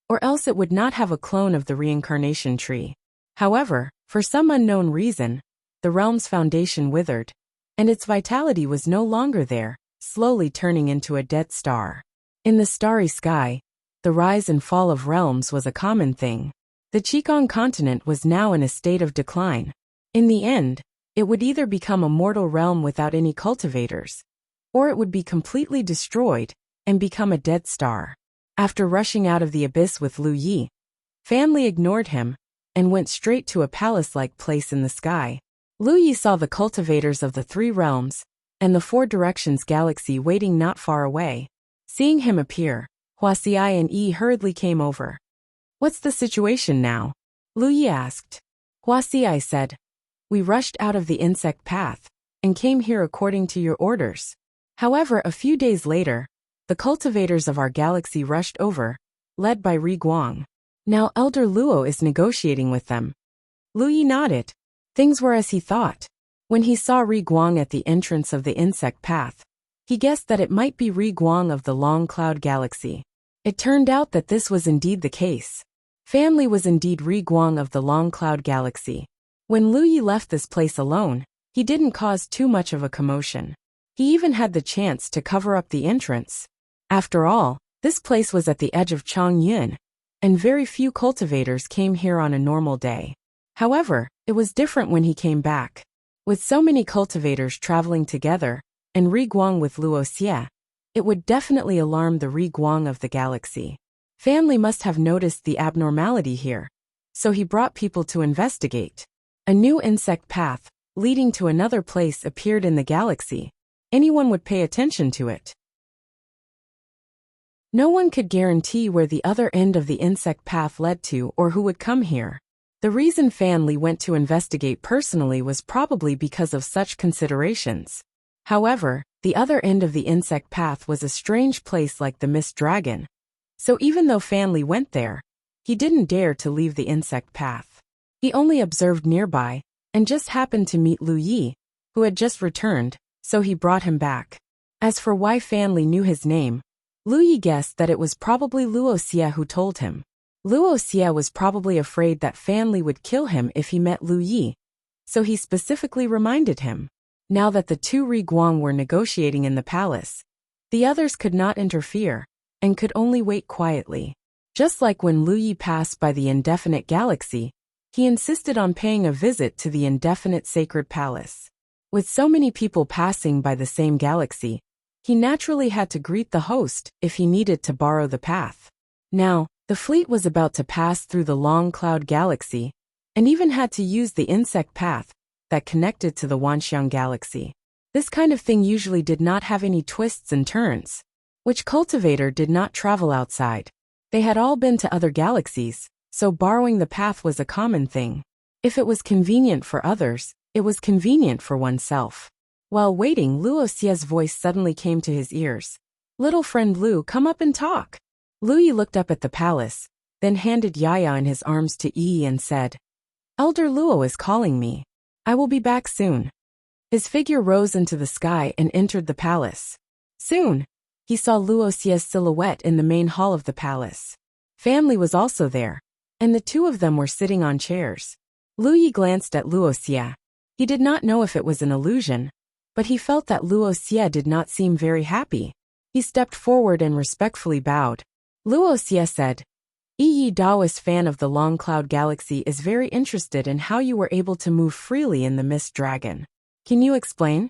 or else it would not have a clone of the reincarnation tree. However, for some unknown reason, the realm's foundation withered, and its vitality was no longer there, slowly turning into a dead star. In the starry sky, the rise and fall of realms was a common thing. The Qigong continent was now in a state of decline. In the end, it would either become a mortal realm without any cultivators, or it would be completely destroyed and become a dead star. After rushing out of the abyss with Lu Yi, family ignored him and went straight to a palace-like place in the sky. Lu Yi saw the cultivators of the three realms and the four directions galaxy waiting not far away. Seeing him appear, Wuxia and Yi hurriedly came over. "What's the situation now?" Lu Yi asked. Wuxia said, "We rushed out of the insect path and came here according to your orders. However, a few days later, the cultivators of our galaxy rushed over, led by Ri Guang. Now Elder Luo is negotiating with them." Lu Yi nodded. Things were as he thought. When he saw Ri Guang at the entrance of the insect path, he guessed that it might be Ri Guang of the Long Cloud Galaxy. It turned out that this was indeed the case. Family was indeed Ri Guang of the Long Cloud Galaxy. When Lu Yi left this place alone, he didn't cause too much of a commotion. He even had the chance to cover up the entrance. After all, this place was at the edge of Changyun, and very few cultivators came here on a normal day. However, it was different when he came back. With so many cultivators traveling together, and Ri Guang with Wuxia, it would definitely alarm the Ri Guang of the galaxy. Family must have noticed the abnormality here, so he brought people to investigate. A new insect path, leading to another place, appeared in the galaxy. Anyone would pay attention to it. No one could guarantee where the other end of the insect path led to or who would come here. The reason Fan Li went to investigate personally was probably because of such considerations. However, the other end of the insect path was a strange place like the Mist Dragon. So even though Fan Li went there, he didn't dare to leave the insect path. He only observed nearby, and just happened to meet Lu Yi, who had just returned, so he brought him back. As for why Fan Li knew his name, Lu Yi guessed that it was probably Wuxia who told him. Wuxia was probably afraid that Fan Li would kill him if he met Lu Yi, so he specifically reminded him. Now that the two Ri Guang were negotiating in the palace, the others could not interfere, and could only wait quietly. Just like when Lu Yi passed by the indefinite galaxy, he insisted on paying a visit to the indefinite sacred palace. With so many people passing by the same galaxy, he naturally had to greet the host if he needed to borrow the path. Now, the fleet was about to pass through the Long Cloud Galaxy, and even had to use the insect path that connected to the Wanxiang Galaxy. This kind of thing usually did not have any twists and turns. Which cultivator did not travel outside? They had all been to other galaxies, so borrowing the path was a common thing. If it was convenient for others, it was convenient for oneself. While waiting, Wuxia's voice suddenly came to his ears. "Little friend Lu, come up and talk." Lu Yi looked up at the palace, then handed Yaya in his arms to Yi and said, "Elder Luo is calling me. I will be back soon." His figure rose into the sky and entered the palace. Soon, he saw Luocia's silhouette in the main hall of the palace. Family was also there, and the two of them were sitting on chairs. Lu Yi glanced at Luoxia. He did not know if it was an illusion, but he felt that Luoxia did not seem very happy. He stepped forward and respectfully bowed. Luoxia said, "Yi Daoist fan of the Long Cloud Galaxy is very interested in how you were able to move freely in the Mist Dragon. Can you explain?"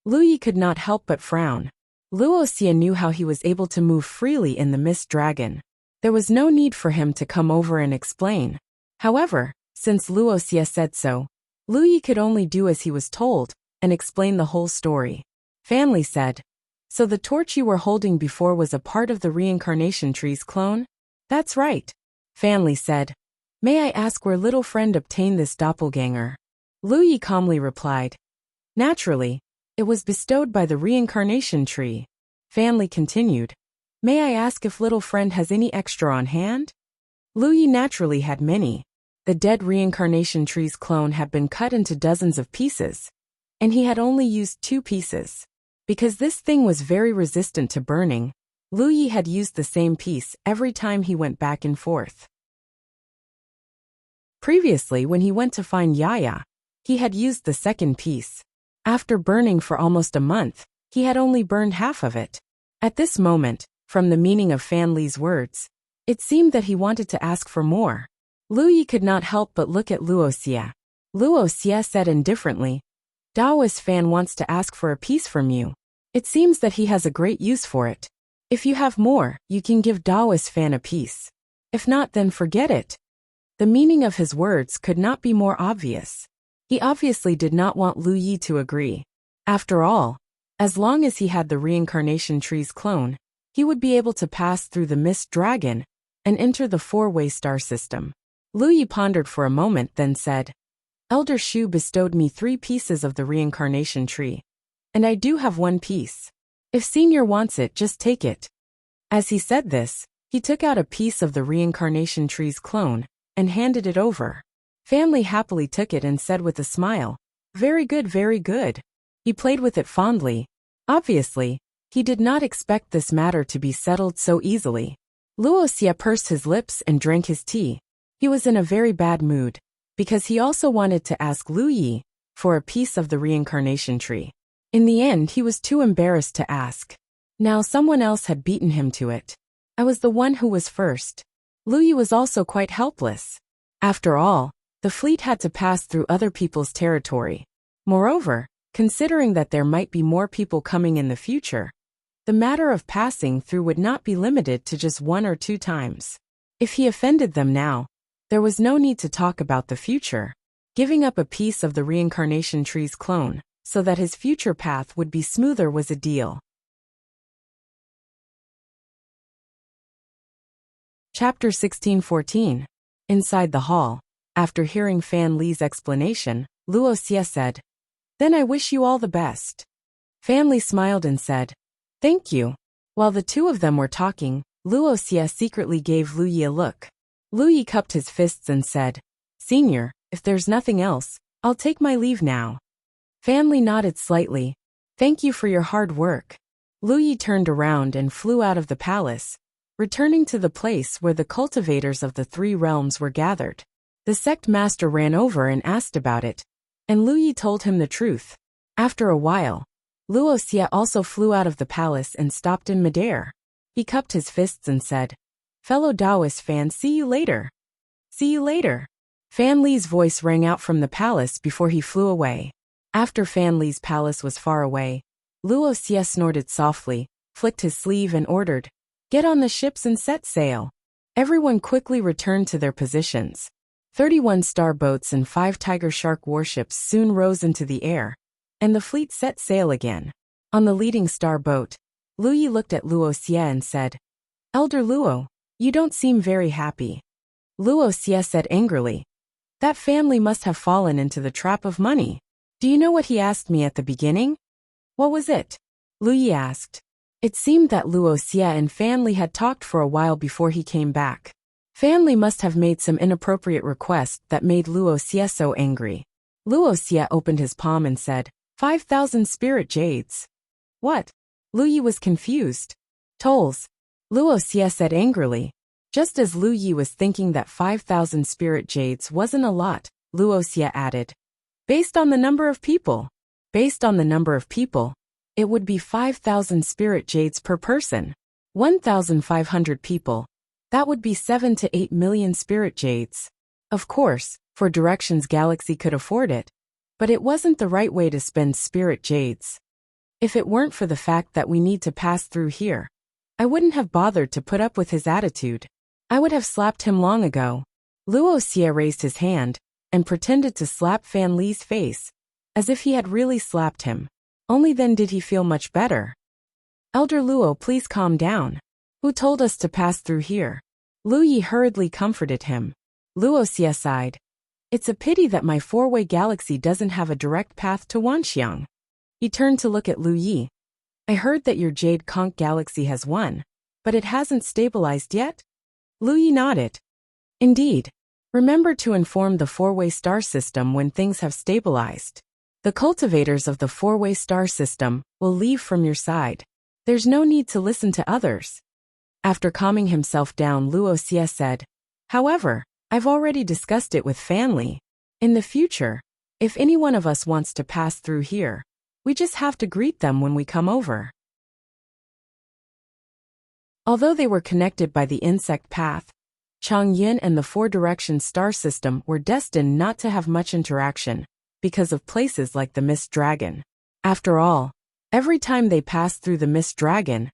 Lu Yi could not help but frown. Luoxia knew how he was able to move freely in the Mist Dragon. There was no need for him to come over and explain. However, since Luoxia said so, Lu Yi could only do as he was told and explain the whole story. Family said, "So the torch you were holding before was a part of the reincarnation tree's clone?" "That's right." Family said, "May I ask where little friend obtained this doppelganger?" Lu Yi calmly replied, "Naturally, it was bestowed by the reincarnation tree." Family continued, "May I ask if little friend has any extra on hand?" Lu Yi naturally had many. The dead reincarnation tree's clone had been cut into dozens of pieces, and he had only used 2 pieces. Because this thing was very resistant to burning, Lu Yi had used the same piece every time he went back and forth. Previously, when he went to find Yaya, he had used the second piece. After burning for almost a month, he had only burned half of it. At this moment, from the meaning of Fan Li's words, it seemed that he wanted to ask for more. Lu Yi could not help but look at Luoxia. Luoxia said indifferently, "Daoist fan wants to ask for a piece from you. It seems that he has a great use for it. If you have more, you can give Daoist fan a piece. If not, then forget it." The meaning of his words could not be more obvious. He obviously did not want Lu Yi to agree. After all, as long as he had the reincarnation tree's clone, he would be able to pass through the Mist Dragon and enter the 4-way star system. Lu Yi pondered for a moment, then said, "Elder Shu bestowed me 3 pieces of the reincarnation tree, and I do have 1 piece. If Senior wants it, just take it." As he said this, he took out a piece of the reincarnation tree's clone and handed it over. Family happily took it and said with a smile, "Very good, very good." He played with it fondly. Obviously, he did not expect this matter to be settled so easily. Luoxia pursed his lips and drank his tea. He was in a very bad mood, because he also wanted to ask Lu Yi for a piece of the reincarnation tree. In the end, he was too embarrassed to ask. Now someone else had beaten him to it. I was the one who was first. Lu Yi was also quite helpless. After all, the fleet had to pass through other people's territory. Moreover, considering that there might be more people coming in the future, the matter of passing through would not be limited to just 1 or 2 times. If he offended them now, there was no need to talk about the future. Giving up a piece of the reincarnation tree's clone so that his future path would be smoother was a deal. Chapter 1614. Inside the hall. After hearing Fan Li's explanation, Luoxia said, "Then I wish you all the best." Fan Li smiled and said, "Thank you." While the two of them were talking, Luoxia secretly gave Lu Yi a look. Lu Yi cupped his fists and said, "Senior, if there's nothing else, I'll take my leave now." Fan Li nodded slightly. "Thank you for your hard work." Lu Yi turned around and flew out of the palace, returning to the place where the cultivators of the 3 realms were gathered. The sect master ran over and asked about it, and Lu Yi told him the truth. After a while, Luoxia also flew out of the palace and stopped in midair. He cupped his fists and said, "Fellow Daoist fan, see you later." "See you later." Fan Li's voice rang out from the palace before he flew away. After Fan Li's palace was far away, Luoxia snorted softly, flicked his sleeve and ordered, "Get on the ships and set sail." Everyone quickly returned to their positions. 31 star boats and 5 tiger shark warships soon rose into the air, and the fleet set sail again. On the leading star boat, Lu Yi looked at Luoxia and said, "Elder Luo, you don't seem very happy." Luoxia said angrily, "That family must have fallen into the trap of money. Do you know what he asked me at the beginning?" "What was it?" Lu Yi asked. It seemed that Wuxia and Fan Li had talked for a while before he came back. Fan Li must have made some inappropriate request that made Wuxia so angry. Wuxia opened his palm and said, 5,000 spirit jades. What? Lu Yi was confused. Tolls. Wuxia said angrily. Just as Lu Yi was thinking that 5,000 spirit jades wasn't a lot, Wuxia added. Based on the number of people. Based on the number of people, it would be 5,000 spirit jades per person. 1,500 people. That would be 7 to 8 million spirit jades. Of course, for Directions Galaxy could afford it. But it wasn't the right way to spend spirit jades. If it weren't for the fact that we need to pass through here, I wouldn't have bothered to put up with his attitude. I would have slapped him long ago. Wuxia raised his hand and pretended to slap Fan Li's face, as if he had really slapped him. Only then did he feel much better. Elder Luo, please calm down. Who told us to pass through here? Lu Yi hurriedly comforted him. Wuxia sighed. It's a pity that my four-way galaxy doesn't have a direct path to Wanxiang. He turned to look at Lu Yi. I heard that your Jade Conch galaxy has one, but it hasn't stabilized yet? Lu Yi nodded. Indeed. Remember to inform the four-way star system when things have stabilized. The cultivators of the four-way star system will leave from your side. There's no need to listen to others. After calming himself down, Wuxia said, however, I've already discussed it with Fan Li. In the future, if any one of us wants to pass through here, we just have to greet them when we come over. Although they were connected by the insect path, Changyin and the Four Directions star system were destined not to have much interaction because of places like the Mist Dragon. After all, every time they passed through the Mist Dragon,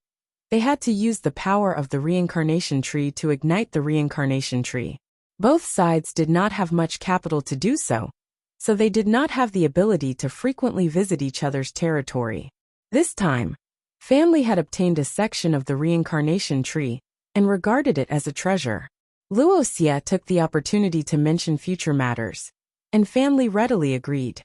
they had to use the power of the reincarnation tree to ignite the reincarnation tree. Both sides did not have much capital to do so, so they did not have the ability to frequently visit each other's territory. This time, Fan Li had obtained a section of the reincarnation tree and regarded it as a treasure. Wuxia took the opportunity to mention future matters, and Fan Li readily agreed.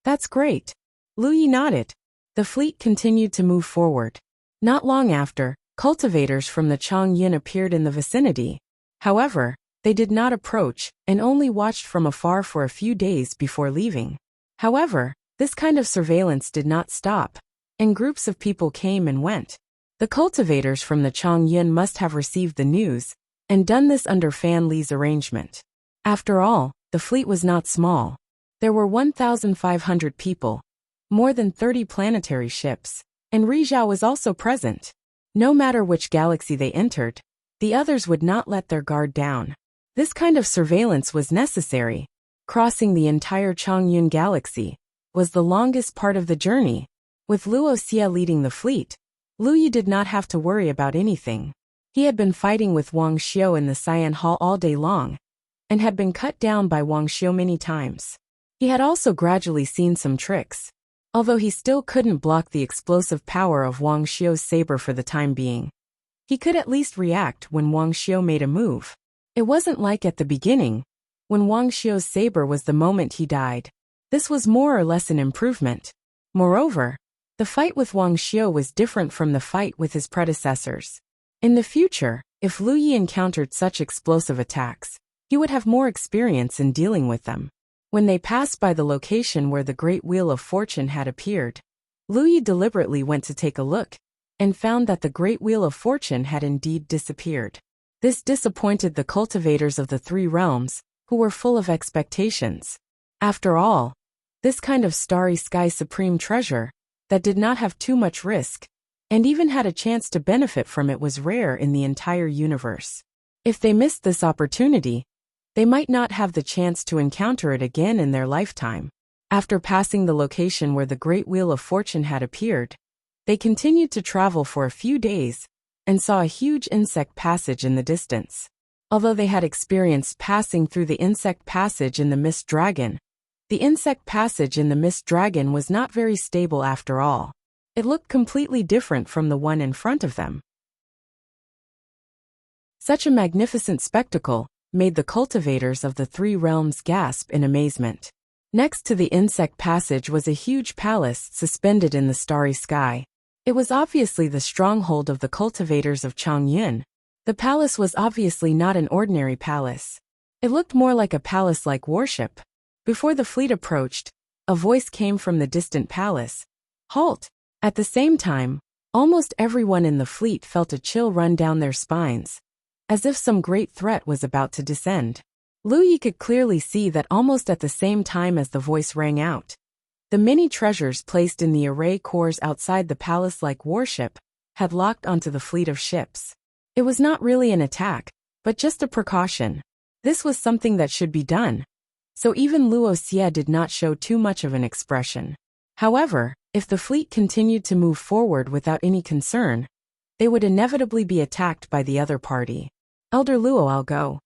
That's great. Lu Yi nodded. The fleet continued to move forward. Not long after, cultivators from the Changyin appeared in the vicinity. However, they did not approach and only watched from afar for a few days before leaving. However, this kind of surveillance did not stop, and groups of people came and went. The cultivators from the Changyin must have received the news and done this under Fan Li's arrangement. After all, the fleet was not small. There were 1,500 people, more than 30 planetary ships, and Rizhao was also present. No matter which galaxy they entered, the others would not let their guard down. This kind of surveillance was necessary. Crossing the entire Changyin galaxy was the longest part of the journey. With Wuxia leading the fleet, Lu Yi did not have to worry about anything. He had been fighting with Wang Xiu in the Cyan Hall all day long, and had been cut down by Wang Xiu many times. He had also gradually seen some tricks. Although he still couldn't block the explosive power of Wang Xiu's saber for the time being, he could at least react when Wang Xiu made a move. It wasn't like at the beginning, when Wang Xiu's saber was the moment he died. This was more or less an improvement. Moreover, the fight with Wang Xiu was different from the fight with his predecessors. In the future, if Lu Yi encountered such explosive attacks, he would have more experience in dealing with them. When they passed by the location where the Great Wheel of Fortune had appeared, Lu Yi deliberately went to take a look, and found that the Great Wheel of Fortune had indeed disappeared. This disappointed the cultivators of the three realms, who were full of expectations. After all, this kind of starry sky supreme treasure, that did not have too much risk, and even had a chance to benefit from it, was rare in the entire universe. If they missed this opportunity, they might not have the chance to encounter it again in their lifetime. After passing the location where the Great Wheel of Fortune had appeared, they continued to travel for a few days, and saw a huge insect passage in the distance. Although they had experienced passing through the insect passage in the Mist Dragon, the insect passage in the Mist Dragon was not very stable after all. It looked completely different from the one in front of them. Such a magnificent spectacle made the cultivators of the three realms gasp in amazement. Next to the insect passage was a huge palace suspended in the starry sky. It was obviously the stronghold of the cultivators of Changyun. The palace was obviously not an ordinary palace. It looked more like a palace-like warship. Before the fleet approached, a voice came from the distant palace. Halt! At the same time, almost everyone in the fleet felt a chill run down their spines, as if some great threat was about to descend. Lu Yi could clearly see that almost at the same time as the voice rang out, the many treasures placed in the array cores outside the palace-like warship had locked onto the fleet of ships. It was not really an attack, but just a precaution. This was something that should be done. So even Wuxia did not show too much of an expression. However, if the fleet continued to move forward without any concern, they would inevitably be attacked by the other party. Elder Luo, I'll go.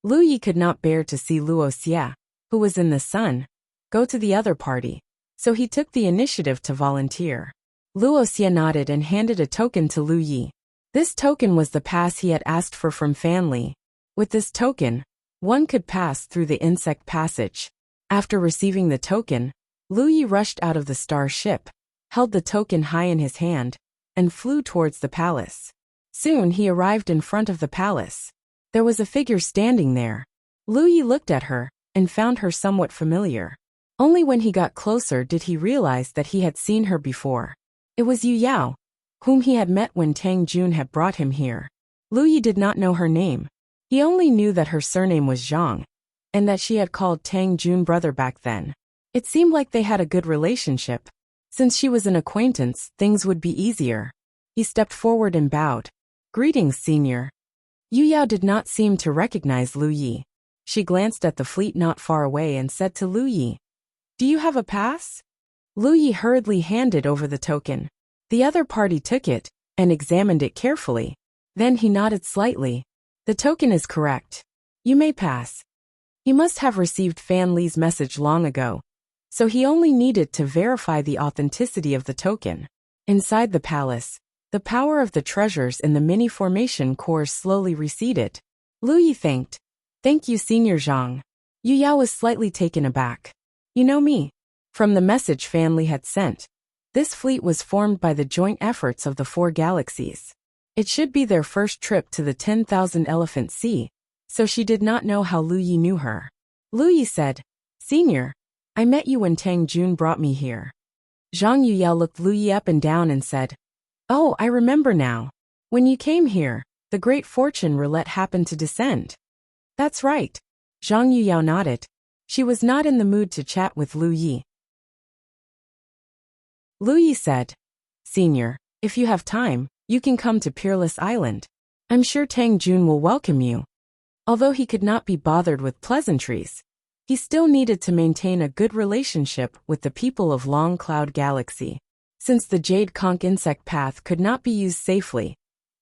Lu Yi could not bear to see Wuxia, who was in the sun, go to the other party, so he took the initiative to volunteer. Wuxia nodded and handed a token to Lu Yi. This token was the pass he had asked for from Fan Li. With this token, one could pass through the insect passage. After receiving the token, Lu Yi rushed out of the star ship, held the token high in his hand, and flew towards the palace. Soon he arrived in front of the palace. There was a figure standing there. Lu Yi looked at her, and found her somewhat familiar. Only when he got closer did he realize that he had seen her before. It was Yu Yao, whom he had met when Tang Jun had brought him here. Lu Yi did not know her name. He only knew that her surname was Zhang, and that she had called Tang Jun brother back then. It seemed like they had a good relationship. Since she was an acquaintance, things would be easier. He stepped forward and bowed. Greetings, senior. Yu Yao did not seem to recognize Lu Yi. She glanced at the fleet not far away and said to Lu Yi, "Do you have a pass?" Lu Yi hurriedly handed over the token. The other party took it, and examined it carefully. Then he nodded slightly. The token is correct. You may pass. He must have received Fan Li's message long ago, so he only needed to verify the authenticity of the token. Inside the palace, the power of the treasures in the mini formation cores slowly receded. Lu Yi thanked. Thank you, Senior Zhang. Yu Yao was slightly taken aback. You know me. From the message Fan Li had sent, this fleet was formed by the joint efforts of the 4 galaxies. It should be their first trip to the 10,000 Elephant Sea, so she did not know how Lu Yi knew her. Lu Yi said, Senior, I met you when Tang Jun brought me here. Zhang Yuyao looked Lu Yi up and down and said, Oh, I remember now. When you came here, the great fortune roulette happened to descend. That's right. Zhang Yuyao nodded. She was not in the mood to chat with Lu Yi. Lu Yi said, Senior, if you have time, you can come to Peerless Island. I'm sure Tang Jun will welcome you. Although he could not be bothered with pleasantries, he still needed to maintain a good relationship with the people of Long Cloud Galaxy. Since the Jade Conch insect path could not be used safely,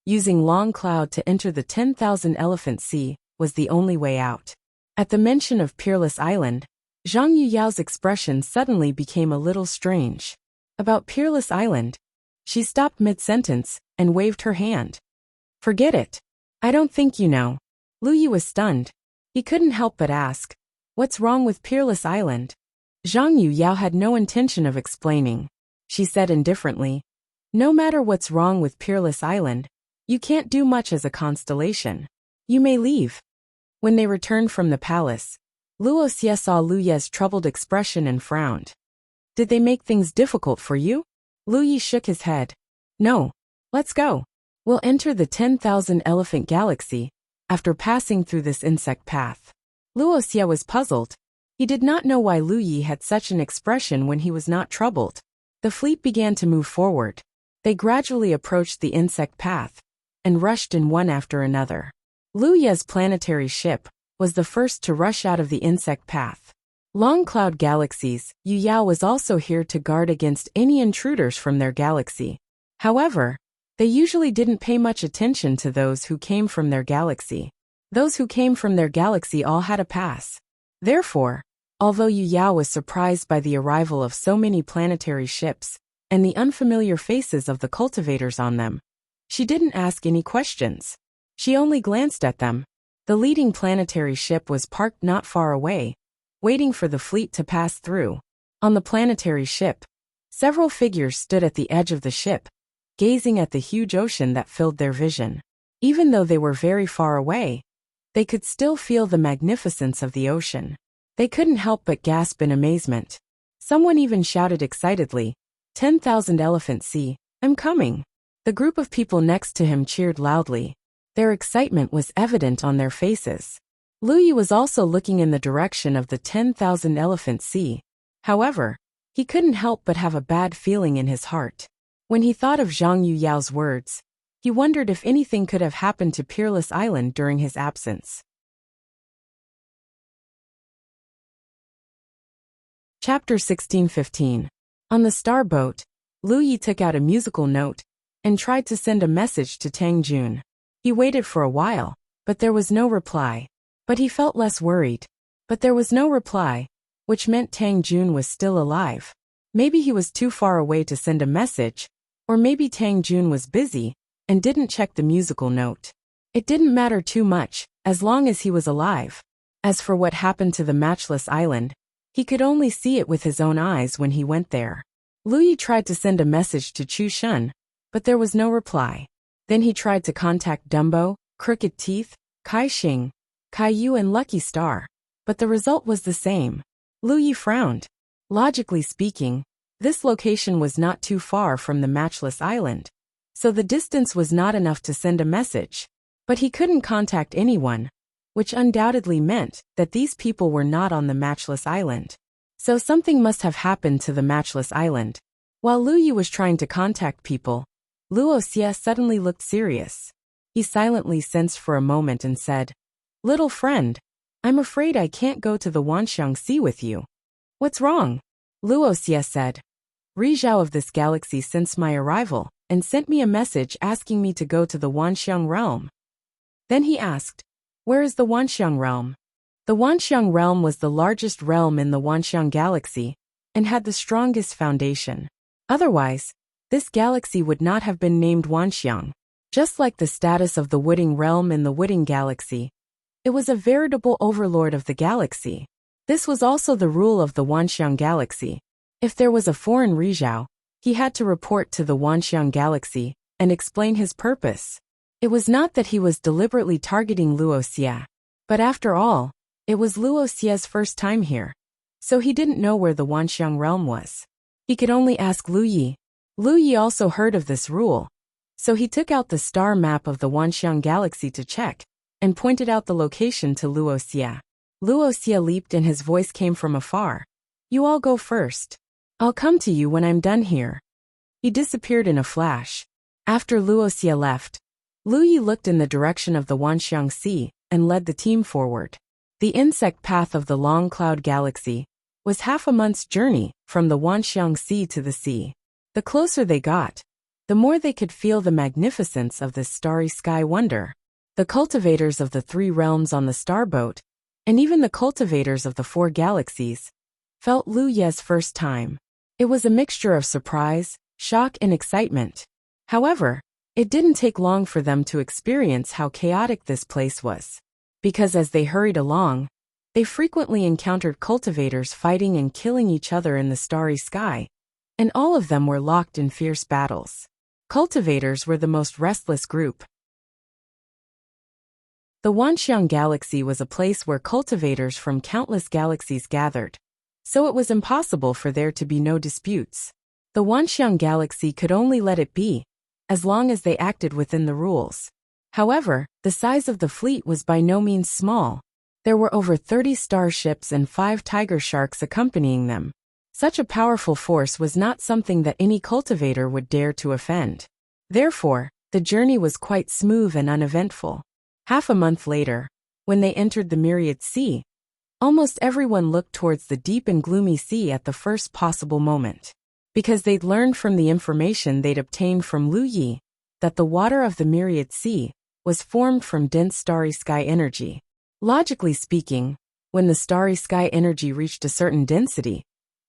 using Long Cloud to enter the 10,000 Elephant Sea was the only way out. At the mention of Peerless Island, Zhang Yuyao's expression suddenly became a little strange. About Peerless Island, she stopped mid-sentence and waved her hand. Forget it. I don't think you know. Lu Yi was stunned. He couldn't help but ask, What's wrong with Peerless Island? Zhang Yuyao had no intention of explaining. She said indifferently, No matter what's wrong with Peerless Island, you can't do much as a constellation. You may leave. When they returned from the palace, Wuxia saw Lu Ye's troubled expression and frowned. Did they make things difficult for you? Lu Yi shook his head. No. Let's go. We'll enter the 10,000 Elephant Galaxy after passing through this insect path. Wuxia was puzzled. He did not know why Lu Yi had such an expression when he was not troubled. The fleet began to move forward. They gradually approached the insect path and rushed in one after another. Lu Ye's planetary ship was the first to rush out of the insect path. Long Cloud Galaxies, Yu Yao was also here to guard against any intruders from their galaxy. However, they usually didn't pay much attention to those who came from their galaxy. Those who came from their galaxy all had a pass. Therefore, although Yu Yao was surprised by the arrival of so many planetary ships and the unfamiliar faces of the cultivators on them, she didn't ask any questions. She only glanced at them. The leading planetary ship was parked not far away, waiting for the fleet to pass through. On the planetary ship, several figures stood at the edge of the ship, gazing at the huge ocean that filled their vision. Even though they were very far away, they could still feel the magnificence of the ocean. They couldn't help but gasp in amazement. Someone even shouted excitedly, 10,000 Elephant Sea, I'm coming. The group of people next to him cheered loudly. Their excitement was evident on their faces. Lu Yi was also looking in the direction of the 10,000 Elephant Sea. However, he couldn't help but have a bad feeling in his heart. When he thought of Zhang Yuyao's words, he wondered if anything could have happened to Peerless Island during his absence. Chapter 16:15. On the starboat, Lu Yi took out a musical note and tried to send a message to Tang Jun. He waited for a while, but there was no reply. But he felt less worried. But there was no reply, which meant Tang Jun was still alive. Maybe he was too far away to send a message, or maybe Tang Jun was busy and didn't check the musical note. It didn't matter too much, as long as he was alive. As for what happened to the Matchless Island, he could only see it with his own eyes when he went there. Lu Yi tried to send a message to Chu Shun, but there was no reply. Then he tried to contact Dumbo, Crooked Teeth, Kai Xing, Kai Yu and Lucky Star, but the result was the same. Lu Yi frowned. Logically speaking, this location was not too far from the Matchless Island, so the distance was not enough to send a message. But he couldn't contact anyone, which undoubtedly meant that these people were not on the Matchless Island. So something must have happened to the Matchless Island. While Lu Yi was trying to contact people, Wuxia suddenly looked serious. He silently sensed for a moment and said, Little friend, I'm afraid I can't go to the Wanxiang Sea with you. What's wrong? Wuxia said. Rizhao of this galaxy sensed my arrival and sent me a message asking me to go to the Wanxiang realm. Then he asked, Where is the Wanxiang realm? The Wanxiang realm was the largest realm in the Wanxiang galaxy and had the strongest foundation. Otherwise, this galaxy would not have been named Wanxiang. Just like the status of the Wooding realm in the Wooding galaxy, it was a veritable overlord of the galaxy. This was also the rule of the Wanxiang galaxy. If there was a foreign Rizhao, he had to report to the Wanxiang galaxy and explain his purpose. It was not that he was deliberately targeting Wuxia, but after all, it was Wuxia's first time here, so he didn't know where the Wanxiang realm was. He could only ask Lu Yi. Lu Yi also heard of this rule, so he took out the star map of the Wanxiang galaxy to check, and pointed out the location to Wuxia. Wuxia leaped and his voice came from afar. You all go first. I'll come to you when I'm done here. He disappeared in a flash. After Wuxia left, Lu Yi looked in the direction of the Wanxiang Sea and led the team forward. The insect path of the Long Cloud Galaxy was half a month's journey from the Wanxiang Sea to the sea. The closer they got, the more they could feel the magnificence of this starry sky wonder. The cultivators of the 3 realms on the starboat, and even the cultivators of the 4 galaxies, felt Lu Ye's first time. It was a mixture of surprise, shock and excitement. However, it didn't take long for them to experience how chaotic this place was. Because as they hurried along, they frequently encountered cultivators fighting and killing each other in the starry sky, and all of them were locked in fierce battles. Cultivators were the most restless group. The Wanxiang Galaxy was a place where cultivators from countless galaxies gathered, so it was impossible for there to be no disputes. The Wanxiang Galaxy could only let it be, as long as they acted within the rules. However, the size of the fleet was by no means small. There were over 30 starships and 5 tiger sharks accompanying them. Such a powerful force was not something that any cultivator would dare to offend. Therefore, the journey was quite smooth and uneventful. Half a month later, when they entered the Myriad Sea, almost everyone looked towards the deep and gloomy sea at the first possible moment. Because they'd learned from the information they'd obtained from Lu Yi that the water of the Myriad Sea was formed from dense starry sky energy. Logically speaking, when the starry sky energy reached a certain density,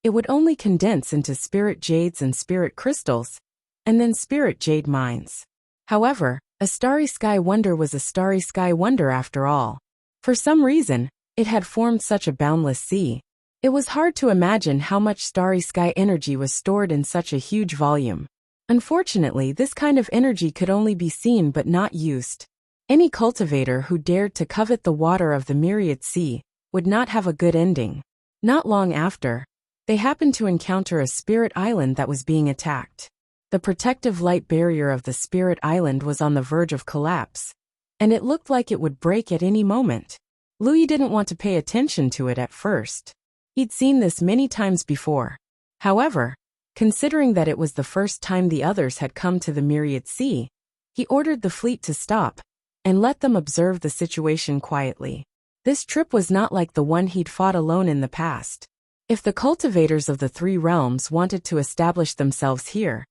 it would only condense into spirit jades and spirit crystals, and then spirit jade mines. However, a starry sky wonder was a starry sky wonder after all. For some reason, it had formed such a boundless sea. It was hard to imagine how much starry sky energy was stored in such a huge volume. Unfortunately, this kind of energy could only be seen but not used. Any cultivator who dared to covet the water of the Myriad Sea would not have a good ending. Not long after, they happened to encounter a spirit island that was being attacked. The protective light barrier of the spirit island was on the verge of collapse, and it looked like it would break at any moment. Louis didn't want to pay attention to it at first. He'd seen this many times before. However, considering that it was the first time the others had come to the Myriad Sea, he ordered the fleet to stop and let them observe the situation quietly. This trip was not like the one he'd fought alone in the past. If the cultivators of the three realms wanted to establish themselves here,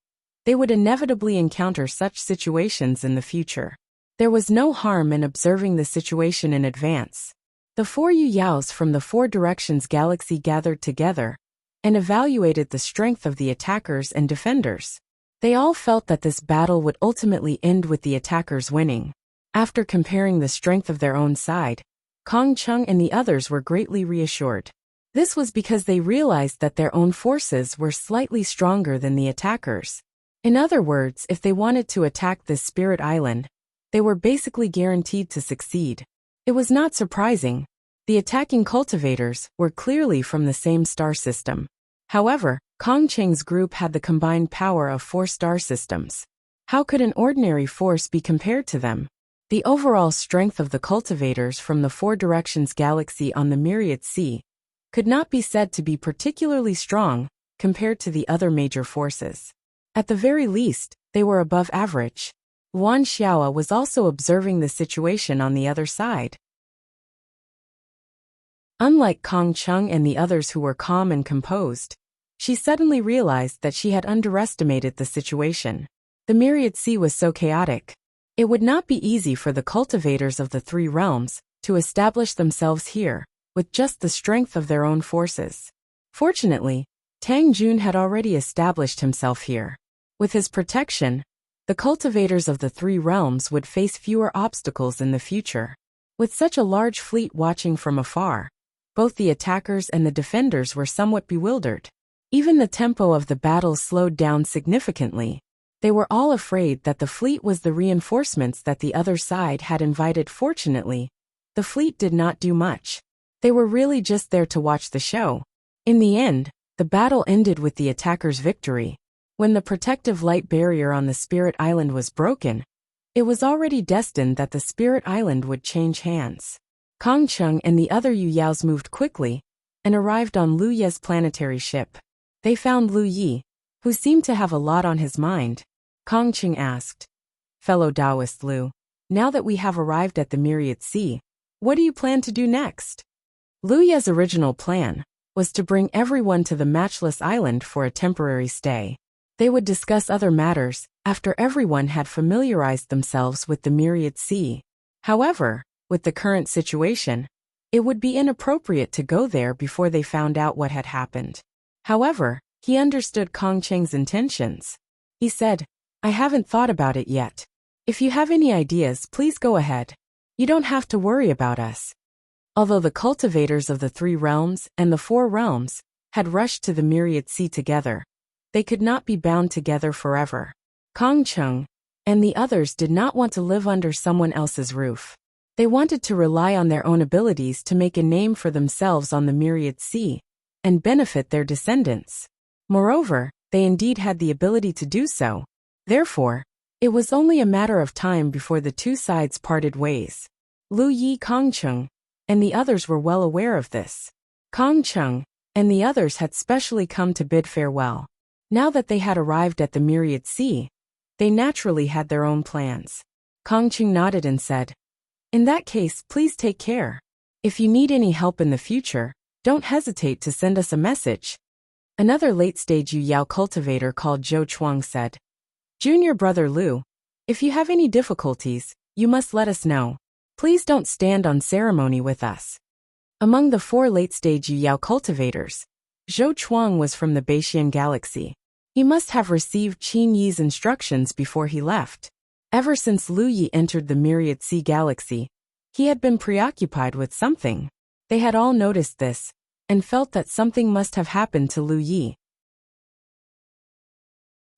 they would inevitably encounter such situations in the future. There was no harm in observing the situation in advance. The four Yuyaos from the Four Directions Galaxy gathered together and evaluated the strength of the attackers and defenders. They all felt that this battle would ultimately end with the attackers winning. After comparing the strength of their own side, Kong Cheng and the others were greatly reassured. This was because they realized that their own forces were slightly stronger than the attackers. In other words, if they wanted to attack this spirit island, they were basically guaranteed to succeed. It was not surprising. The attacking cultivators were clearly from the same star system. However, Kong Cheng's group had the combined power of 4 star systems. How could an ordinary force be compared to them? The overall strength of the cultivators from the Four Directions Galaxy on the Myriad Sea could not be said to be particularly strong compared to the other major forces. At the very least, they were above average. Yuan Xiao was also observing the situation on the other side. Unlike Kong Cheng and the others who were calm and composed, she suddenly realized that she had underestimated the situation. The Myriad Sea was so chaotic. It would not be easy for the cultivators of the three realms to establish themselves here, with just the strength of their own forces. Fortunately, Tang Jun had already established himself here. With his protection, the cultivators of the three realms would face fewer obstacles in the future. With such a large fleet watching from afar, both the attackers and the defenders were somewhat bewildered. Even the tempo of the battle slowed down significantly. They were all afraid that the fleet was the reinforcements that the other side had invited. Fortunately, the fleet did not do much. They were really just there to watch the show. In the end, the battle ended with the attackers' victory. When the protective light barrier on the Spirit Island was broken, it was already destined that the Spirit Island would change hands. Kong Cheng and the other Yuyaos moved quickly and arrived on Lu Ye's planetary ship. They found Lu Yi, who seemed to have a lot on his mind. Kong Cheng asked, "Fellow Taoist Lu, now that we have arrived at the Myriad Sea, what do you plan to do next?" Lu Ye's original plan was to bring everyone to the Matchless Island for a temporary stay. They would discuss other matters after everyone had familiarized themselves with the Myriad Sea. However, with the current situation, it would be inappropriate to go there before they found out what had happened. However, he understood Kong Cheng's intentions. He said, "I haven't thought about it yet. If you have any ideas, please go ahead. You don't have to worry about us." Although the cultivators of the three realms and the four realms had rushed to the Myriad Sea together, they could not be bound together forever. Kong Cheng and the others did not want to live under someone else's roof. They wanted to rely on their own abilities to make a name for themselves on the Myriad Sea and benefit their descendants. Moreover, they indeed had the ability to do so. Therefore, it was only a matter of time before the two sides parted ways. Lu Yi, Kong Cheng, and the others were well aware of this. Kong Cheng and the others had specially come to bid farewell. Now that they had arrived at the Myriad Sea, they naturally had their own plans. Kong Cheng nodded and said, "In that case, please take care. If you need any help in the future, don't hesitate to send us a message." Another late-stage Yuyao cultivator called Zhou Chuang said, "Junior brother Lu, if you have any difficulties, you must let us know. Please don't stand on ceremony with us." Among the four late-stage Yuyao cultivators, Zhou Chuang was from the Beixian Galaxy. He must have received Qin Yi's instructions before he left. Ever since Lu Yi entered the Myriad Sea Galaxy, he had been preoccupied with something. They had all noticed this and felt that something must have happened to Lu Yi.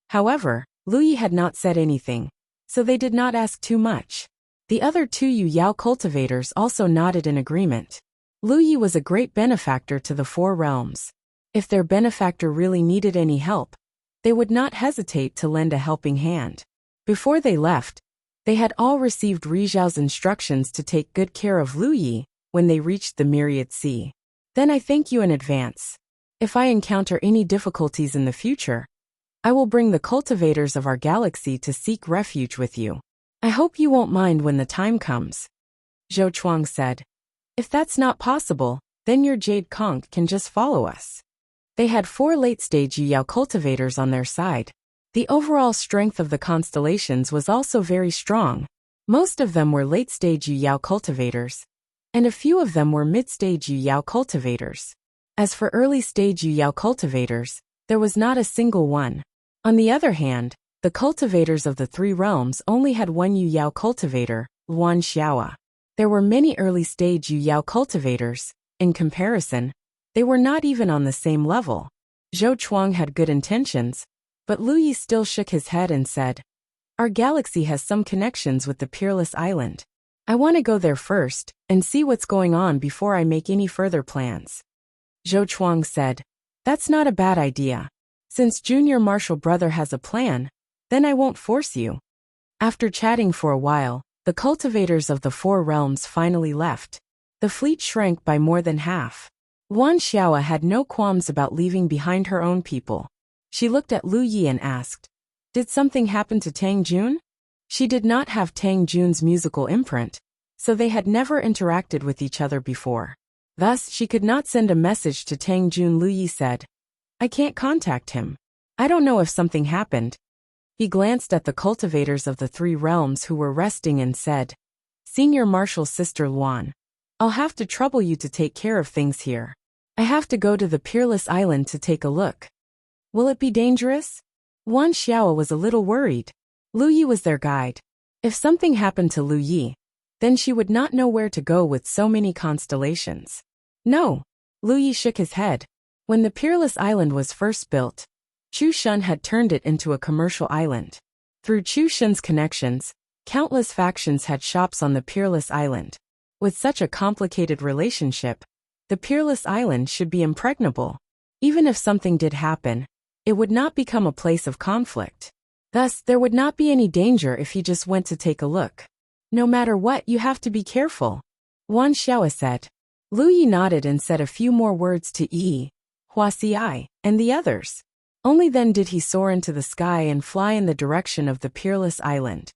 However, Lu Yi had not said anything, so they did not ask too much. The other two Yu Yao cultivators also nodded in agreement. Lu Yi was a great benefactor to the Four Realms. If their benefactor really needed any help, they would not hesitate to lend a helping hand. Before they left, they had all received Ri Zhao's instructions to take good care of Lu Yi when they reached the Myriad Sea. Then I thank you in advance. If I encounter any difficulties in the future, I will bring the cultivators of our galaxy to seek refuge with you. I hope you won't mind when the time comes. Zhou Chuang said. If that's not possible, then your Jade Conch can just follow us. They had 4 late-stage Yu Yao cultivators on their side. The overall strength of the constellations was also very strong. Most of them were late-stage Yu Yao cultivators, and a few of them were mid-stage Yu Yao cultivators. As for early-stage Yu Yao cultivators, there was not a single one. On the other hand, the cultivators of the 3 realms only had 1 Yu Yao cultivator, Luan Xiaoa. There were many early-stage Yu Yao cultivators. In comparison, they were not even on the same level. Zhou Chuang had good intentions, but Lu Yi still shook his head and said, Our galaxy has some connections with the Peerless Island. I want to go there first and see what's going on before I make any further plans. Zhou Chuang said, That's not a bad idea. Since Junior Marshal Brother has a plan, then I won't force you. After chatting for a while, the cultivators of the 4 realms finally left. The fleet shrank by more than half. Luan Xiaoa had no qualms about leaving behind her own people. She looked at Lu Yi and asked, Did something happen to Tang Jun? She did not have Tang Jun's musical imprint, so they had never interacted with each other before. Thus, she could not send a message to Tang Jun. Lu Yi said, I can't contact him. I don't know if something happened. He glanced at the cultivators of the 3 realms who were resting and said, Senior Marshal's sister Luan, I'll have to trouble you to take care of things here. I have to go to the Peerless Island to take a look. Will it be dangerous? Luan Xiaoa was a little worried. Lu Yi was their guide. If something happened to Lu Yi, then she would not know where to go with so many constellations. No. Lu Yi shook his head. When the Peerless Island was first built, Chu Shun had turned it into a commercial island. Through Chu Shun's connections, countless factions had shops on the Peerless Island. With such a complicated relationship, the Peerless Island should be impregnable. Even if something did happen, it would not become a place of conflict. Thus, there would not be any danger if he just went to take a look. No matter what, you have to be careful, Luan Xiaoa said. Lu Yi nodded and said a few more words to Yi, Huaxi, and the others. Only then did he soar into the sky and fly in the direction of the Peerless Island.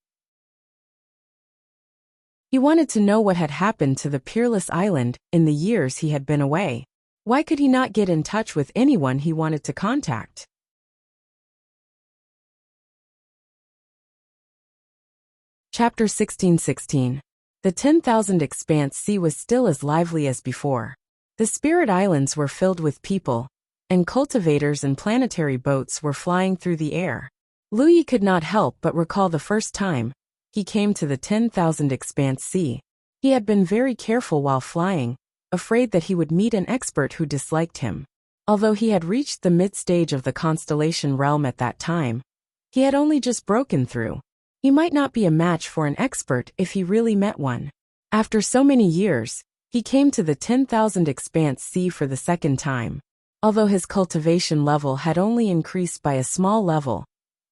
He wanted to know what had happened to the Peerless Island in the years he had been away. Why could he not get in touch with anyone he wanted to contact? Chapter 16:16. The 10,000 Expanse Sea was still as lively as before. The Spirit Islands were filled with people, and cultivators and planetary boats were flying through the air. Lu Yi could not help but recall the first time he came to the 10,000 Expanse Sea. He had been very careful while flying, afraid that he would meet an expert who disliked him. Although he had reached the mid-stage of the constellation realm at that time, he had only just broken through. He might not be a match for an expert if he really met one. After so many years, he came to the 10,000 Expanse Sea for the second time. Although his cultivation level had only increased by a small level,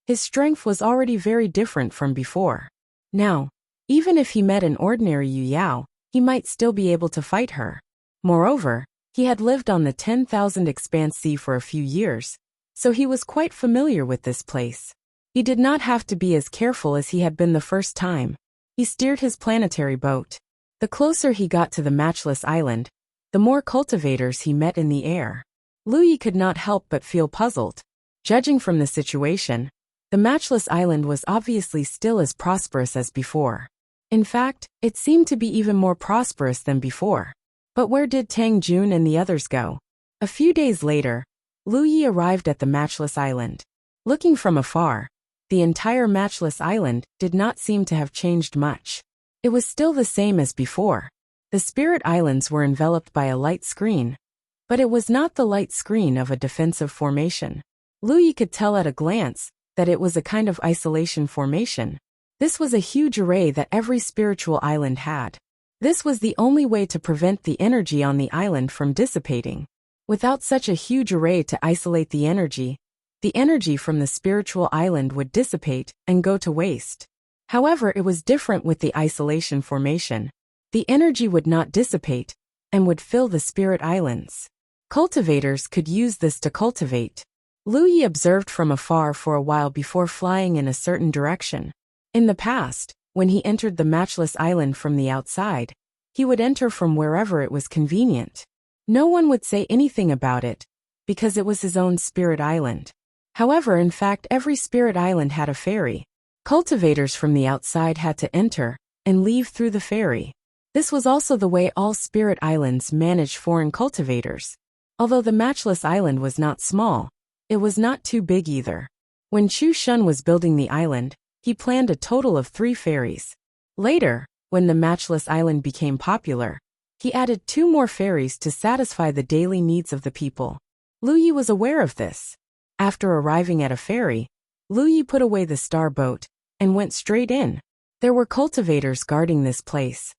his strength was already very different from before. Now, even if he met an ordinary Yu Yao, he might still be able to fight her. Moreover, he had lived on the 10,000 Expanse Sea for a few years, so he was quite familiar with this place. He did not have to be as careful as he had been the first time. He steered his planetary boat. The closer he got to the Matchless Island, the more cultivators he met in the air. Lu Yi could not help but feel puzzled. Judging from the situation, the Matchless Island was obviously still as prosperous as before. In fact, it seemed to be even more prosperous than before. But where did Tang Jun and the others go? A few days later, Lu Yi arrived at the Matchless Island. Looking from afar, the entire Matchless Island did not seem to have changed much. It was still the same as before. The Spirit Islands were enveloped by a light screen, but it was not the light screen of a defensive formation. Lu Yi could tell at a glance that it was a kind of isolation formation. This was a huge array that every spiritual island had. This was the only way to prevent the energy on the island from dissipating. Without such a huge array to isolate the energy from the spiritual island would dissipate and go to waste. However, it was different with the isolation formation. The energy would not dissipate and would fill the spirit islands. Cultivators could use this to cultivate. Lu Yi observed from afar for a while before flying in a certain direction. In the past, when he entered the matchless island from the outside, he would enter from wherever it was convenient. No one would say anything about it, because it was his own spirit island. However, in fact, every spirit island had a ferry. Cultivators from the outside had to enter and leave through the ferry. This was also the way all spirit islands managed foreign cultivators. Although the matchless island was not small, it was not too big either. When Chu Shun was building the island, he planned a total of 3 ferries. Later, when the matchless island became popular, he added 2 more ferries to satisfy the daily needs of the people. Lu Yi was aware of this. After arriving at a ferry, Lu Yi put away the star boat and went straight in. There were cultivators guarding this place.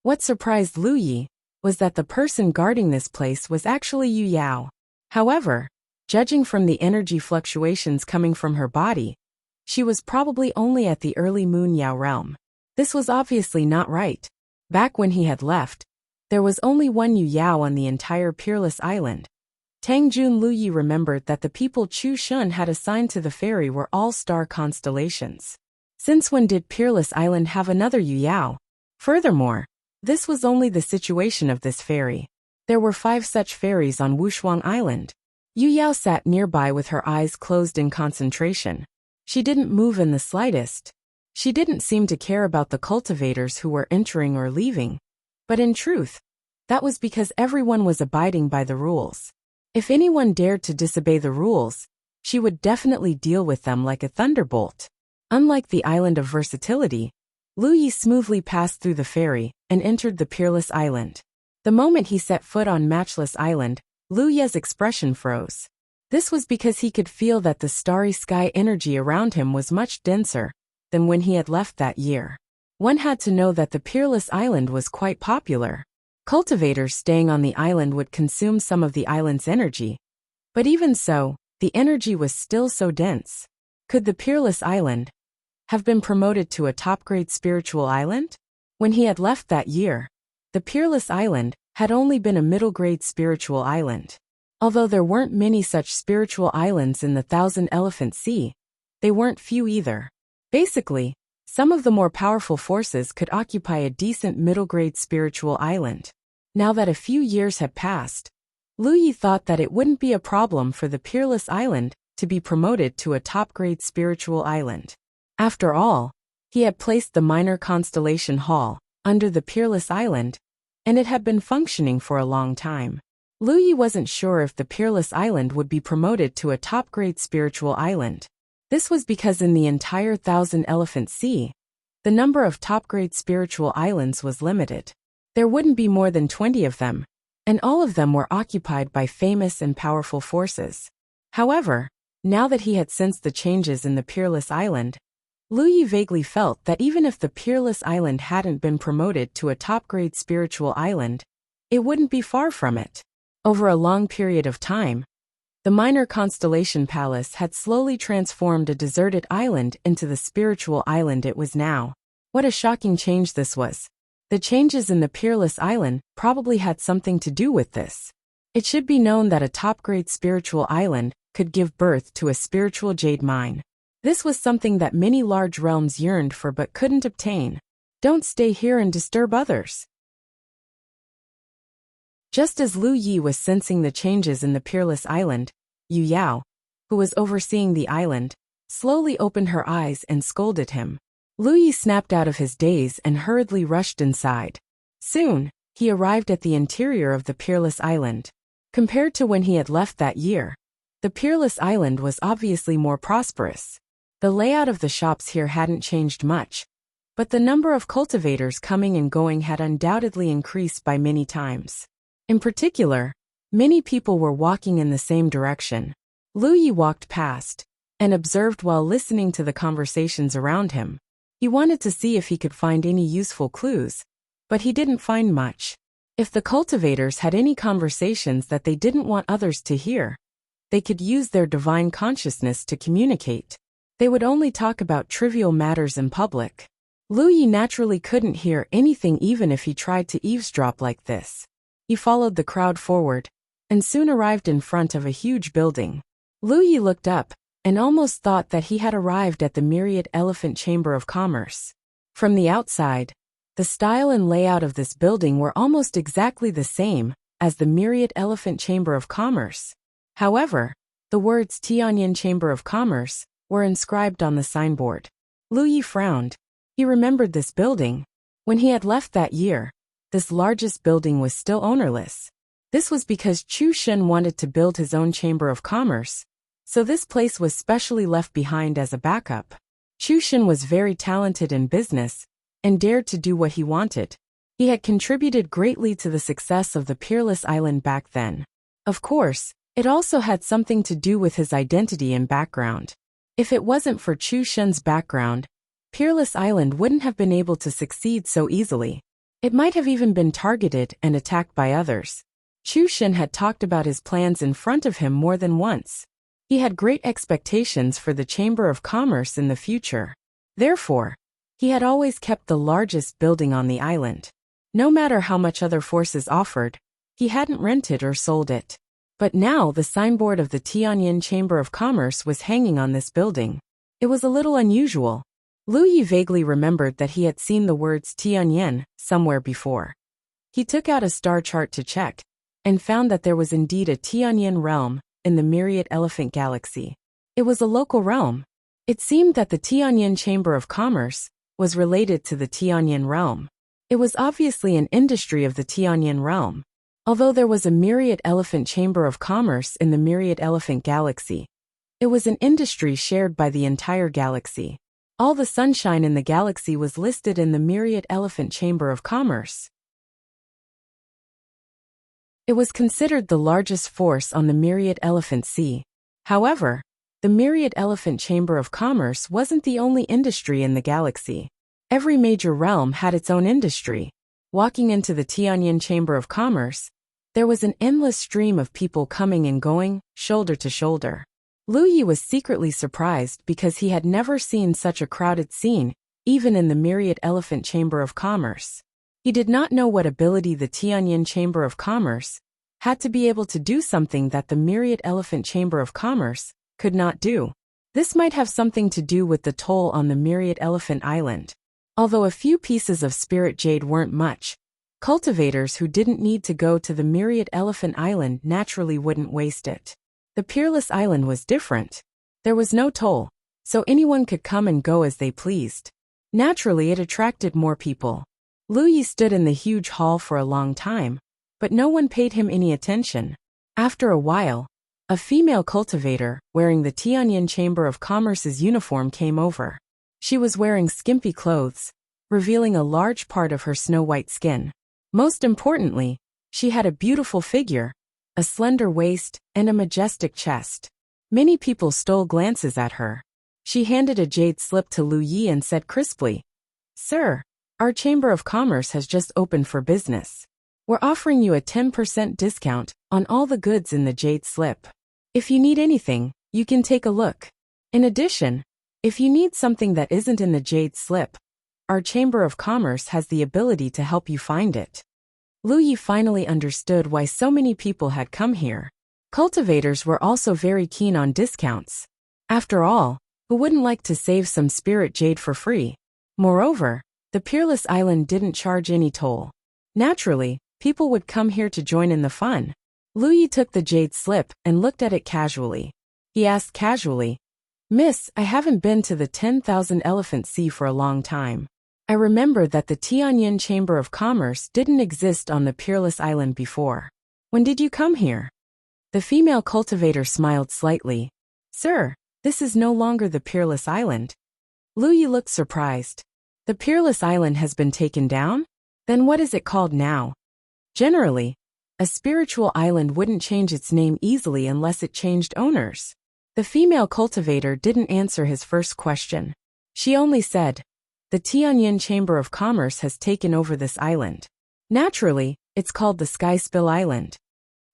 What surprised Lu Yi was that the person guarding this place was actually Yu Yao. However, judging from the energy fluctuations coming from her body, she was probably only at the early Moon Yao realm. This was obviously not right. Back when he had left, there was only one Yu Yao on the entire Peerless Island. Tang Jun Lu Yi remembered that the people Chu Shun had assigned to the ferry were all star constellations. Since when did Peerless Island have another Yu Yao? Furthermore, this was only the situation of this ferry. There were 5 such ferries on Wushuang Island. Yu Yao sat nearby with her eyes closed in concentration. She didn't move in the slightest. She didn't seem to care about the cultivators who were entering or leaving. But in truth, that was because everyone was abiding by the rules. If anyone dared to disobey the rules, she would definitely deal with them like a thunderbolt. Unlike the island of versatility, Lu Yi smoothly passed through the ferry and entered the Peerless Island. The moment he set foot on Matchless Island, Lu Ye's expression froze. This was because he could feel that the starry sky energy around him was much denser than when he had left that year. One had to know that the Peerless Island was quite popular. Cultivators staying on the island would consume some of the island's energy. But even so, the energy was still so dense. Could the Peerless Island have been promoted to a top-grade spiritual island? When he had left that year, the Peerless Island had only been a middle-grade spiritual island. Although there weren't many such spiritual islands in the Thousand Elephant Sea, they weren't few either. Basically, some of the more powerful forces could occupy a decent middle-grade spiritual island. Now that a few years had passed, Lu Yi thought that it wouldn't be a problem for the Peerless Island to be promoted to a top-grade spiritual island. After all, he had placed the minor constellation hall under the Peerless Island, and it had been functioning for a long time. Lu Yi wasn't sure if the Peerless Island would be promoted to a top-grade spiritual island. This was because in the entire Thousand Elephant Sea, the number of top-grade spiritual islands was limited. There wouldn't be more than 20 of them, and all of them were occupied by famous and powerful forces. However, now that he had sensed the changes in the Peerless Island, Lu Yi vaguely felt that even if the Peerless Island hadn't been promoted to a top-grade spiritual island, it wouldn't be far from it. Over a long period of time, the minor constellation palace had slowly transformed a deserted island into the spiritual island it was now. What a shocking change this was. The changes in the Peerless Island probably had something to do with this. It should be known that a top-grade spiritual island could give birth to a spiritual jade mine. This was something that many large realms yearned for but couldn't obtain. Don't stay here and disturb others. Just as Lu Yi was sensing the changes in the Peerless Island, Yu Yao, who was overseeing the island, slowly opened her eyes and scolded him. Lu Yi snapped out of his daze and hurriedly rushed inside. Soon, he arrived at the interior of the Peerless Island. Compared to when he had left that year, the Peerless Island was obviously more prosperous. The layout of the shops here hadn't changed much, but the number of cultivators coming and going had undoubtedly increased by many times. In particular, many people were walking in the same direction. Lu Yi walked past and observed while listening to the conversations around him. He wanted to see if he could find any useful clues, but he didn't find much. If the cultivators had any conversations that they didn't want others to hear, they could use their divine consciousness to communicate. They would only talk about trivial matters in public. Lu Yi naturally couldn't hear anything even if he tried to eavesdrop like this. He followed the crowd forward and soon arrived in front of a huge building. Lu Yi looked up and almost thought that he had arrived at the Myriad Elephant Chamber of Commerce. From the outside, the style and layout of this building were almost exactly the same as the Myriad Elephant Chamber of Commerce. However, the words Tianyin Chamber of Commerce were inscribed on the signboard. Lu Yi frowned. He remembered this building. When he had left that year, this largest building was still ownerless. This was because Chu Shen wanted to build his own Chamber of Commerce, so this place was specially left behind as a backup. Chu Shen was very talented in business and dared to do what he wanted. He had contributed greatly to the success of the Peerless Island back then. Of course, it also had something to do with his identity and background. If it wasn't for Chu Shen's background, Peerless Island wouldn't have been able to succeed so easily. It might have even been targeted and attacked by others. Chu Shen had talked about his plans in front of him more than once. He had great expectations for the Chamber of Commerce in the future. Therefore, he had always kept the largest building on the island. No matter how much other forces offered, he hadn't rented or sold it. But now the signboard of the Tianyin Chamber of Commerce was hanging on this building. It was a little unusual. Lu Yi vaguely remembered that he had seen the words Tianyin somewhere before. He took out a star chart to check, and found that there was indeed a Tianyin realm in the Myriad Elephant Galaxy. It was a local realm. It seemed that the Tianyin Chamber of Commerce was related to the Tianyin realm. It was obviously an industry of the Tianyin realm. Although there was a Myriad Elephant Chamber of Commerce in the Myriad Elephant Galaxy, it was an industry shared by the entire galaxy. All the sunshine in the galaxy was listed in the Myriad Elephant Chamber of Commerce. It was considered the largest force on the Myriad Elephant Sea. However, the Myriad Elephant Chamber of Commerce wasn't the only industry in the galaxy. Every major realm had its own industry. Walking into the Tianyin Chamber of Commerce, there was an endless stream of people coming and going, shoulder to shoulder. Lu Yi was secretly surprised because he had never seen such a crowded scene, even in the Myriad Elephant Chamber of Commerce. He did not know what ability the Tianyin Chamber of Commerce had to be able to do something that the Myriad Elephant Chamber of Commerce could not do. This might have something to do with the toll on the Myriad Elephant Island. Although a few pieces of spirit jade weren't much, cultivators who didn't need to go to the Myriad Elephant Island naturally wouldn't waste it. The Peerless Island was different. There was no toll, so anyone could come and go as they pleased. Naturally, it attracted more people. Lu Yi stood in the huge hall for a long time, but no one paid him any attention. After a while, a female cultivator wearing the Tianyin Chamber of Commerce's uniform came over. She was wearing skimpy clothes, revealing a large part of her snow-white skin. Most importantly, she had a beautiful figure, a slender waist, and a majestic chest. Many people stole glances at her. She handed a jade slip to Lu Yi and said crisply, "Sir, our Chamber of Commerce has just opened for business. We're offering you a 10% discount on all the goods in the jade slip. If you need anything, you can take a look. In addition, if you need something that isn't in the jade slip, our Chamber of Commerce has the ability to help you find it." Lu Yi finally understood why so many people had come here. Cultivators were also very keen on discounts. After all, who wouldn't like to save some spirit jade for free? Moreover, the Peerless Island didn't charge any toll. Naturally, people would come here to join in the fun. Lu Yi took the jade slip and looked at it casually. He asked casually, "Miss, I haven't been to the 10,000 Elephant Sea for a long time. I remember that the Tianyin Chamber of Commerce didn't exist on the Peerless Island before. When did you come here?" The female cultivator smiled slightly. "Sir, this is no longer the Peerless Island." Lu Yi looked surprised. "The Peerless Island has been taken down? Then what is it called now?" Generally, a spiritual island wouldn't change its name easily unless it changed owners. The female cultivator didn't answer his first question. She only said, "The Tianyin Chamber of Commerce has taken over this island. Naturally, it's called the Sky Spill Island."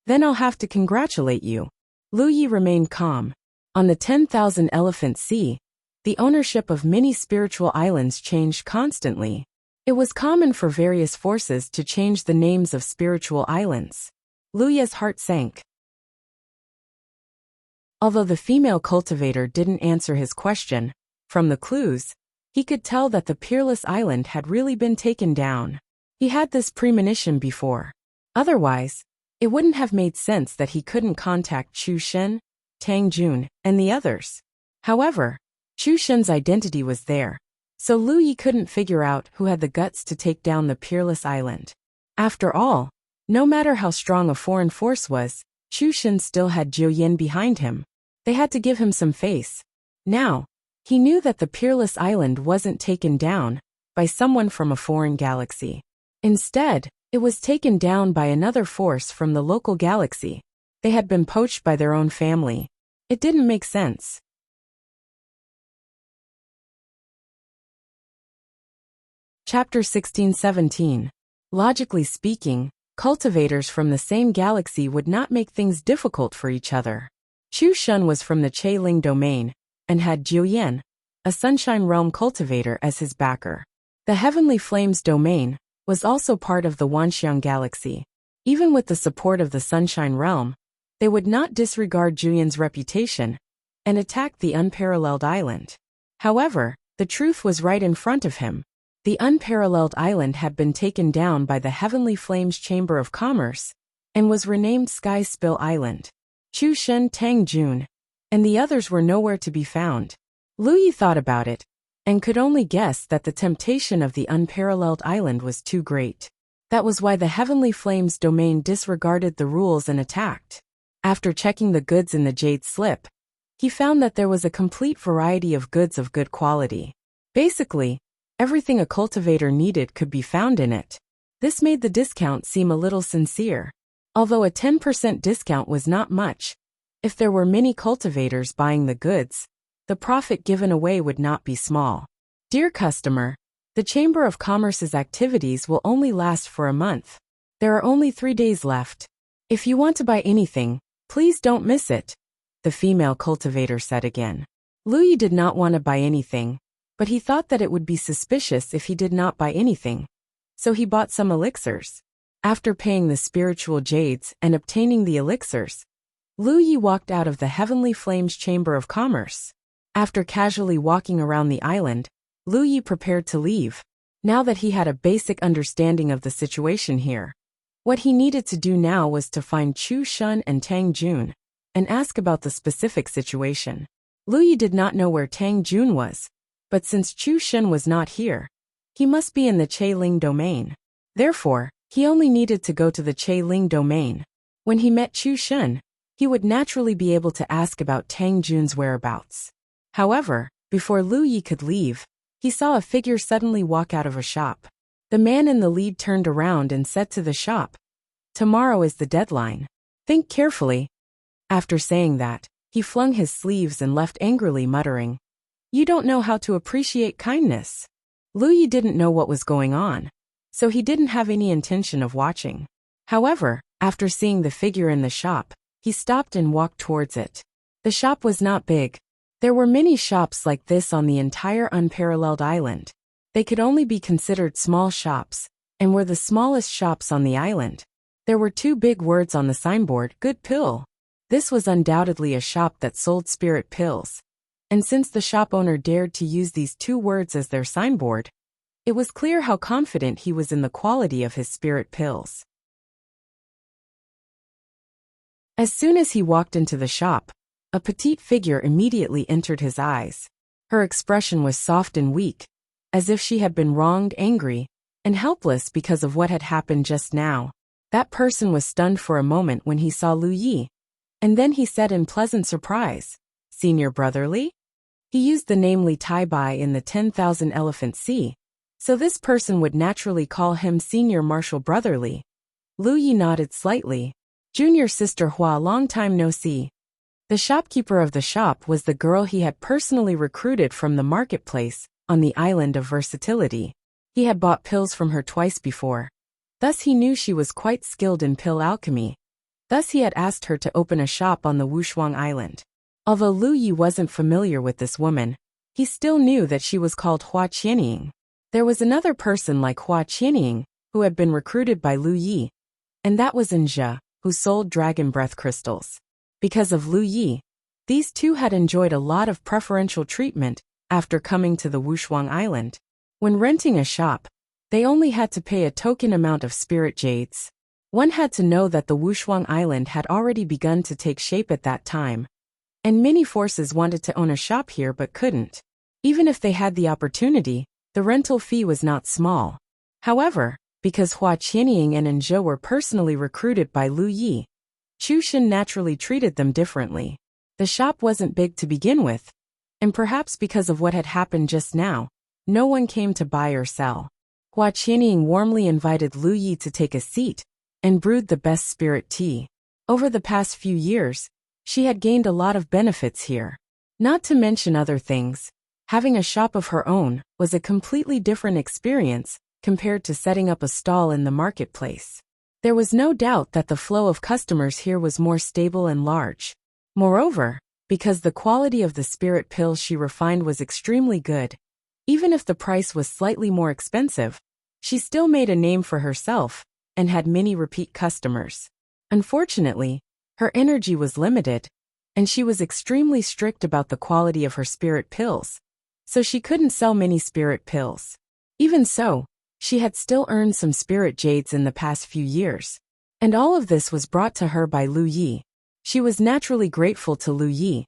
"Then I'll have to congratulate you." Lu Yi remained calm. On the 10,000 Elephant Sea, the ownership of many spiritual islands changed constantly. It was common for various forces to change the names of spiritual islands. Lu Yi's heart sank. Although the female cultivator didn't answer his question, from the clues, he could tell that the peerless island had really been taken down. He had this premonition before. Otherwise, it wouldn't have made sense that he couldn't contact Chu Shen, Tang Jun, and the others. However, Chu Shen's identity was there, so Lu Yi couldn't figure out who had the guts to take down the peerless island. After all, no matter how strong a foreign force was, Chu Shen still had Zhou Yin behind him. They had to give him some face. Now, he knew that the peerless island wasn't taken down by someone from a foreign galaxy. Instead, it was taken down by another force from the local galaxy. They had been poached by their own family. It didn't make sense. Chapter 16-17. Logically speaking, cultivators from the same galaxy would not make things difficult for each other. Chu Shen was from the Ling domain, and had Zhou Yin, a Sunshine Realm cultivator, as his backer. The Heavenly Flames domain was also part of the Wanxiang galaxy. Even with the support of the Sunshine Realm, they would not disregard Zhou Yin's reputation and attack the unparalleled island. However, the truth was right in front of him. The unparalleled island had been taken down by the Heavenly Flames Chamber of Commerce and was renamed Sky Spill Island. Chu Shen, Tang Jun, and the others were nowhere to be found. Lu Yi thought about it and could only guess that the temptation of the unparalleled island was too great. That was why the Heavenly Flames domain disregarded the rules and attacked. After checking the goods in the jade slip, he found that there was a complete variety of goods of good quality. Basically, everything a cultivator needed could be found in it. This made the discount seem a little sincere. Although a 10% discount was not much, if there were many cultivators buying the goods, the profit given away would not be small. Dear customer, the Chamber of Commerce's activities will only last for a month. There are only 3 days left. If you want to buy anything, please don't miss it, the female cultivator said again. Lu Yi did not want to buy anything, but he thought that it would be suspicious if he did not buy anything. So he bought some elixirs. After paying the spiritual jades and obtaining the elixirs, Lu Yi walked out of the Heavenly Flames Chamber of Commerce. After casually walking around the island, Lu Yi prepared to leave. Now that he had a basic understanding of the situation here, what he needed to do now was to find Chu Shen and Tang Jun and ask about the specific situation. Lu Yi did not know where Tang Jun was, but since Chu Shen was not here, he must be in the Ling domain. Therefore, he only needed to go to the Ling domain. When he met Chu Shen, he would naturally be able to ask about Tang Jun's whereabouts. However, before Lu Yi could leave, he saw a figure suddenly walk out of a shop. The man in the lead turned around and said to the shop, "Tomorrow is the deadline. Think carefully." After saying that, he flung his sleeves and left angrily, muttering, "You don't know how to appreciate kindness." Lu Yi didn't know what was going on, so he didn't have any intention of watching. However, after seeing the figure in the shop, he stopped and walked towards it. The shop was not big. There were many shops like this on the entire unparalleled island. They could only be considered small shops, and were the smallest shops on the island. There were 2 big words on the signboard, "Good Pill." This was undoubtedly a shop that sold spirit pills. And since the shop owner dared to use these 2 words as their signboard, it was clear how confident he was in the quality of his spirit pills. As soon as he walked into the shop, a petite figure immediately entered his eyes. Her expression was soft and weak, as if she had been wronged, angry, and helpless because of what had happened just now. That person was stunned for a moment when he saw Lu Yi, and then he said in pleasant surprise, "Senior Brotherly?" He used the name Li Tai Bai in the 10,000 Elephant Sea, so this person would naturally call him Senior Marshal Brotherly. Lu Yi nodded slightly. "Junior Sister Hua, long time no see." The shopkeeper of the shop was the girl he had personally recruited from the marketplace on the island of versatility. He had bought pills from her twice before. Thus he knew she was quite skilled in pill alchemy. Thus he had asked her to open a shop on the Wuxia island. Although Lu Yi wasn't familiar with this woman, he still knew that she was called Hua Qianying. There was another person like Hua Qianying who had been recruited by Lu Yi, and that was Zhe, who sold dragon breath crystals. Because of Lu Yi, these two had enjoyed a lot of preferential treatment after coming to the Wuxia island. When renting a shop, they only had to pay a token amount of spirit jades. One had to know that the Wuxia island had already begun to take shape at that time, and many forces wanted to own a shop here but couldn't. Even if they had the opportunity, the rental fee was not small. However, because Hua Qianying and Zhe were personally recruited by Lu Yi, Chu Shen naturally treated them differently. The shop wasn't big to begin with, and perhaps because of what had happened just now, no one came to buy or sell. Hua Qianying warmly invited Lu Yi to take a seat and brewed the best spirit tea. Over the past few years, she had gained a lot of benefits here. Not to mention other things, having a shop of her own was a completely different experience compared to setting up a stall in the marketplace. There was no doubt that the flow of customers here was more stable and large. Moreover, because the quality of the spirit pills she refined was extremely good, even if the price was slightly more expensive, she still made a name for herself and had many repeat customers. Unfortunately, her energy was limited, and she was extremely strict about the quality of her spirit pills, so she couldn't sell many spirit pills. Even so, she had still earned some spirit jades in the past few years, and all of this was brought to her by Lu Yi. She was naturally grateful to Lu Yi,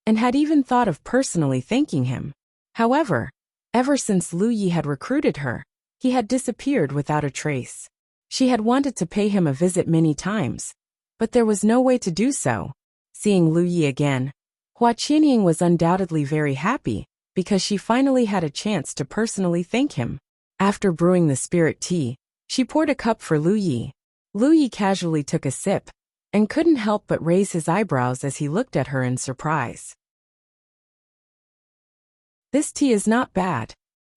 and had even thought of personally thanking him. However, ever since Lu Yi had recruited her, he had disappeared without a trace. She had wanted to pay him a visit many times, but there was no way to do so. Seeing Lu Yi again, Hua Qianying was undoubtedly very happy, because she finally had a chance to personally thank him. After brewing the spirit tea, she poured a cup for Lu Yi. Lu Yi casually took a sip, and couldn't help but raise his eyebrows as he looked at her in surprise. This tea is not bad.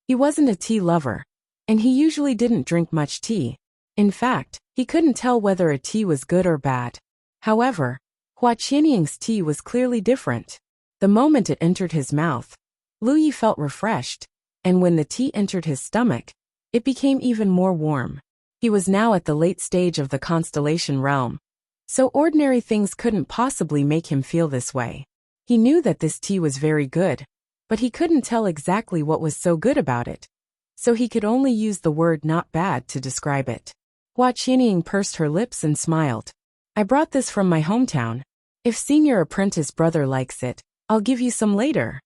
He wasn't a tea lover, and he usually didn't drink much tea. In fact, he couldn't tell whether a tea was good or bad. However, Hua Qianying's tea was clearly different. The moment it entered his mouth, Lu Yi felt refreshed, and when the tea entered his stomach, it became even more warm. He was now at the late stage of the constellation realm, so ordinary things couldn't possibly make him feel this way. He knew that this tea was very good, but he couldn't tell exactly what was so good about it, so he could only use the word not bad to describe it. Hua Qianying pursed her lips and smiled. I brought this from my hometown. If senior apprentice brother likes it, I'll give you some later.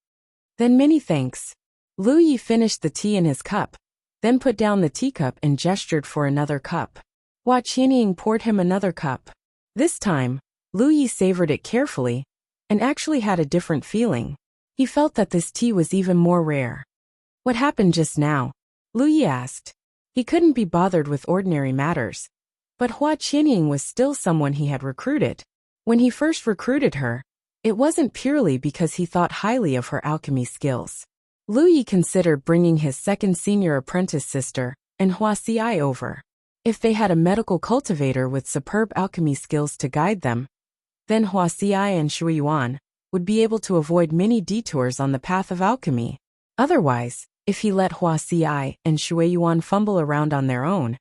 Then many thanks. Lu Yi finished the tea in his cup, then put down the teacup and gestured for another cup. Hua Qianying poured him another cup. This time, Lu Yi savored it carefully, and actually had a different feeling. He felt that this tea was even more rare. What happened just now? Lu Yi asked. He couldn't be bothered with ordinary matters, but Hua Qianying was still someone he had recruited. When he first recruited her, it wasn't purely because he thought highly of her alchemy skills. Lu Yi considered bringing his second senior apprentice sister and Hua Ci over. If they had a medical cultivator with superb alchemy skills to guide them, then Hua Ci and Shui Yuan would be able to avoid many detours on the path of alchemy. Otherwise, if he let Hua Ci and Shui Yuan fumble around on their own,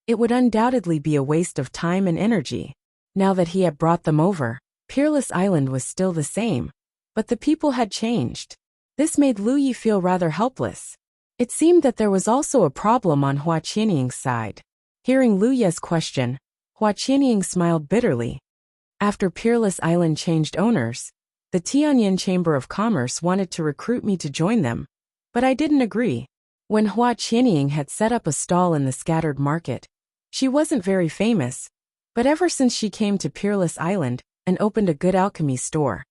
it would undoubtedly be a waste of time and energy. Now that he had brought them over, Peerless Island was still the same, but the people had changed. This made Lu Yi feel rather helpless. It seemed that there was also a problem on Hua Qianying's side. Hearing Lu Yi's question, Hua Qianying smiled bitterly. After Peerless Island changed owners, the Tianyin Chamber of Commerce wanted to recruit me to join them, but I didn't agree. When Hua Qianying had set up a stall in the scattered market, she wasn't very famous, but ever since she came to Peerless Island and opened a good alchemy store,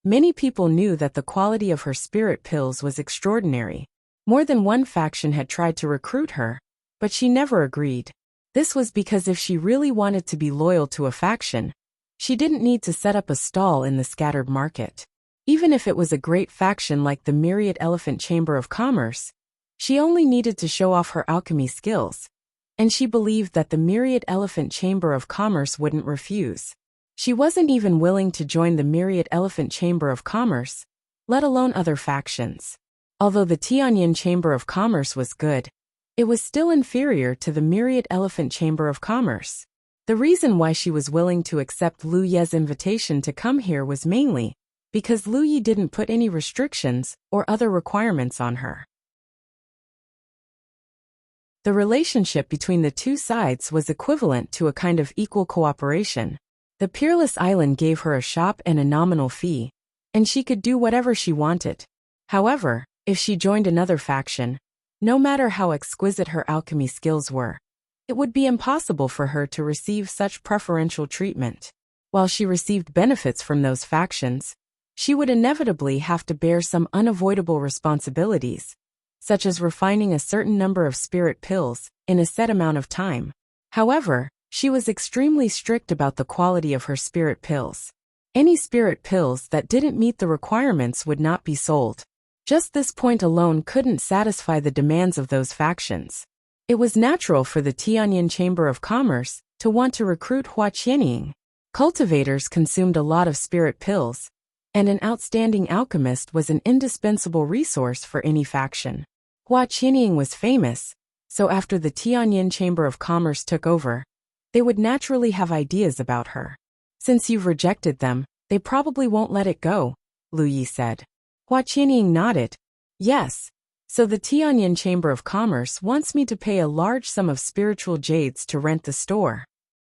many people knew that the quality of her spirit pills was extraordinary. More than one faction had tried to recruit her, but she never agreed. This was because if she really wanted to be loyal to a faction, She didn't need to set up a stall in the scattered market. Even if it was a great faction like the Myriad Elephant Chamber of Commerce, she only needed to show off her alchemy skills. And she believed that the Myriad Elephant Chamber of Commerce wouldn't refuse. She wasn't even willing to join the Myriad Elephant Chamber of Commerce, let alone other factions. Although the Tianyin Chamber of Commerce was good, it was still inferior to the Myriad Elephant Chamber of Commerce. The reason why she was willing to accept Lu Ye's invitation to come here was mainly because Lu Ye didn't put any restrictions or other requirements on her. The relationship between the two sides was equivalent to a kind of equal cooperation. The Peerless Island gave her a shop and a nominal fee, and she could do whatever she wanted. However, if she joined another faction, no matter how exquisite her alchemy skills were, it would be impossible for her to receive such preferential treatment. While she received benefits from those factions, she would inevitably have to bear some unavoidable responsibilities, such as refining a certain number of spirit pills in a set amount of time. However, she was extremely strict about the quality of her spirit pills. Any spirit pills that didn't meet the requirements would not be sold. Just this point alone couldn't satisfy the demands of those factions. It was natural for the Tianyin Chamber of Commerce to want to recruit Hua Qianying. Cultivators consumed a lot of spirit pills, and an outstanding alchemist was an indispensable resource for any faction. Hua Qianying was famous, so after the Tianyin Chamber of Commerce took over, they would naturally have ideas about her. Since you've rejected them, they probably won't let it go, Lu Yi said. Hua Qianying nodded. Yes. So the Tianyin Chamber of Commerce wants me to pay a large sum of spiritual jades to rent the store.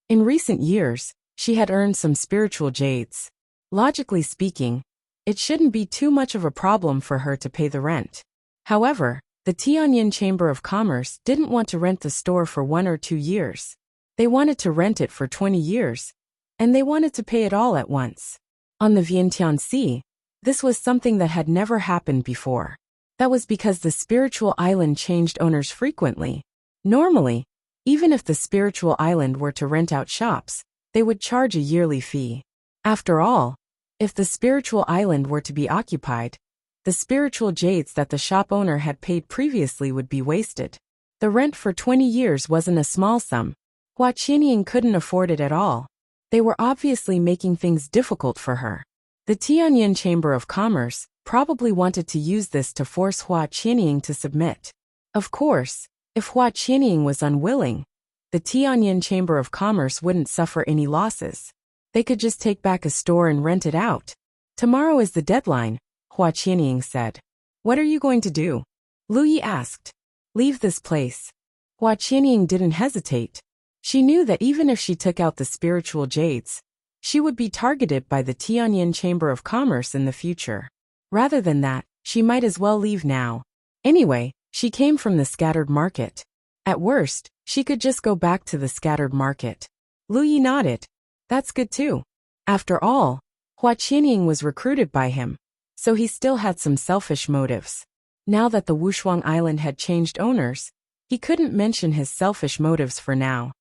In recent years, she had earned some spiritual jades. Logically speaking, it shouldn't be too much of a problem for her to pay the rent. However, the Tianyin Chamber of Commerce didn't want to rent the store for 1 or 2 years. They wanted to rent it for 20 years, and they wanted to pay it all at once. On the Vientiane Sea, this was something that had never happened before. That was because the spiritual island changed owners frequently. Normally, even if the spiritual island were to rent out shops, they would charge a yearly fee. After all, if the spiritual island were to be occupied, the spiritual jades that the shop owner had paid previously would be wasted. The rent for 20 years wasn't a small sum. Hua Qianying couldn't afford it at all. They were obviously making things difficult for her. The Tianyin Chamber of Commerce probably wanted to use this to force Hua Qianying to submit. Of course, if Hua Qianying was unwilling, the Tianyin Chamber of Commerce wouldn't suffer any losses. They could just take back a store and rent it out. Tomorrow is the deadline, Hua Qianying said. What are you going to do? Lu Yi asked. Leave this place. Hua Qianying didn't hesitate. She knew that even if she took out the spiritual jades, she would be targeted by the Tianyin Chamber of Commerce in the future. Rather than that, she might as well leave now. Anyway, she came from the scattered market. At worst, she could just go back to the scattered market. Lu Yi nodded. That's good too. After all, Hua Qianying was recruited by him, so he still had some selfish motives. Now that the Wushuang Island had changed owners, he couldn't mention his selfish motives for now.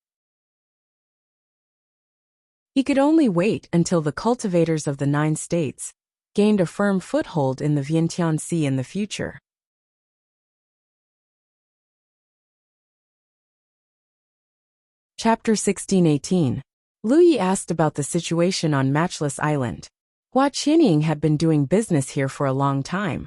He could only wait until the cultivators of the 9 states gained a firm foothold in the Vientiane Sea in the future. Chapter 1618. Lu Yi asked about the situation on Matchless Island. Hua Qianying had been doing business here for a long time,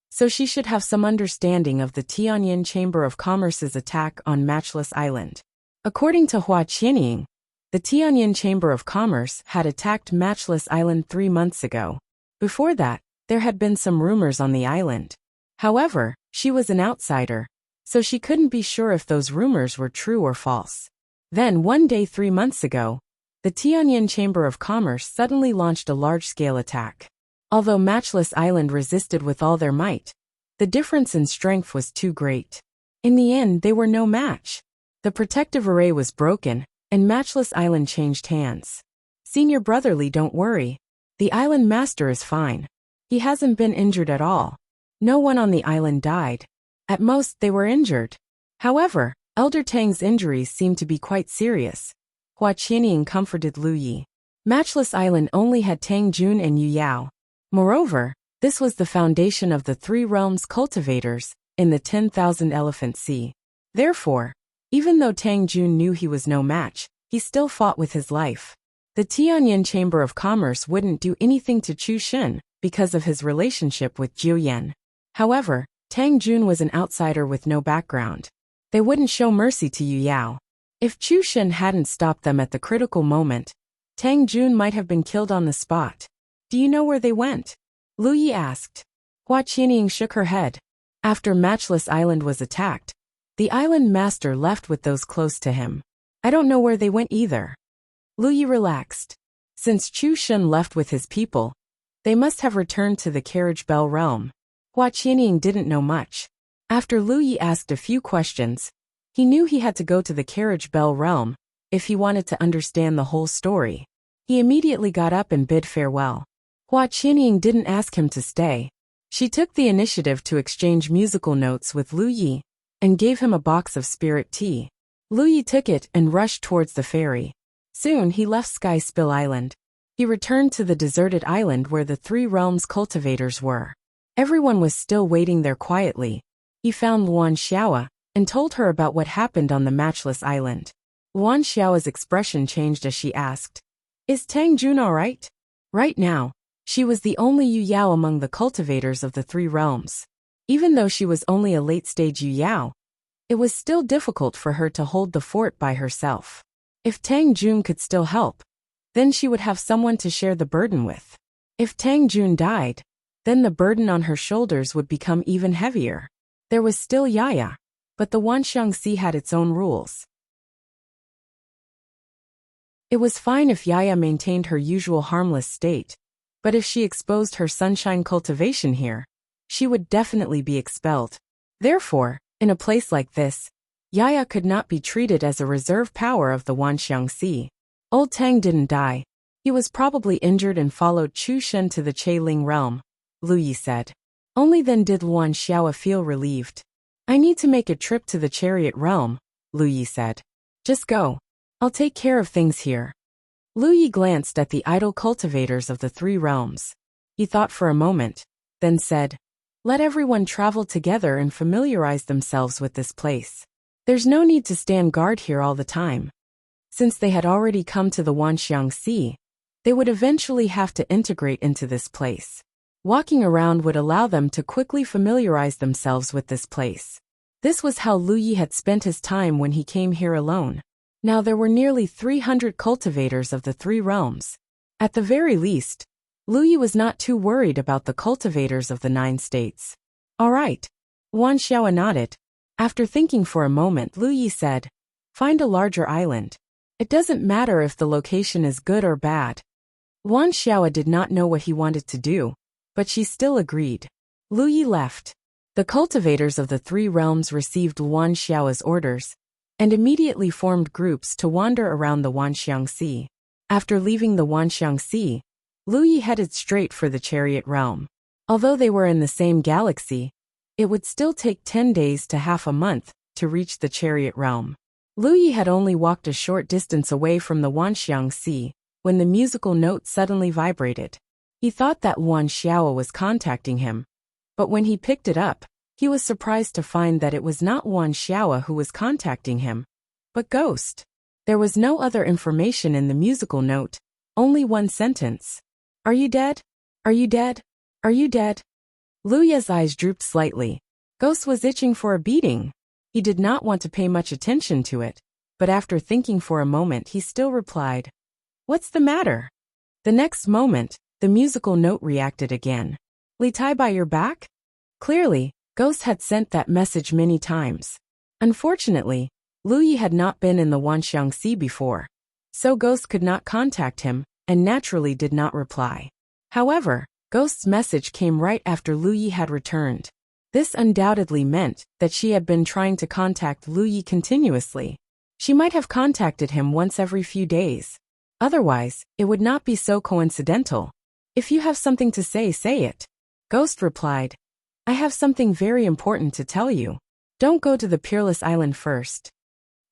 so she should have some understanding of the Tianyin Chamber of Commerce's attack on Matchless Island. According to Hua Qianying, the Tianyin Chamber of Commerce had attacked Matchless Island 3 months ago. Before that, there had been some rumors on the island. However, she was an outsider, so she couldn't be sure if those rumors were true or false. Then one day 3 months ago, the Tianyin Chamber of Commerce suddenly launched a large-scale attack. Although Matchless Island resisted with all their might, the difference in strength was too great. In the end, they were no match. The protective array was broken, and Matchless Island changed hands. Senior Brotherly, don't worry. The island master is fine. He hasn't been injured at all. No one on the island died. At most, they were injured. However, Elder Tang's injuries seemed to be quite serious. Hua Qianying comforted Lu Yi. Matchless Island only had Tang Jun and Yu Yao. Moreover, this was the foundation of the Three Realms cultivators in the 10,000 Elephant Sea. Therefore, even though Tang Jun knew he was no match, he still fought with his life. The Tianyan Chamber of Commerce wouldn't do anything to Chu Shen because of his relationship with Jiu Yan. However, Tang Jun was an outsider with no background. They wouldn't show mercy to Yu Yao. If Chu Shen hadn't stopped them at the critical moment, Tang Jun might have been killed on the spot. Do you know where they went? Lu Yi asked. Hua Qianying shook her head. After Matchless Island was attacked, the island master left with those close to him. I don't know where they went either. Lu Yi relaxed. Since Chu Shen left with his people, they must have returned to the Carriage Bell realm. Hua Qianying didn't know much. After Lu Yi asked a few questions, he knew he had to go to the Carriage Bell realm if he wanted to understand the whole story. He immediately got up and bid farewell. Hua Qianying didn't ask him to stay. She took the initiative to exchange musical notes with Lu Yi and gave him a box of spirit tea. Lu Yi took it and rushed towards the ferry. Soon he left Sky Spill Island. He returned to the deserted island where the Three Realms cultivators were. Everyone was still waiting there quietly. He found Luan Xiaoa and told her about what happened on the Matchless Island. Luan Xiaoa's expression changed as she asked, Is Tang Jun alright? Right now, she was the only Yu Yao among the cultivators of the Three Realms. Even though she was only a late-stage Yu Yao, it was still difficult for her to hold the fort by herself. If Tang Jun could still help, then she would have someone to share the burden with. If Tang Jun died, then the burden on her shoulders would become even heavier. There was still Yaya, but the Wanxiang Sea had its own rules. It was fine if Yaya maintained her usual harmless state, but if she exposed her sunshine cultivation here, she would definitely be expelled. Therefore, in a place like this, Yaya could not be treated as a reserve power of the Wanxiang Sea. Old Tang didn't die. He was probably injured and followed Chu Shen to the Ling realm, Lu Yi said. Only then did Luan Xiaoa feel relieved. I need to make a trip to the Chariot realm, Lu Yi said. Just go. I'll take care of things here. Lu Yi glanced at the idle cultivators of the Three Realms. He thought for a moment, then said, Let everyone travel together and familiarize themselves with this place. There's no need to stand guard here all the time. Since they had already come to the Wanxiang Sea, they would eventually have to integrate into this place. Walking around would allow them to quickly familiarize themselves with this place. This was how Lu Yi had spent his time when he came here alone. Now there were nearly 300 cultivators of the Three Realms. At the very least, Lu Yi was not too worried about the cultivators of the 9 states. All right. Luan Xiaoa nodded. After thinking for a moment, Lu Yi said, Find a larger island. It doesn't matter if the location is good or bad. Luan Xiaoa did not know what he wanted to do, but she still agreed. Lu Yi left. The cultivators of the Three Realms received Luan Xiaoa's orders and immediately formed groups to wander around the Wanxiang Sea. After leaving the Wanxiang Sea, Lu Yi headed straight for the Chariot realm. Although they were in the same galaxy, it would still take 10 days to half a month to reach the Chariot realm. Lu Yi had only walked a short distance away from the Wanxiang Sea when the musical note suddenly vibrated. He thought that Luan Xiaoa was contacting him, but when he picked it up, he was surprised to find that it was not Luan Xiaoa who was contacting him, but Ghost. There was no other information in the musical note, only one sentence. Are you dead? Are you dead? Are you dead? Lu Yi's eyes drooped slightly. Ghost was itching for a beating. He did not want to pay much attention to it, but after thinking for a moment he still replied, What's the matter? The next moment, the musical note reacted again. Li Tai by your back? Clearly, Ghost had sent that message many times. Unfortunately, Lu Yi had not been in the Wanxiang Sea before, so Ghost could not contact him and naturally did not reply. However, Ghost's message came right after Lu Yi had returned. This undoubtedly meant that she had been trying to contact Lu Yi continuously. She might have contacted him once every few days. Otherwise, it would not be so coincidental. If you have something to say, say it. Ghost replied, I have something very important to tell you. Don't go to the Peerless Island first.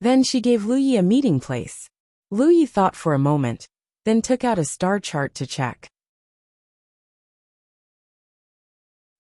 Then she gave Lu Yi a meeting place. Lu Yi thought for a moment, then took out a star chart to check.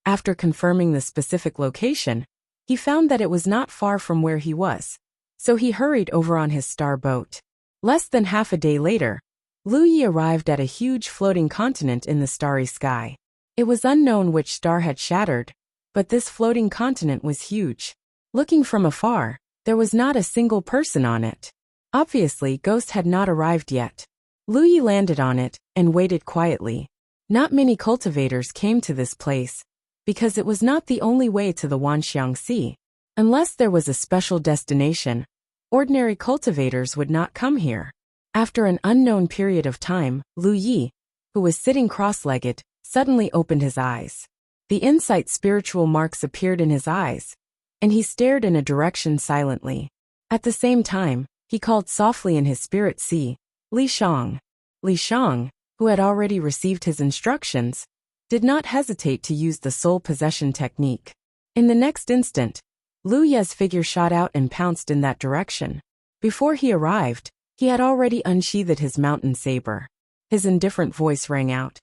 After confirming the specific location, he found that it was not far from where he was, so he hurried over on his star boat. Less than half a day later, Lu Yi arrived at a huge floating continent in the starry sky. It was unknown which star had shattered, but this floating continent was huge. Looking from afar, there was not a single person on it. Obviously, Ghost had not arrived yet. Lu Yi landed on it and waited quietly. Not many cultivators came to this place, because it was not the only way to the Wanxiang Sea. Unless there was a special destination, ordinary cultivators would not come here. After an unknown period of time, Lu Yi, who was sitting cross-legged, suddenly opened his eyes. The insight spiritual marks appeared in his eyes, and he stared in a direction silently. At the same time, he called softly in his spirit sea, Li Shang. Li Shang, who had already received his instructions, did not hesitate to use the soul possession technique. In the next instant, Lu Ye's figure shot out and pounced in that direction. Before he arrived, he had already unsheathed his mountain saber. His indifferent voice rang out.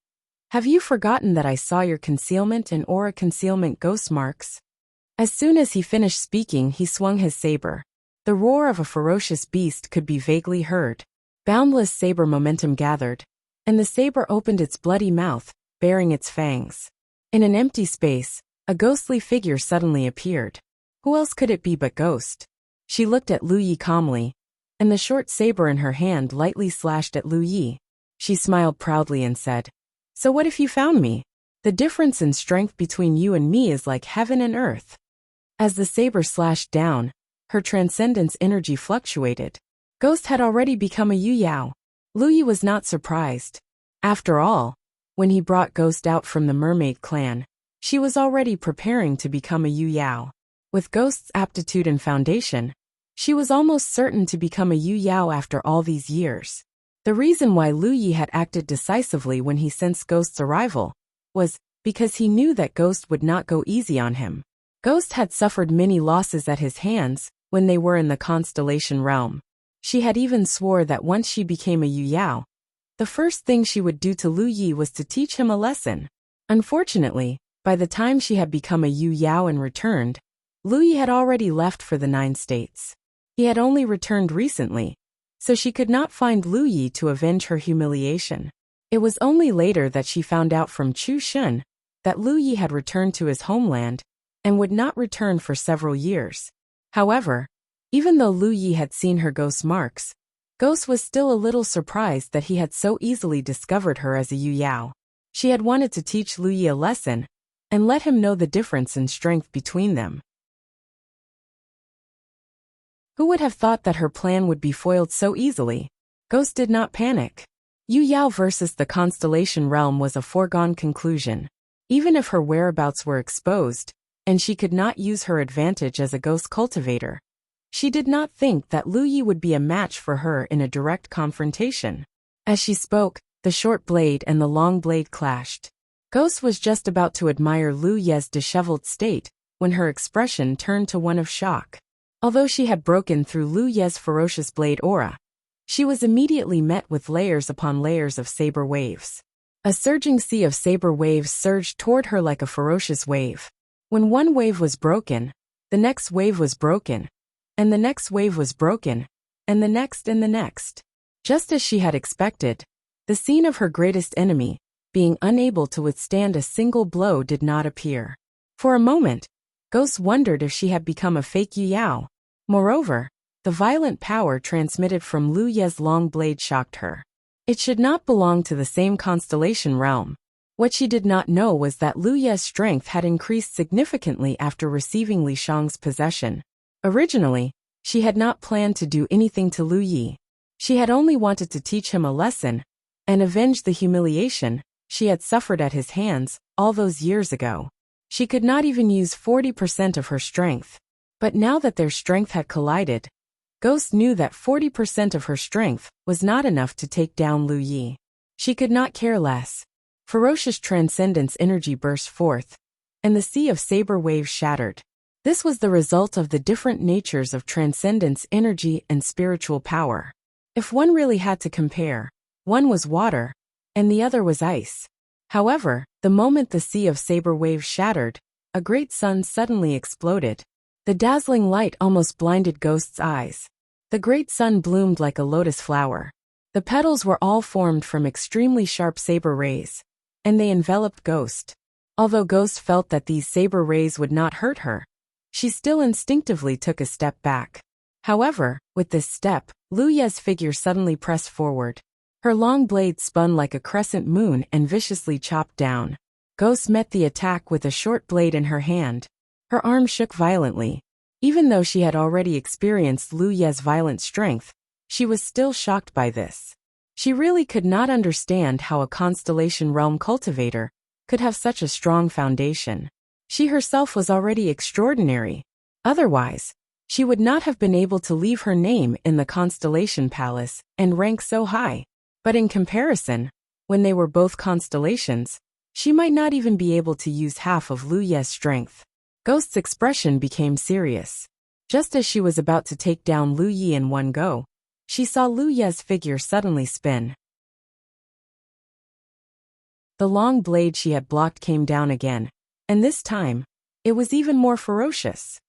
"Have you forgotten that I saw your concealment and aura concealment ghost marks?" As soon as he finished speaking, he swung his saber. The roar of a ferocious beast could be vaguely heard. Boundless saber momentum gathered, and the saber opened its bloody mouth, baring its fangs. In an empty space, a ghostly figure suddenly appeared. Who else could it be but Ghost? She looked at Lu Yi calmly, and the short saber in her hand lightly slashed at Lu Yi. She smiled proudly and said, "So what if you found me? The difference in strength between you and me is like heaven and earth." As the saber slashed down, her transcendence energy fluctuated. Ghost had already become a Yu Yao. Lu Yi was not surprised. After all, when he brought Ghost out from the mermaid clan, she was already preparing to become a Yu Yao. With Ghost's aptitude and foundation, she was almost certain to become a Yu Yao after all these years. The reason why Lu Yi had acted decisively when he sensed Ghost's arrival was because he knew that Ghost would not go easy on him. Ghost had suffered many losses at his hands when they were in the constellation realm. She had even swore that once she became a Yu Yao, the first thing she would do to Lu Yi was to teach him a lesson. Unfortunately, by the time she had become a Yu Yao and returned, Lu Yi had already left for the 9 states. He had only returned recently, so she could not find Lu Yi to avenge her humiliation. It was only later that she found out from Chu Shun that Lu Yi had returned to his homeland and would not return for several years. However, even though Lu Yi had seen her ghost marks, Ghost was still a little surprised that he had so easily discovered her as a Yu Yao. She had wanted to teach Lu Yi a lesson and let him know the difference in strength between them. Who would have thought that her plan would be foiled so easily? Ghost did not panic. Yu Yao versus the constellation realm was a foregone conclusion. Even if her whereabouts were exposed, and she could not use her advantage as a ghost cultivator, she did not think that Lu Yi would be a match for her in a direct confrontation. As she spoke, the short blade and the long blade clashed. Ghost was just about to admire Lu Yi's disheveled state when her expression turned to one of shock. Although she had broken through Lu Yi's ferocious blade aura, she was immediately met with layers upon layers of saber waves. A surging sea of saber waves surged toward her like a ferocious wave. When one wave was broken, the next wave was broken, and the next wave was broken, and the next and the next. Just as she had expected, the scene of her greatest enemy, being unable to withstand a single blow, did not appear. For a moment, Ghost wondered if she had become a fake Yu Yao. Moreover, the violent power transmitted from Lu Yi's long blade shocked her. It should not belong to the same constellation realm. What she did not know was that Lu Yi's strength had increased significantly after receiving Li Shang's possession. Originally, she had not planned to do anything to Lu Yi. She had only wanted to teach him a lesson and avenge the humiliation she had suffered at his hands all those years ago. She could not even use 40% of her strength. But now that their strength had collided, Ghost knew that 40% of her strength was not enough to take down Lu Yi. She could not care less. Ferocious transcendence energy burst forth, and the sea of saber waves shattered. This was the result of the different natures of transcendence energy and spiritual power. If one really had to compare, One was water, and the other was ice. However, the moment the sea of saber waves shattered, a great sun suddenly exploded. The dazzling light almost blinded Ghost's eyes. The great sun bloomed like a lotus flower. The petals were all formed from extremely sharp saber rays, and they enveloped Ghost. Although Ghost felt that these saber rays would not hurt her, she still instinctively took a step back. However, with this step, Luya's figure suddenly pressed forward. Her long blade spun like a crescent moon and viciously chopped down. Ghost met the attack with a short blade in her hand. Her arm shook violently. Even though she had already experienced Luya's violent strength, she was still shocked by this. She really could not understand how a Constellation Realm cultivator could have such a strong foundation. She herself was already extraordinary. Otherwise, she would not have been able to leave her name in the Constellation Palace and rank so high. But in comparison, when they were both constellations, she might not even be able to use half of Luya's strength. Ghost's expression became serious. Just as she was about to take down Lu Yi in one go, she saw Luya's figure suddenly spin. The long blade she had blocked came down again, and this time, it was even more ferocious.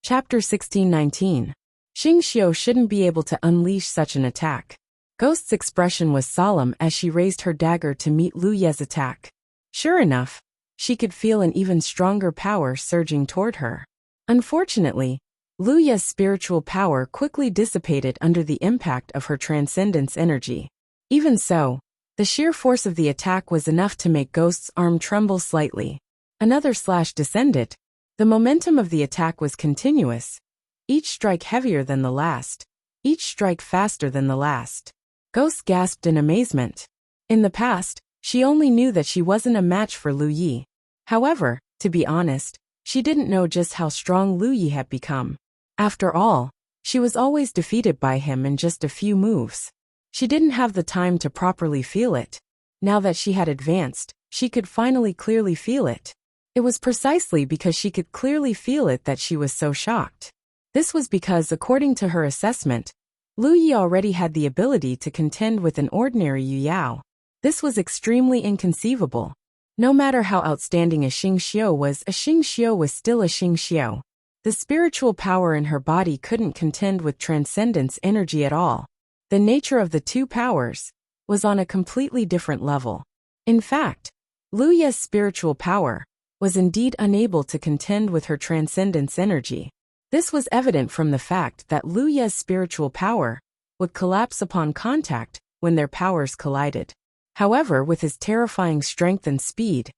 Chapter 1619. Xing Xiu shouldn't be able to unleash such an attack. Ghost's expression was solemn as she raised her dagger to meet Luya's attack. Sure enough, she could feel an even stronger power surging toward her. Unfortunately, Luya's spiritual power quickly dissipated under the impact of her transcendence energy. Even so, the sheer force of the attack was enough to make Ghost's arm tremble slightly. Another slash descended. The momentum of the attack was continuous, each strike heavier than the last, each strike faster than the last. Ghost gasped in amazement. In the past, she only knew that she wasn't a match for Lu Yi. However, to be honest, she didn't know just how strong Lu Yi had become. After all, she was always defeated by him in just a few moves. She didn't have the time to properly feel it. Now that she had advanced, she could finally clearly feel it. It was precisely because she could clearly feel it that she was so shocked. This was because, according to her assessment, Lu Yi already had the ability to contend with an ordinary Yu Yao. This was extremely inconceivable. No matter how outstanding a Xing Xiu was still a Xing Xiu. The spiritual power in her body couldn't contend with transcendence energy at all. The nature of the two powers was on a completely different level. In fact, Luya's spiritual power was indeed unable to contend with her transcendence energy. This was evident from the fact that Luya's spiritual power would collapse upon contact when their powers collided. However, with his terrifying strength and speed,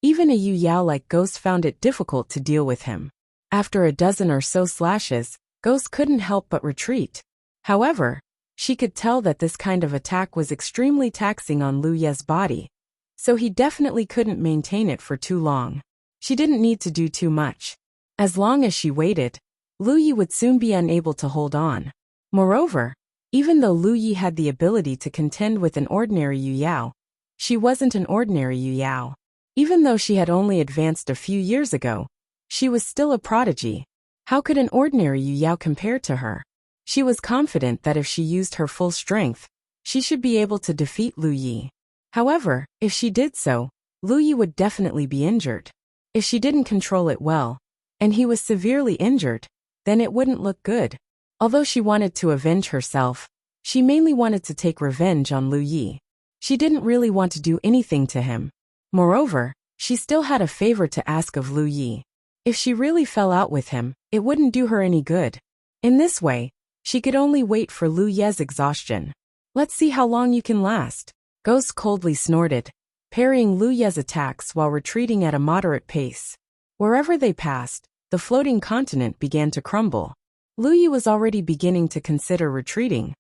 even a Yu Yao like Ghost found it difficult to deal with him. After a dozen or so slashes, Ghost couldn't help but retreat. However, she could tell that this kind of attack was extremely taxing on Luya's body, so he definitely couldn't maintain it for too long. She didn't need to do too much. As long as she waited, Lu Yi would soon be unable to hold on. Moreover, even though Lu Yi had the ability to contend with an ordinary Yu Yao, she wasn't an ordinary Yu Yao. Even though she had only advanced a few years ago, she was still a prodigy. How could an ordinary Yu Yao compare to her? She was confident that if she used her full strength, she should be able to defeat Lu Yi. However, if she did so, Lu Yi would definitely be injured. If she didn't control it well, and he was severely injured, then it wouldn't look good. Although she wanted to avenge herself, she mainly wanted to take revenge on Lu Yi. She didn't really want to do anything to him. Moreover, she still had a favor to ask of Lu Yi. If she really fell out with him, it wouldn't do her any good. In this way, she could only wait for Lu Ye's exhaustion. Let's see how long you can last. Ghost coldly snorted, parrying Lu Ye's attacks while retreating at a moderate pace. Wherever they passed, the floating continent began to crumble. Lu Yi was already beginning to consider retreating.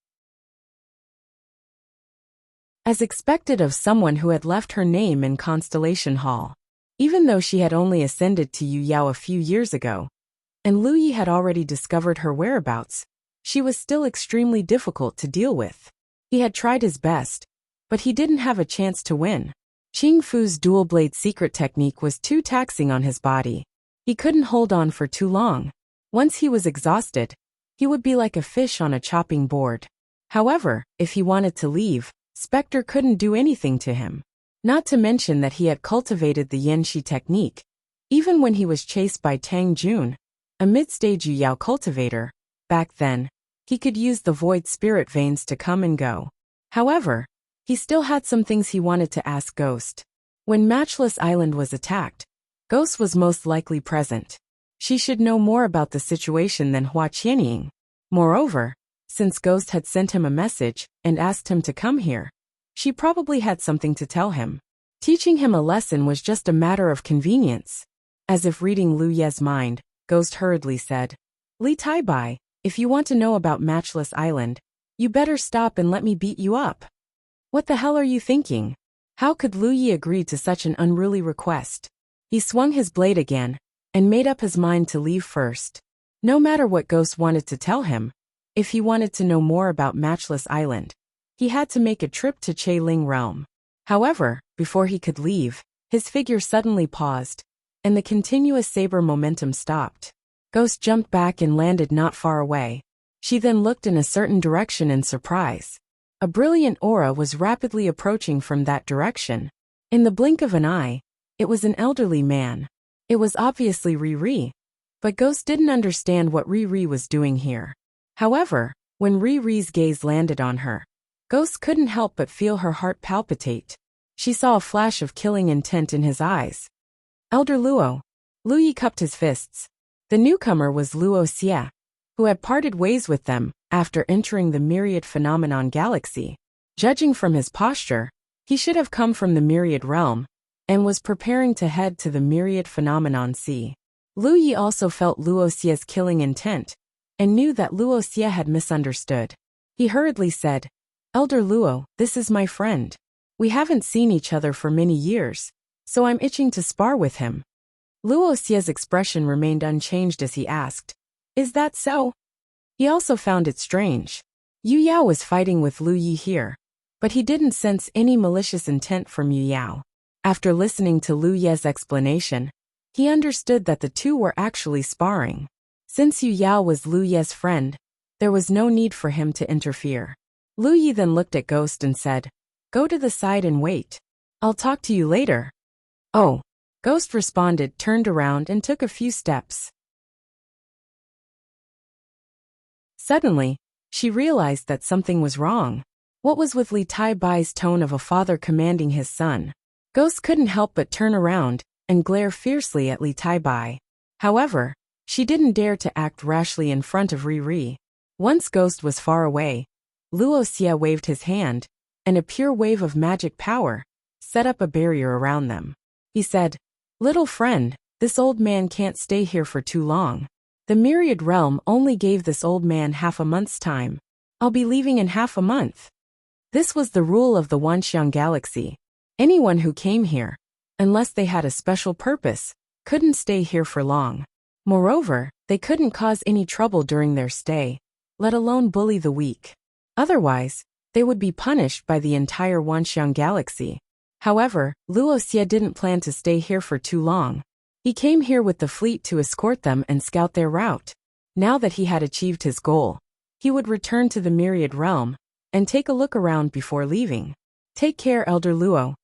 As expected of someone who had left her name in Constellation Hall. Even though she had only ascended to Yu Yao a few years ago, and Lu Yi had already discovered her whereabouts, she was still extremely difficult to deal with. He had tried his best, but he didn't have a chance to win. Qing Fu's dual blade secret technique was too taxing on his body. He couldn't hold on for too long. Once he was exhausted, he would be like a fish on a chopping board. However, if he wanted to leave, Spectre couldn't do anything to him. Not to mention that he had cultivated the Yanxi technique. Even when he was chased by Tang Jun, a mid-stage Yu Yao cultivator, back then, he could use the void spirit veins to come and go. However, he still had some things he wanted to ask Ghost. When Matchless Island was attacked, Ghost was most likely present. She should know more about the situation than Hua Qianying. Moreover, since Ghost had sent him a message and asked him to come here, she probably had something to tell him. Teaching him a lesson was just a matter of convenience. As if reading Lu Ye's mind, Ghost hurriedly said, "Li Tai-bai, if you want to know about Matchless Island, you better stop and let me beat you up." "What the hell are you thinking? How could Lu Yi agree to such an unruly request?" He swung his blade again, and made up his mind to leave first. No matter what Ghost wanted to tell him, if he wanted to know more about Matchless Island, he had to make a trip to Ling Realm. However, before he could leave, his figure suddenly paused, and the continuous saber momentum stopped. Ghost jumped back and landed not far away. She then looked in a certain direction in surprise. A brilliant aura was rapidly approaching from that direction. In the blink of an eye, it was an elderly man. It was obviously Riri, but Ghost didn't understand what Riri was doing here. However, when Riri's gaze landed on her, Ghost couldn't help but feel her heart palpitate. She saw a flash of killing intent in his eyes. "Elder Luo." Lu Yi cupped his fists. The newcomer was Luo Xia, who had parted ways with them after entering the Myriad Phenomenon Galaxy. Judging from his posture, he should have come from the Myriad Realm, and was preparing to head to the Myriad Phenomenon Sea. Lu Yi also felt Luo Xia's killing intent, and knew that Luo Xia had misunderstood. He hurriedly said, "Elder Luo, this is my friend. We haven't seen each other for many years, so I'm itching to spar with him." Luo Xia's expression remained unchanged as he asked, "Is that so?" He also found it strange. Yu Yao was fighting with Lu Yi here, but he didn't sense any malicious intent from Yu Yao. After listening to Lu Ye's explanation, he understood that the two were actually sparring. Since Yu Yao was Lu Ye's friend, there was no need for him to interfere. Lu Yi then looked at Ghost and said, "Go to the side and wait. I'll talk to you later." "Oh." Ghost responded, turned around and took a few steps. Suddenly, she realized that something was wrong. What was with Li Tai-bai's tone of a father commanding his son? Ghost couldn't help but turn around and glare fiercely at Li Tai-bai. However, she didn't dare to act rashly in front of Riri. Once Ghost was far away, Luo Xia waved his hand, and a pure wave of magic power set up a barrier around them. He said, "Little friend, this old man can't stay here for too long. The Myriad Realm only gave this old man half a month's time. I'll be leaving in half a month." This was the rule of the Wanxiang Galaxy. Anyone who came here, unless they had a special purpose, couldn't stay here for long. Moreover, they couldn't cause any trouble during their stay, let alone bully the weak. Otherwise, they would be punished by the entire Wanxiang Galaxy. However, Luo Xia didn't plan to stay here for too long. He came here with the fleet to escort them and scout their route. Now that he had achieved his goal, he would return to the Myriad Realm and take a look around before leaving. "Take care, Elder Luo."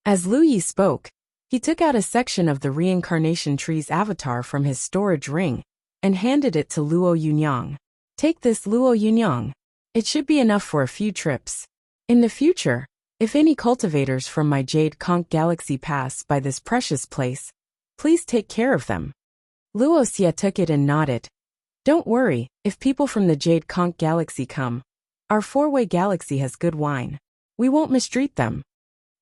As Lu Yi spoke, he took out a section of the reincarnation tree's avatar from his storage ring and handed it to Luo Yunyang. "Take this, Luo Yunyang. It should be enough for a few trips. In the future, if any cultivators from my Jade Conch Galaxy pass by this precious place, please take care of them." Luo Xia took it and nodded. "Don't worry, if people from the Jade Conch Galaxy come, our four-way galaxy has good wine. We won't mistreat them."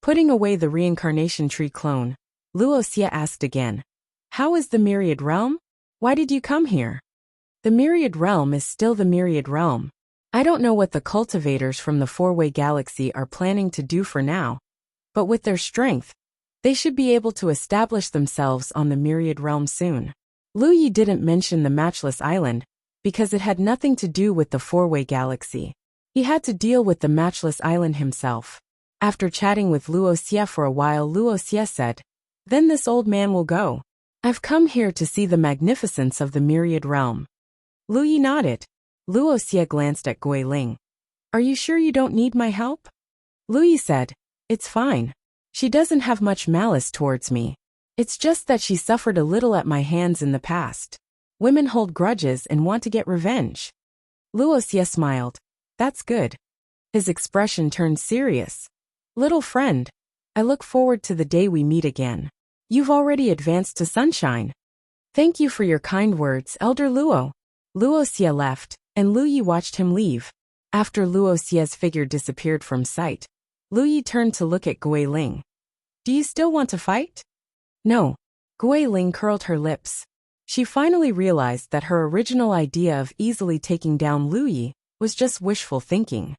Putting away the reincarnation tree clone, Luo Xia asked again, "How is the Myriad Realm? Why did you come here?" "The Myriad Realm is still the Myriad Realm. I don't know what the cultivators from the four-way galaxy are planning to do for now, but with their strength, they should be able to establish themselves on the Myriad Realm soon." Lu Yi didn't mention the Matchless Island, because it had nothing to do with the four-way galaxy. He had to deal with the Matchless Island himself. After chatting with Luo Xia for a while, Luo Xia said, "Then this old man will go. I've come here to see the magnificence of the Myriad Realm. Lu Yi nodded. Luoxia glanced at Gui Ling. Are you sure you don't need my help? Lu Yi said, it's fine. She doesn't have much malice towards me. It's just that she suffered a little at my hands in the past. Women hold grudges and want to get revenge. Luoxia smiled. That's good. His expression turned serious. Little friend, I look forward to the day we meet again. You've already advanced to sunshine. Thank you for your kind words, Elder Luo. Luoxia left, and Lu Yi watched him leave. After Luoxia's figure disappeared from sight, Lu Yi turned to look at Gui Ling. Do you still want to fight? No. Gui Ling curled her lips. She finally realized that her original idea of easily taking down Lu Yi was just wishful thinking.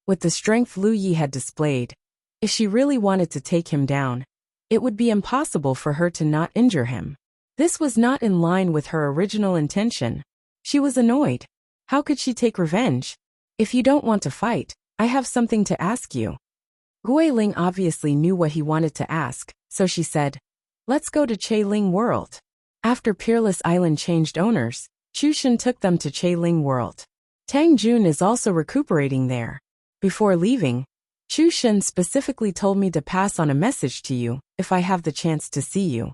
With the strength Lu Yi had displayed, if she really wanted to take him down, it would be impossible for her to not injure him. This was not in line with her original intention. She was annoyed. How could she take revenge? If you don't want to fight, I have something to ask you. Gui Ling obviously knew what he wanted to ask, so she said, let's go to Che Ling World. After Peerless Island changed owners, Chu Shen took them to Che Ling World. Tang Jun is also recuperating there. Before leaving, Chu Shen specifically told me to pass on a message to you, if I have the chance to see you.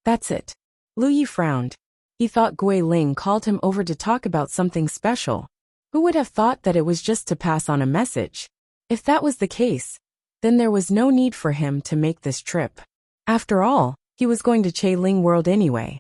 That's it. Lu Yi frowned. He thought Gui Ling called him over to talk about something special. Who would have thought that it was just to pass on a message? If that was the case, then there was no need for him to make this trip. After all, he was going to Che Ling World anyway.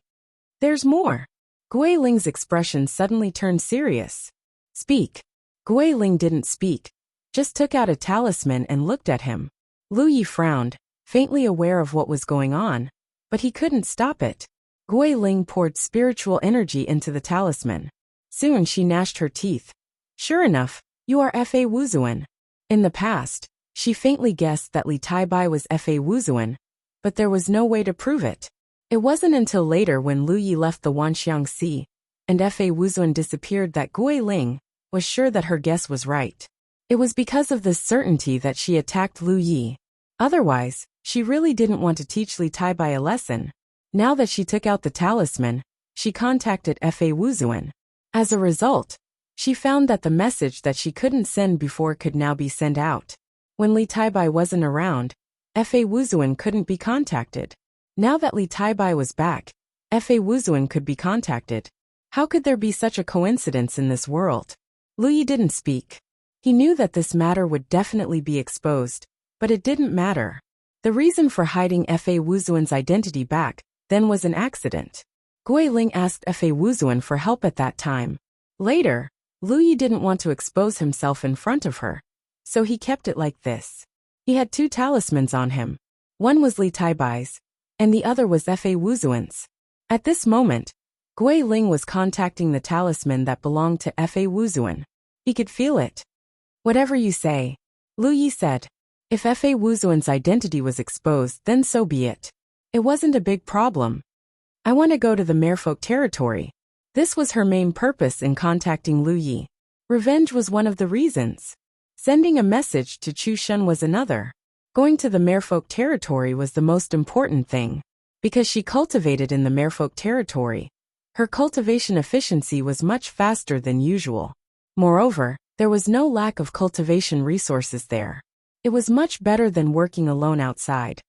There's more. Gui Ling's expression suddenly turned serious. Speak. Gui Ling didn't speak, just took out a talisman and looked at him. Lu Yi frowned, faintly aware of what was going on, but he couldn't stop it. Gui Ling poured spiritual energy into the talisman. Soon she gnashed her teeth. Sure enough, you are Fa Wuzuan. In the past, she faintly guessed that Li Taibai was Fa Wuzuan, but there was no way to prove it. It wasn't until later when Lu Yi left the Wanxiang Sea and Fa Wuzuan disappeared that Gui Ling was sure that her guess was right. It was because of this certainty that she attacked Lu Yi. Otherwise, she really didn't want to teach Li Taibai a lesson. Now that she took out the talisman, she contacted Fa Wuzuan. As a result, she found that the message that she couldn't send before could now be sent out. When Li Taibai wasn't around, Fa Wuzuan couldn't be contacted. Now that Li Taibai was back, Fa Wuzuan could be contacted. How could there be such a coincidence in this world? Lu Yi didn't speak. He knew that this matter would definitely be exposed, but it didn't matter. The reason for hiding Fa Wuzuan's identity back then was an accident. Gui Ling asked Fa Wuzuan for help at that time. Later, Lu Yi didn't want to expose himself in front of her, so he kept it like this. He had two talismans on him. One was Li Taibai's, and the other was Fa Wuzuan's. At this moment, Gui Ling was contacting the talisman that belonged to Fa Wuzuan. He could feel it. Whatever you say, Lu Yi said. If Fa Wuzuan's identity was exposed, then so be it. It wasn't a big problem. I want to go to the Merfolk territory. This was her main purpose in contacting Lu Yi. Revenge was one of the reasons. Sending a message to Chu Shen was another. Going to the Merfolk territory was the most important thing. Because she cultivated in the Merfolk territory, her cultivation efficiency was much faster than usual. Moreover, there was no lack of cultivation resources there. It was much better than working alone outside.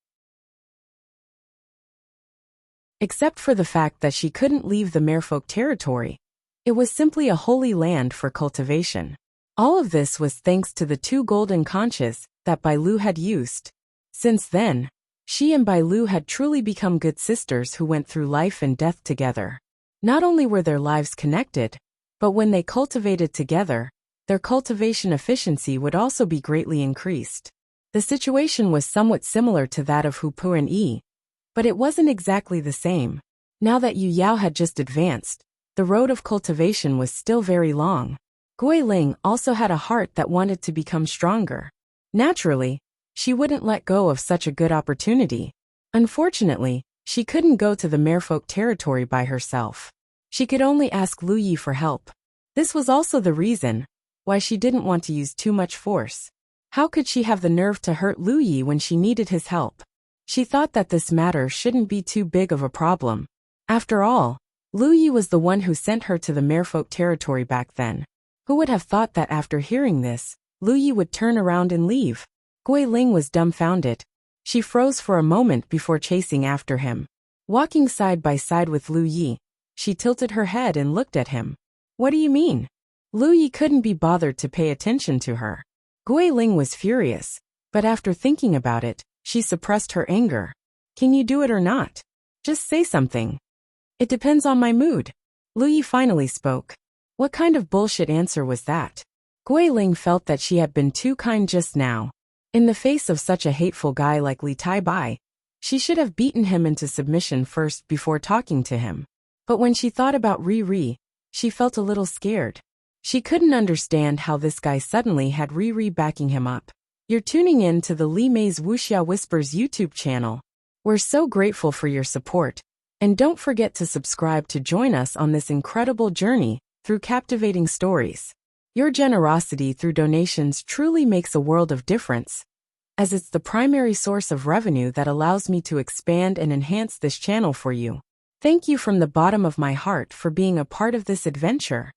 Except for the fact that she couldn't leave the Merfolk territory, it was simply a holy land for cultivation. All of this was thanks to the 2 golden conches that Bai Lu had used. Since then, she and Bai Lu had truly become good sisters who went through life and death together. Not only were their lives connected, but when they cultivated together, their cultivation efficiency would also be greatly increased. The situation was somewhat similar to that of Hu Pu and Yi, but it wasn't exactly the same. Now that Yu Yao had just advanced, the road of cultivation was still very long. Gui Ling also had a heart that wanted to become stronger. Naturally, she wouldn't let go of such a good opportunity. Unfortunately, she couldn't go to the Merfolk territory by herself. She could only ask Lu Yi for help. This was also the reason why she didn't want to use too much force. How could she have the nerve to hurt Lu Yi when she needed his help? She thought that this matter shouldn't be too big of a problem. After all, Lu Yi was the one who sent her to the merfolk territory back then. Who would have thought that after hearing this, Lu Yi would turn around and leave? Gui Ling was dumbfounded. She froze for a moment before chasing after him. Walking side by side with Lu Yi, she tilted her head and looked at him. What do you mean? Lu Yi couldn't be bothered to pay attention to her. Gui Ling was furious, but after thinking about it, she suppressed her anger. Can you do it or not? Just say something. It depends on my mood. Lu Yi finally spoke. What kind of bullshit answer was that? Gui Ling felt that she had been too kind just now. In the face of such a hateful guy like Li Tai-bai, she should have beaten him into submission first before talking to him. But when she thought about Riri, she felt a little scared. She couldn't understand how this guy suddenly had Riri backing him up. You're tuning in to the Li Mei's Wuxia Whispers YouTube channel. We're so grateful for your support. And don't forget to subscribe to join us on this incredible journey through captivating stories. Your generosity through donations truly makes a world of difference, as it's the primary source of revenue that allows me to expand and enhance this channel for you. Thank you from the bottom of my heart for being a part of this adventure.